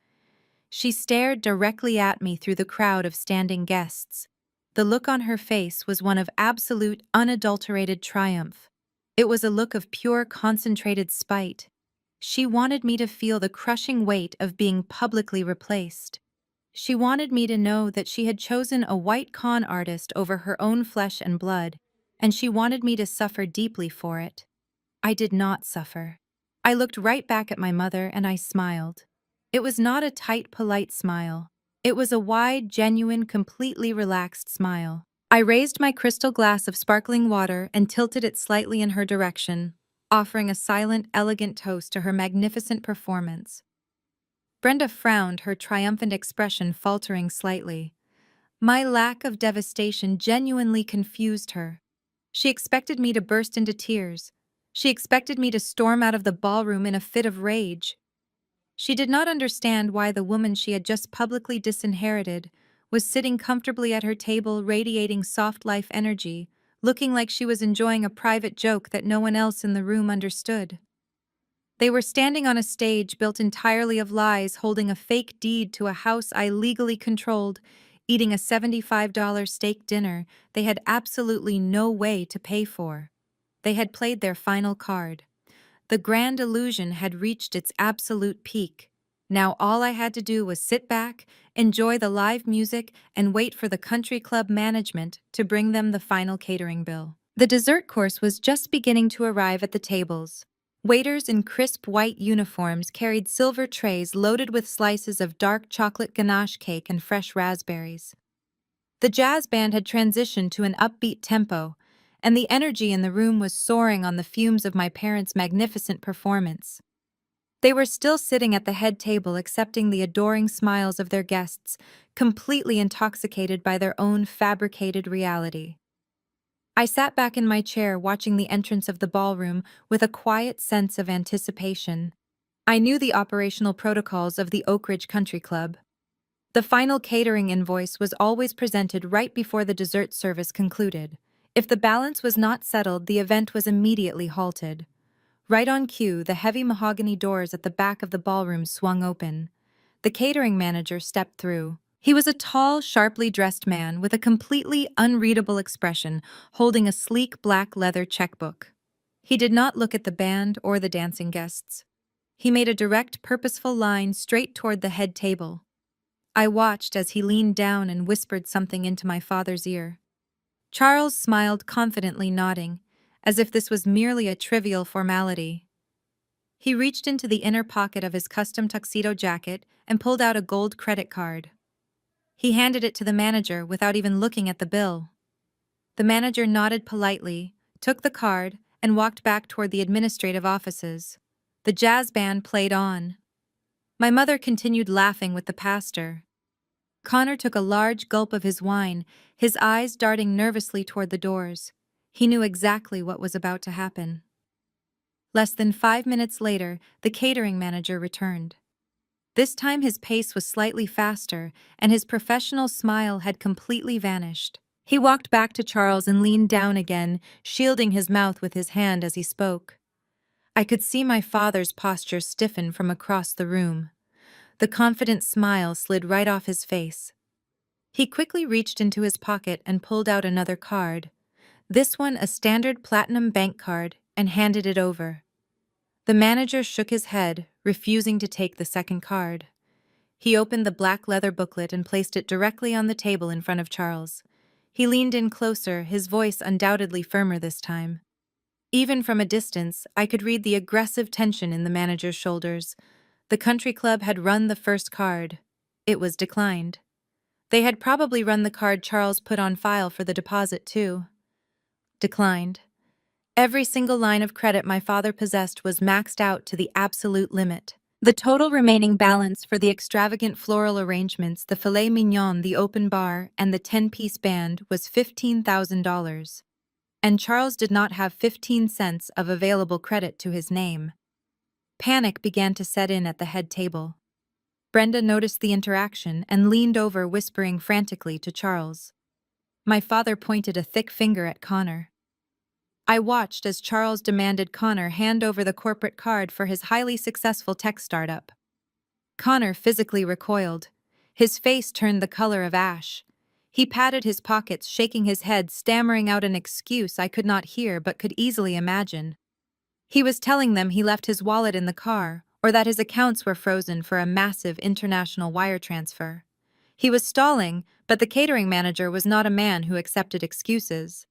She stared directly at me through the crowd of standing guests. The look on her face was one of absolute, unadulterated triumph. It was a look of pure, concentrated spite. She wanted me to feel the crushing weight of being publicly replaced. She wanted me to know that she had chosen a white con artist over her own flesh and blood, and she wanted me to suffer deeply for it. I did not suffer. I looked right back at my mother and I smiled. It was not a tight, polite smile. It was a wide, genuine, completely relaxed smile. I raised my crystal glass of sparkling water and tilted it slightly in her direction, offering a silent, elegant toast to her magnificent performance. Brenda frowned, her triumphant expression faltering slightly. My lack of devastation genuinely confused her. She expected me to burst into tears. She expected me to storm out of the ballroom in a fit of rage. She did not understand why the woman she had just publicly disinherited was sitting comfortably at her table, radiating soft life energy, looking like she was enjoying a private joke that no one else in the room understood. They were standing on a stage built entirely of lies, holding a fake deed to a house I legally controlled, eating a $75 steak dinner they had absolutely no way to pay for. They had played their final card. The grand illusion had reached its absolute peak. Now all I had to do was sit back, enjoy the live music, and wait for the country club management to bring them the final catering bill. The dessert course was just beginning to arrive at the tables. Waiters in crisp white uniforms carried silver trays loaded with slices of dark chocolate ganache cake and fresh raspberries. The jazz band had transitioned to an upbeat tempo, and the energy in the room was soaring on the fumes of my parents' magnificent performance. They were still sitting at the head table accepting the adoring smiles of their guests, completely intoxicated by their own fabricated reality. I sat back in my chair watching the entrance of the ballroom with a quiet sense of anticipation. I knew the operational protocols of the Oak Ridge Country Club. The final catering invoice was always presented right before the dessert service concluded. If the balance was not settled, the event was immediately halted. Right on cue, the heavy mahogany doors at the back of the ballroom swung open. The catering manager stepped through. He was a tall, sharply dressed man with a completely unreadable expression, holding a sleek black leather checkbook. He did not look at the band or the dancing guests. He made a direct, purposeful line straight toward the head table. I watched as he leaned down and whispered something into my father's ear. Charles smiled confidently, nodding, as if this was merely a trivial formality. He reached into the inner pocket of his custom tuxedo jacket and pulled out a gold credit card. He handed it to the manager without even looking at the bill. The manager nodded politely, took the card, and walked back toward the administrative offices. The jazz band played on. My mother continued laughing with the pastor. Connor took a large gulp of his wine, his eyes darting nervously toward the doors. He knew exactly what was about to happen. Less than 5 minutes later, the catering manager returned. This time his pace was slightly faster, and his professional smile had completely vanished. He walked back to Charles and leaned down again, shielding his mouth with his hand as he spoke. I could see my father's posture stiffen from across the room. The confident smile slid right off his face. He quickly reached into his pocket and pulled out another card, this one a standard platinum bank card, and handed it over. The manager shook his head, refusing to take the second card. He opened the black leather booklet and placed it directly on the table in front of Charles. He leaned in closer, his voice undoubtedly firmer this time. Even from a distance, I could read the aggressive tension in the manager's shoulders. The country club had run the first card. It was declined. They had probably run the card Charles put on file for the deposit, too. Declined. Every single line of credit my father possessed was maxed out to the absolute limit. The total remaining balance for the extravagant floral arrangements, the filet mignon, the open bar, and the 10-piece band was $15,000. And Charles did not have 15 cents of available credit to his name. Panic began to set in at the head table. Brenda noticed the interaction and leaned over, whispering frantically to Charles. My father pointed a thick finger at Connor. I watched as Charles demanded Connor hand over the corporate card for his highly successful tech startup. Connor physically recoiled. His face turned the color of ash. He patted his pockets, shaking his head, stammering out an excuse I could not hear but could easily imagine. He was telling them he left his wallet in the car, or that his accounts were frozen for a massive international wire transfer. He was stalling, but the catering manager was not a man who accepted excuses.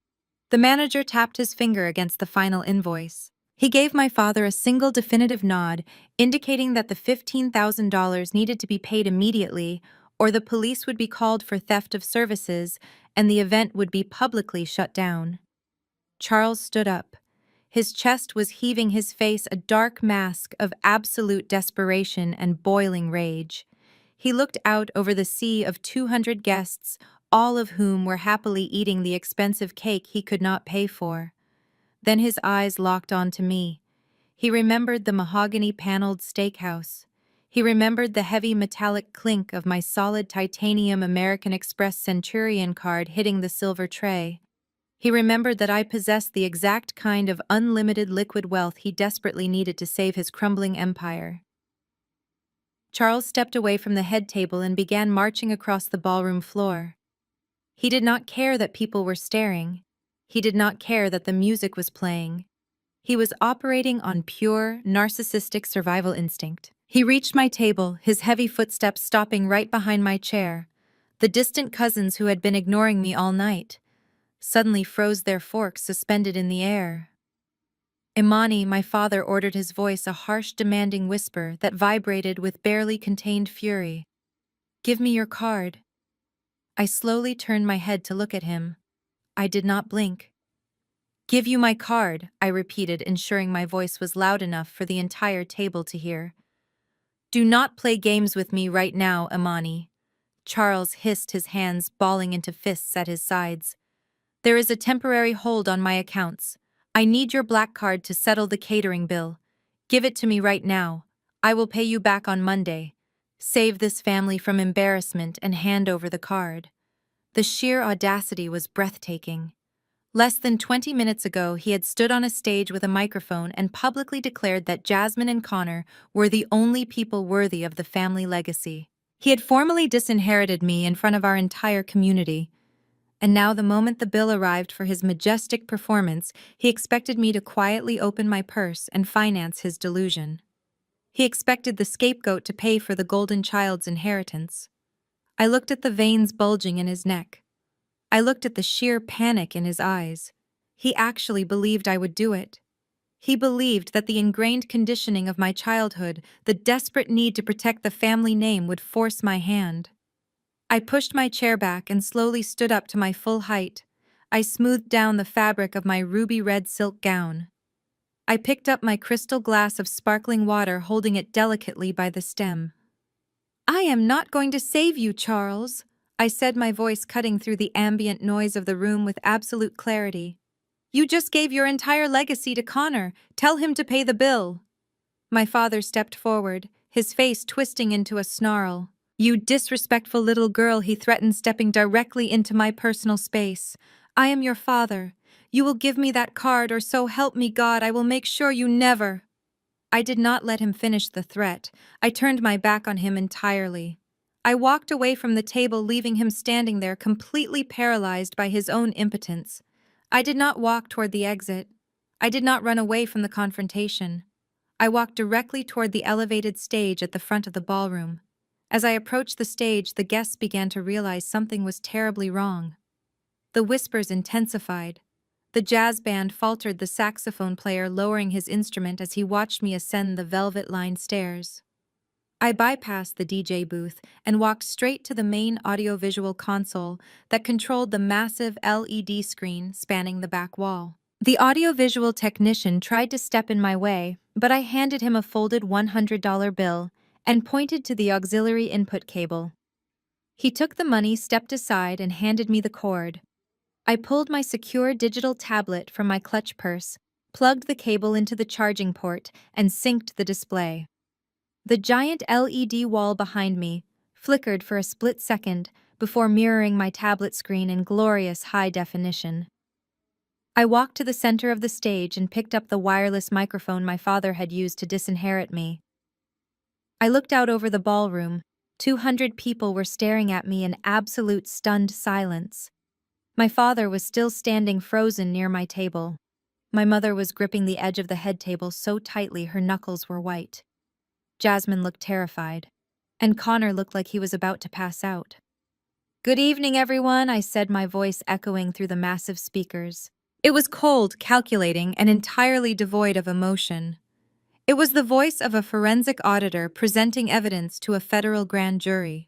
The manager tapped his finger against the final invoice. He gave my father a single definitive nod, indicating that the $15,000 needed to be paid immediately, or the police would be called for theft of services, and the event would be publicly shut down. Charles stood up. His chest was heaving, his face a dark mask of absolute desperation and boiling rage. He looked out over the sea of 200 guests, all of whom were happily eating the expensive cake he could not pay for. Then his eyes locked onto me. He remembered the mahogany-paneled steakhouse. He remembered the heavy metallic clink of my solid titanium American Express Centurion card hitting the silver tray. He remembered that I possessed the exact kind of unlimited liquid wealth he desperately needed to save his crumbling empire. Charles stepped away from the head table and began marching across the ballroom floor. He did not care that people were staring. He did not care that the music was playing. He was operating on pure, narcissistic survival instinct. He reached my table, his heavy footsteps stopping right behind my chair. The distant cousins who had been ignoring me all night suddenly froze, their forks suspended in the air. Imani, my father ordered, his voice a harsh, demanding whisper that vibrated with barely contained fury. Give me your card. I slowly turned my head to look at him. I did not blink. Give you my card, I repeated, ensuring my voice was loud enough for the entire table to hear. Do not play games with me right now, Imani. Charles hissed, his hands balling into fists at his sides. There is a temporary hold on my accounts. I need your black card to settle the catering bill. Give it to me right now. I will pay you back on Monday. Save this family from embarrassment and hand over the card. The sheer audacity was breathtaking. Less than 20 minutes ago, he had stood on a stage with a microphone and publicly declared that Jasmine and Connor were the only people worthy of the family legacy. He had formally disinherited me in front of our entire community. And now, the moment the bill arrived for his majestic performance, he expected me to quietly open my purse and finance his delusion. He expected the scapegoat to pay for the golden child's inheritance. I looked at the veins bulging in his neck. I looked at the sheer panic in his eyes. He actually believed I would do it. He believed that the ingrained conditioning of my childhood, the desperate need to protect the family name, would force my hand. I pushed my chair back and slowly stood up to my full height. I smoothed down the fabric of my ruby red silk gown. I picked up my crystal glass of sparkling water, holding it delicately by the stem. I am not going to save you, Charles, I said, my voice cutting through the ambient noise of the room with absolute clarity. You just gave your entire legacy to Connor. Tell him to pay the bill. My father stepped forward, his face twisting into a snarl. You disrespectful little girl, he threatened, stepping directly into my personal space. I am your father. You will give me that card, or so help me God, I will make sure you never. I did not let him finish the threat. I turned my back on him entirely. I walked away from the table, leaving him standing there, completely paralyzed by his own impotence. I did not walk toward the exit. I did not run away from the confrontation. I walked directly toward the elevated stage at the front of the ballroom. As I approached the stage, the guests began to realize something was terribly wrong. The whispers intensified. The jazz band faltered, the saxophone player lowering his instrument as he watched me ascend the velvet-lined stairs. I bypassed the DJ booth and walked straight to the main audiovisual console that controlled the massive LED screen spanning the back wall. The audiovisual technician tried to step in my way, but I handed him a folded $100 bill and pointed to the auxiliary input cable. He took the money, stepped aside, and handed me the cord. I pulled my secure digital tablet from my clutch purse, plugged the cable into the charging port, and synced the display. The giant LED wall behind me flickered for a split second before mirroring my tablet screen in glorious high definition. I walked to the center of the stage and picked up the wireless microphone my father had used to disinherit me. I looked out over the ballroom. 200 people were staring at me in absolute stunned silence. My father was still standing frozen near my table. My mother was gripping the edge of the head table so tightly her knuckles were white. Jasmine looked terrified, and Connor looked like he was about to pass out. "Good evening, everyone," I said, my voice echoing through the massive speakers. It was cold, calculating, and entirely devoid of emotion. It was the voice of a forensic auditor presenting evidence to a federal grand jury.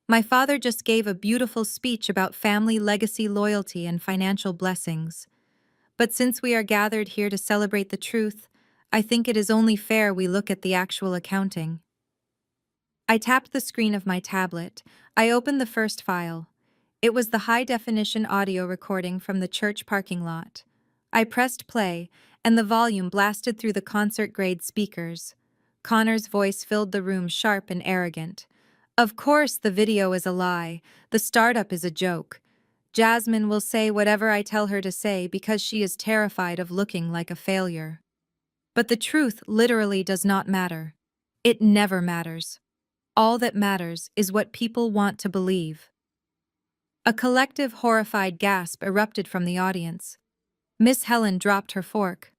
My father just gave a beautiful speech about family legacy, loyalty, and financial blessings. But since we are gathered here to celebrate the truth, I think it is only fair we look at the actual accounting. I tapped the screen of my tablet. I opened the first file. It was the high-definition audio recording from the church parking lot. I pressed play, and the volume blasted through the concert-grade speakers. Connor's voice filled the room, sharp and arrogant. "Of course the video is a lie. The startup is a joke. Jasmine will say whatever I tell her to say because she is terrified of looking like a failure. But the truth literally does not matter. It never matters. All that matters is what people want to believe." A collective horrified gasp erupted from the audience. Miss Helen dropped her fork.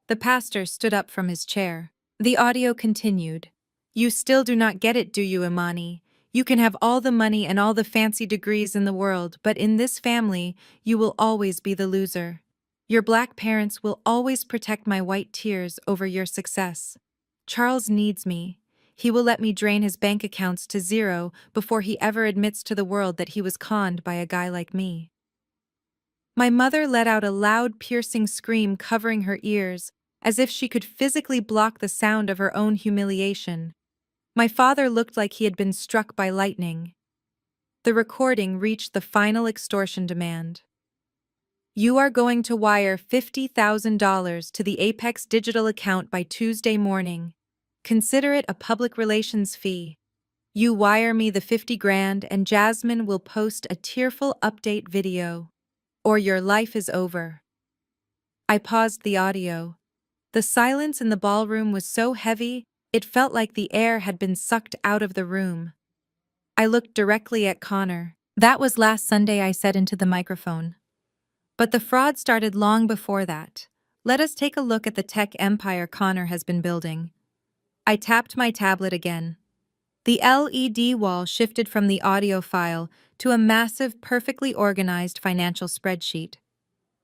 The pastor stood up from his chair. The audio continued. "You still do not get it, do you, Imani? You can have all the money and all the fancy degrees in the world, but in this family, you will always be the loser. Your black parents will always protect my white tears over your success. Charles needs me. He will let me drain his bank accounts to zero before he ever admits to the world that he was conned by a guy like me." My mother let out a loud, piercing scream, covering her ears, as if she could physically block the sound of her own humiliation. My father looked like he had been struck by lightning. The recording reached the final extortion demand. "You are going to wire $50,000 to the Apex Digital account by Tuesday morning. Consider it a public relations fee. You wire me the 50 grand and Jasmine will post a tearful update video. Or your life is over." I paused the audio. The silence in the ballroom was so heavy, it felt like the air had been sucked out of the room. I looked directly at Connor. "That was last Sunday," I said into the microphone. "But the fraud started long before that. Let us take a look at the tech empire Connor has been building." I tapped my tablet again. The LED wall shifted from the audio file to a massive, perfectly organized financial spreadsheet.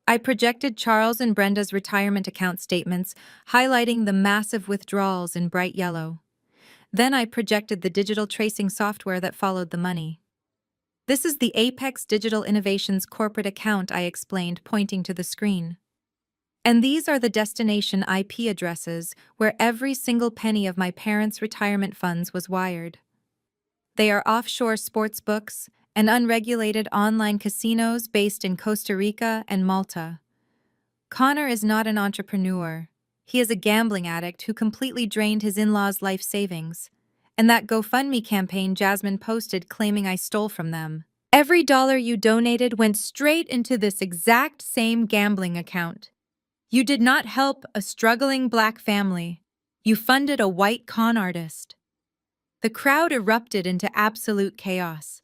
I projected Charles and Brenda's retirement account statements, highlighting the massive withdrawals in bright yellow. Then I projected the digital tracing software that followed the money. "This is the Apex Digital Innovations corporate account," I explained, pointing to the screen. "And these are the destination IP addresses where every single penny of my parents' retirement funds was wired. They are offshore sports books and unregulated online casinos based in Costa Rica and Malta. Connor is not an entrepreneur. He is a gambling addict who completely drained his in-laws' life savings. And that GoFundMe campaign Jasmine posted claiming I stole from them. Every dollar you donated went straight into this exact same gambling account. You did not help a struggling black family. You funded a white con artist." The crowd erupted into absolute chaos.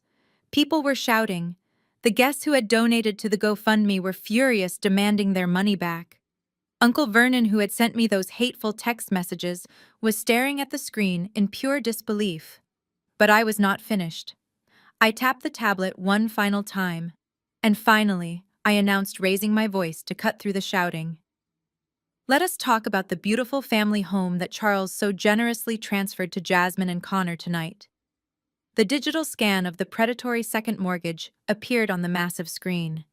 People were shouting. The guests who had donated to the GoFundMe were furious, demanding their money back. Uncle Vernon, who had sent me those hateful text messages, was staring at the screen in pure disbelief. But I was not finished. I tapped the tablet one final time. And finally, I announced, raising my voice to cut through the shouting. Let us talk about the beautiful family home that Charles so generously transferred to Jasmine and Connor tonight. The digital scan of the predatory second mortgage appeared on the massive screen.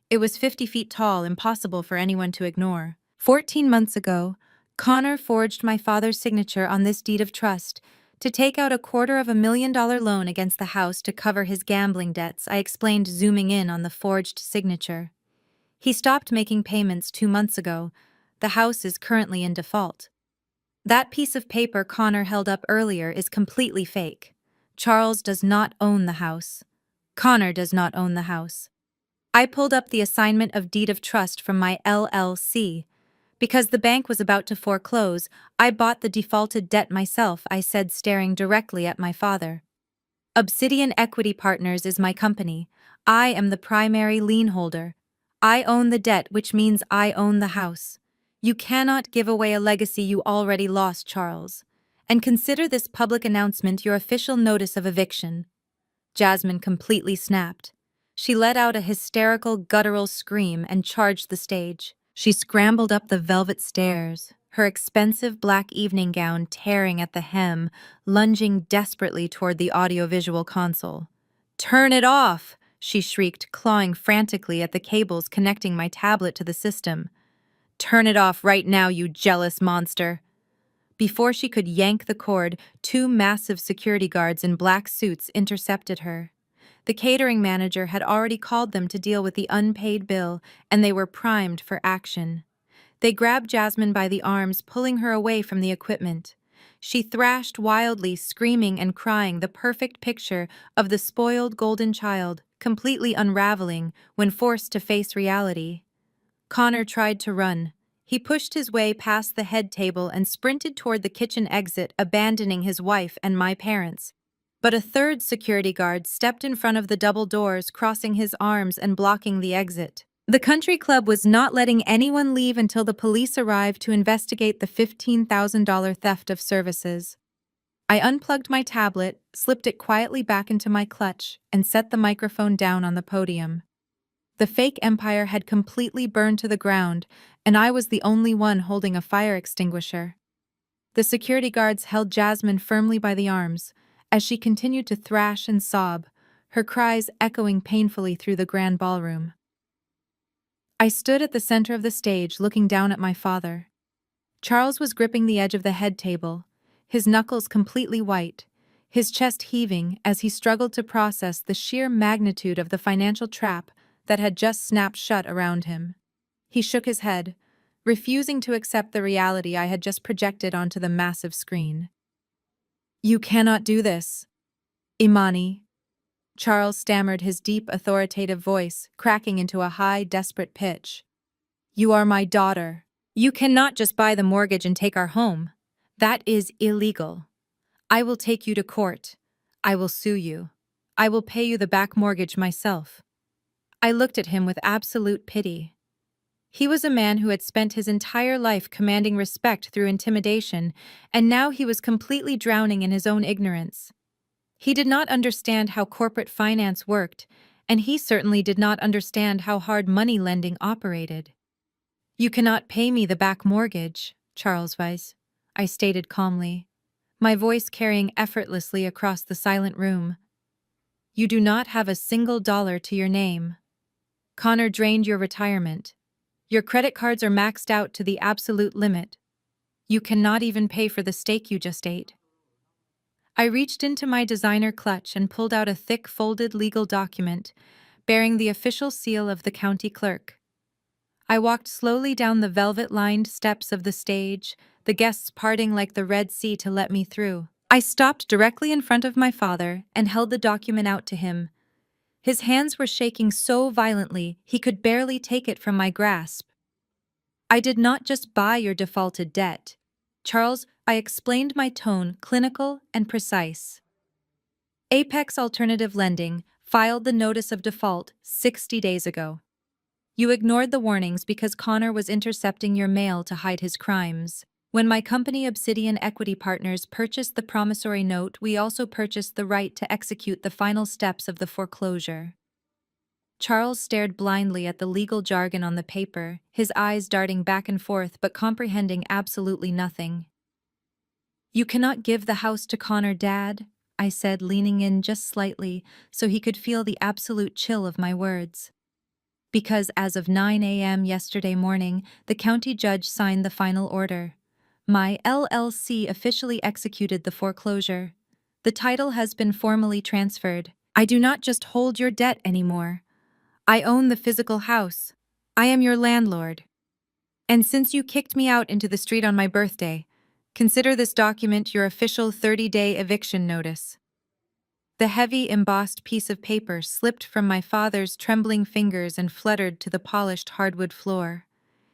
It was 50 feet tall, impossible for anyone to ignore. 14 months ago, Connor forged my father's signature on this deed of trust to take out $250,000 loan against the house to cover his gambling debts, I explained, zooming in on the forged signature. He stopped making payments 2 months ago. The house is currently in default. That piece of paper Connor held up earlier is completely fake. Charles does not own the house. Connor does not own the house. I pulled up the assignment of deed of trust from my LLC. Because the bank was about to foreclose, I bought the defaulted debt myself, I said, staring directly at my father. Obsidian Equity Partners is my company. I am the primary lien holder. I own the debt, which means I own the house. You cannot give away a legacy you already lost, Charles. And consider this public announcement your official notice of eviction. Jasmine completely snapped. She let out a hysterical, guttural scream and charged the stage. She scrambled up the velvet stairs, her expensive black evening gown tearing at the hem, lunging desperately toward the audiovisual console. "Turn it off!" she shrieked, clawing frantically at the cables connecting my tablet to the system. "Turn it off right now, you jealous monster!" Before she could yank the cord, 2 massive security guards in black suits intercepted her. The catering manager had already called them to deal with the unpaid bill, and they were primed for action. They grabbed Jasmine by the arms, pulling her away from the equipment. She thrashed wildly, screaming and crying, the perfect picture of the spoiled golden child, completely unraveling when forced to face reality. Connor tried to run. He pushed his way past the head table and sprinted toward the kitchen exit, abandoning his wife and my parents. But a third security guard stepped in front of the double doors, crossing his arms and blocking the exit. The country club was not letting anyone leave until the police arrived to investigate the $15,000 theft of services. I unplugged my tablet, slipped it quietly back into my clutch, and set the microphone down on the podium. The fake empire had completely burned to the ground, and I was the only one holding a fire extinguisher. The security guards held Jasmine firmly by the arms as she continued to thrash and sob, her cries echoing painfully through the grand ballroom. I stood at the center of the stage, looking down at my father. Charles was gripping the edge of the head table, his knuckles completely white, his chest heaving as he struggled to process the sheer magnitude of the financial trap that had just snapped shut around him. He shook his head, refusing to accept the reality I had just projected onto the massive screen. "You cannot do this, Imani," Charles stammered, his deep, authoritative voice cracking into a high, desperate pitch. "You are my daughter. You cannot just buy the mortgage and take our home. That is illegal. I will take you to court. I will sue you. I will pay you the back mortgage myself." I looked at him with absolute pity. He was a man who had spent his entire life commanding respect through intimidation, and now he was completely drowning in his own ignorance. He did not understand how corporate finance worked, and he certainly did not understand how hard money lending operated. "You cannot pay me the back mortgage, Charles Weiss," I stated calmly, my voice carrying effortlessly across the silent room. "You do not have a single dollar to your name. Connor drained your retirement. Your credit cards are maxed out to the absolute limit. You cannot even pay for the steak you just ate." I reached into my designer clutch and pulled out a thick folded legal document bearing the official seal of the county clerk. I walked slowly down the velvet-lined steps of the stage, the guests parting like the Red Sea to let me through. I stopped directly in front of my father and held the document out to him. His hands were shaking so violently he could barely take it from my grasp. "I did not just buy your defaulted debt, Charles," I explained, my tone clinical and precise. "Apex Alternative Lending filed the notice of default 60 days ago. You ignored the warnings because Connor was intercepting your mail to hide his crimes. When my company Obsidian Equity Partners purchased the promissory note, we also purchased the right to execute the final steps of the foreclosure. Charles stared blindly at the legal jargon on the paper, his eyes darting back and forth but comprehending absolutely nothing. "You cannot give the house to Connor, Dad," I said, leaning in just slightly so he could feel the absolute chill of my words. "Because as of 9 a.m. yesterday morning, the county judge signed the final order. My LLC officially executed the foreclosure. The title has been formally transferred. I do not just hold your debt anymore. I own the physical house. I am your landlord. And since you kicked me out into the street on my birthday, consider this document your official 30-day eviction notice." The heavy, embossed piece of paper slipped from my father's trembling fingers and fluttered to the polished hardwood floor.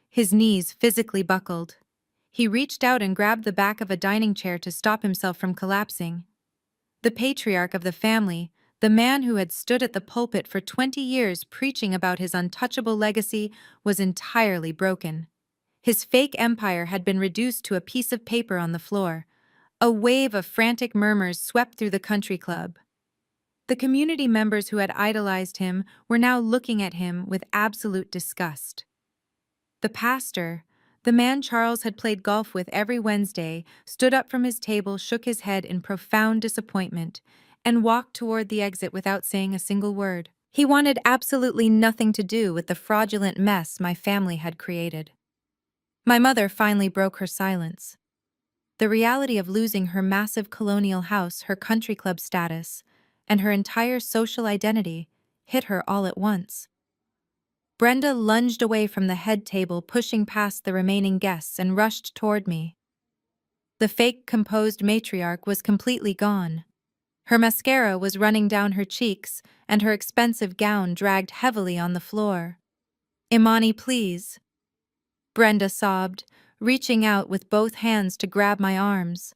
His knees physically buckled. He reached out and grabbed the back of a dining chair to stop himself from collapsing. The patriarch of the family, the man who had stood at the pulpit for 20 years preaching about his untouchable legacy, was entirely broken. His fake empire had been reduced to a piece of paper on the floor. A wave of frantic murmurs swept through the country club. The community members who had idolized him were now looking at him with absolute disgust. The pastor, the man Charles had played golf with every Wednesday, stood up from his table, shook his head in profound disappointment, and walked toward the exit without saying a single word. He wanted absolutely nothing to do with the fraudulent mess my family had created. My mother finally broke her silence. The reality of losing her massive colonial house, her country club status, and her entire social identity hit her all at once. Brenda lunged away from the head table, pushing past the remaining guests, and rushed toward me. The fake, composed matriarch was completely gone. Her mascara was running down her cheeks, and her expensive gown dragged heavily on the floor. "Imani, please," Brenda sobbed, reaching out with both hands to grab my arms.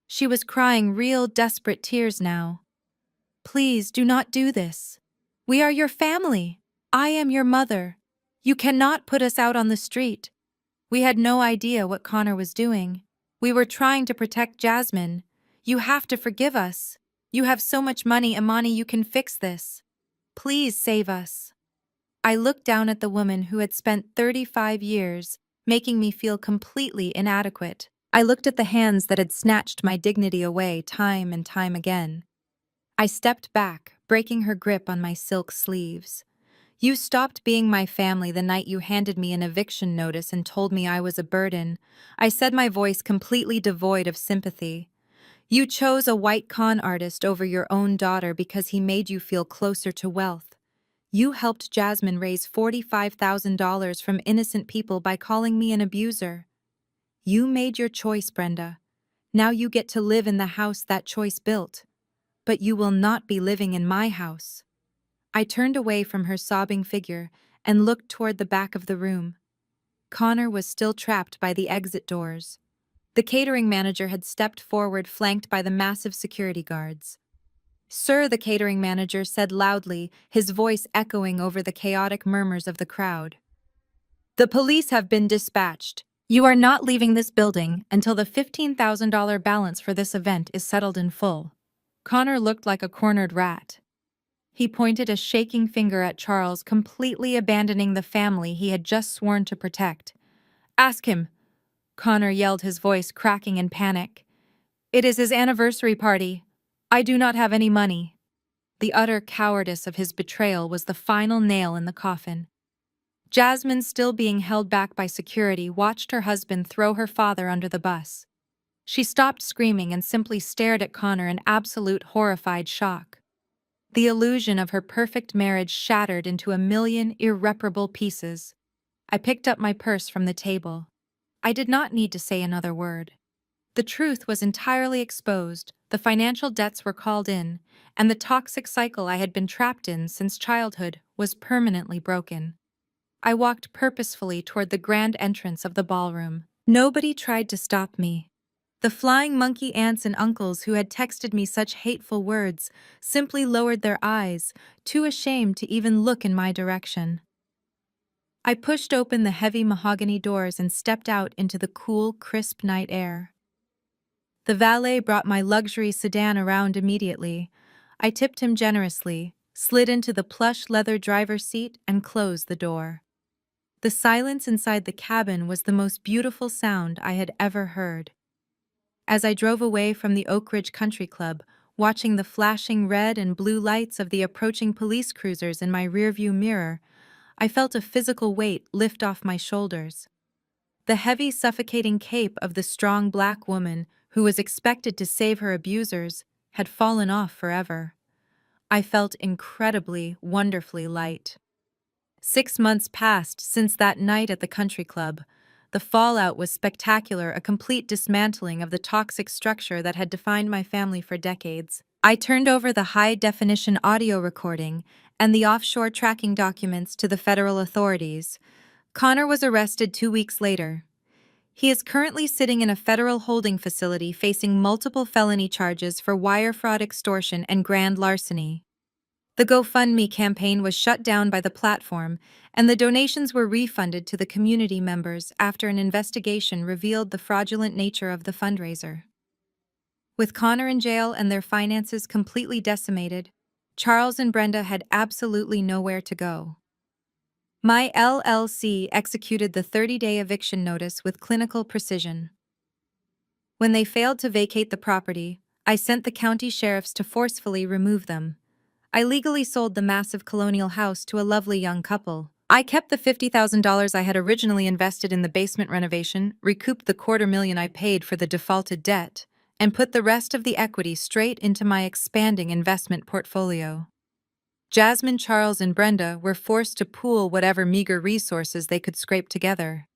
She was crying real, desperate tears now. "Please do not do this. We are your family. I am your mother. You cannot put us out on the street. We had no idea what Connor was doing. We were trying to protect Jasmine. You have to forgive us. You have so much money, Imani, you can fix this. Please save us." I looked down at the woman who had spent 35 years making me feel completely inadequate. I looked at the hands that had snatched my dignity away time and time again. I stepped back, breaking her grip on my silk sleeves. "You stopped being my family the night you handed me an eviction notice and told me I was a burden," I said, my voice completely devoid of sympathy. "You chose a white con artist over your own daughter because he made you feel closer to wealth. You helped Jasmine raise $45,000 from innocent people by calling me an abuser. You made your choice, Brenda. Now you get to live in the house that choice built. But you will not be living in my house." I turned away from her sobbing figure and looked toward the back of the room. Connor was still trapped by the exit doors. The catering manager had stepped forward, flanked by the massive security guards. "Sir," the catering manager said loudly, his voice echoing over the chaotic murmurs of the crowd, "the police have been dispatched. You are not leaving this building until the $15,000 balance for this event is settled in full." Connor looked like a cornered rat. He pointed a shaking finger at Charles, completely abandoning the family he had just sworn to protect. "Ask him," Connor yelled, his voice cracking in panic. "It is his anniversary party. I do not have any money." The utter cowardice of his betrayal was the final nail in the coffin. Jasmine, still being held back by security, watched her husband throw her father under the bus. She stopped screaming and simply stared at Connor in absolute horrified shock. The illusion of her perfect marriage shattered into a million irreparable pieces. I picked up my purse from the table. I did not need to say another word. The truth was entirely exposed, the financial debts were called in, and the toxic cycle I had been trapped in since childhood was permanently broken. I walked purposefully toward the grand entrance of the ballroom. Nobody tried to stop me. The flying monkey aunts and uncles who had texted me such hateful words simply lowered their eyes, too ashamed to even look in my direction. I pushed open the heavy mahogany doors and stepped out into the cool, crisp night air. The valet brought my luxury sedan around immediately. I tipped him generously, slid into the plush leather driver's seat, and closed the door. The silence inside the cabin was the most beautiful sound I had ever heard. As I drove away from the Oak Ridge Country Club, watching the flashing red and blue lights of the approaching police cruisers in my rearview mirror, I felt a physical weight lift off my shoulders. The heavy, suffocating cape of the strong black woman who was expected to save her abusers had fallen off forever. I felt incredibly, wonderfully light. 6 months passed since that night at the country club. The fallout was spectacular, a complete dismantling of the toxic structure that had defined my family for decades. I turned over the high-definition audio recording and the offshore tracking documents to the federal authorities. Connor was arrested 2 weeks later. He is currently sitting in a federal holding facility facing multiple felony charges for wire fraud, extortion, and grand larceny. The GoFundMe campaign was shut down by the platform, and the donations were refunded to the community members after an investigation revealed the fraudulent nature of the fundraiser. With Connor in jail and their finances completely decimated, Charles and Brenda had absolutely nowhere to go. My LLC executed the 30-day eviction notice with clinical precision. When they failed to vacate the property, I sent the county sheriffs to forcefully remove them. I legally sold the massive colonial house to a lovely young couple. I kept the $50,000 I had originally invested in the basement renovation, recouped the $250,000 I paid for the defaulted debt, and put the rest of the equity straight into my expanding investment portfolio. Jasmine, Charles, and Brenda were forced to pool whatever meager resources they could scrape together.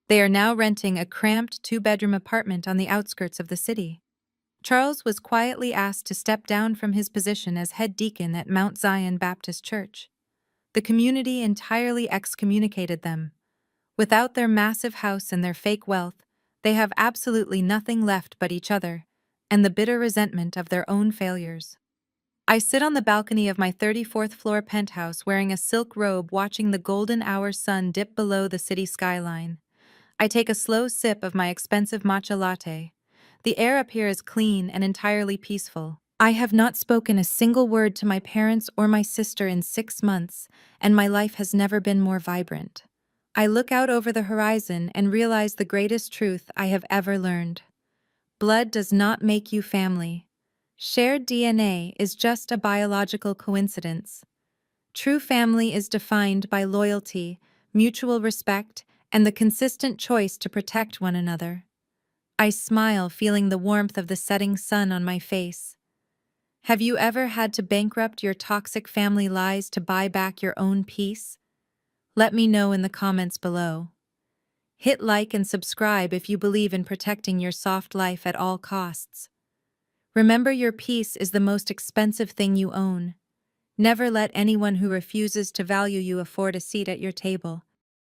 They are now renting a cramped 2-bedroom apartment on the outskirts of the city. Charles was quietly asked to step down from his position as head deacon at Mount Zion Baptist Church. The community entirely excommunicated them. Without their massive house and their fake wealth, they have absolutely nothing left but each other and the bitter resentment of their own failures. I sit on the balcony of my 34th floor penthouse wearing a silk robe, watching the golden hour sun dip below the city skyline. I take a slow sip of my expensive matcha latte. The air up here is clean and entirely peaceful. I have not spoken a single word to my parents or my sister in 6 months, and my life has never been more vibrant. I look out over the horizon and realize the greatest truth I have ever learned. Blood does not make you family. Shared DNA is just a biological coincidence. True family is defined by loyalty, mutual respect, and the consistent choice to protect one another. I smile, feeling the warmth of the setting sun on my face. Have you ever had to bankrupt your toxic family lies to buy back your own peace? Let me know in the comments below. Hit like and subscribe if you believe in protecting your soft life at all costs. Remember, your peace is the most expensive thing you own. Never let anyone who refuses to value you afford a seat at your table.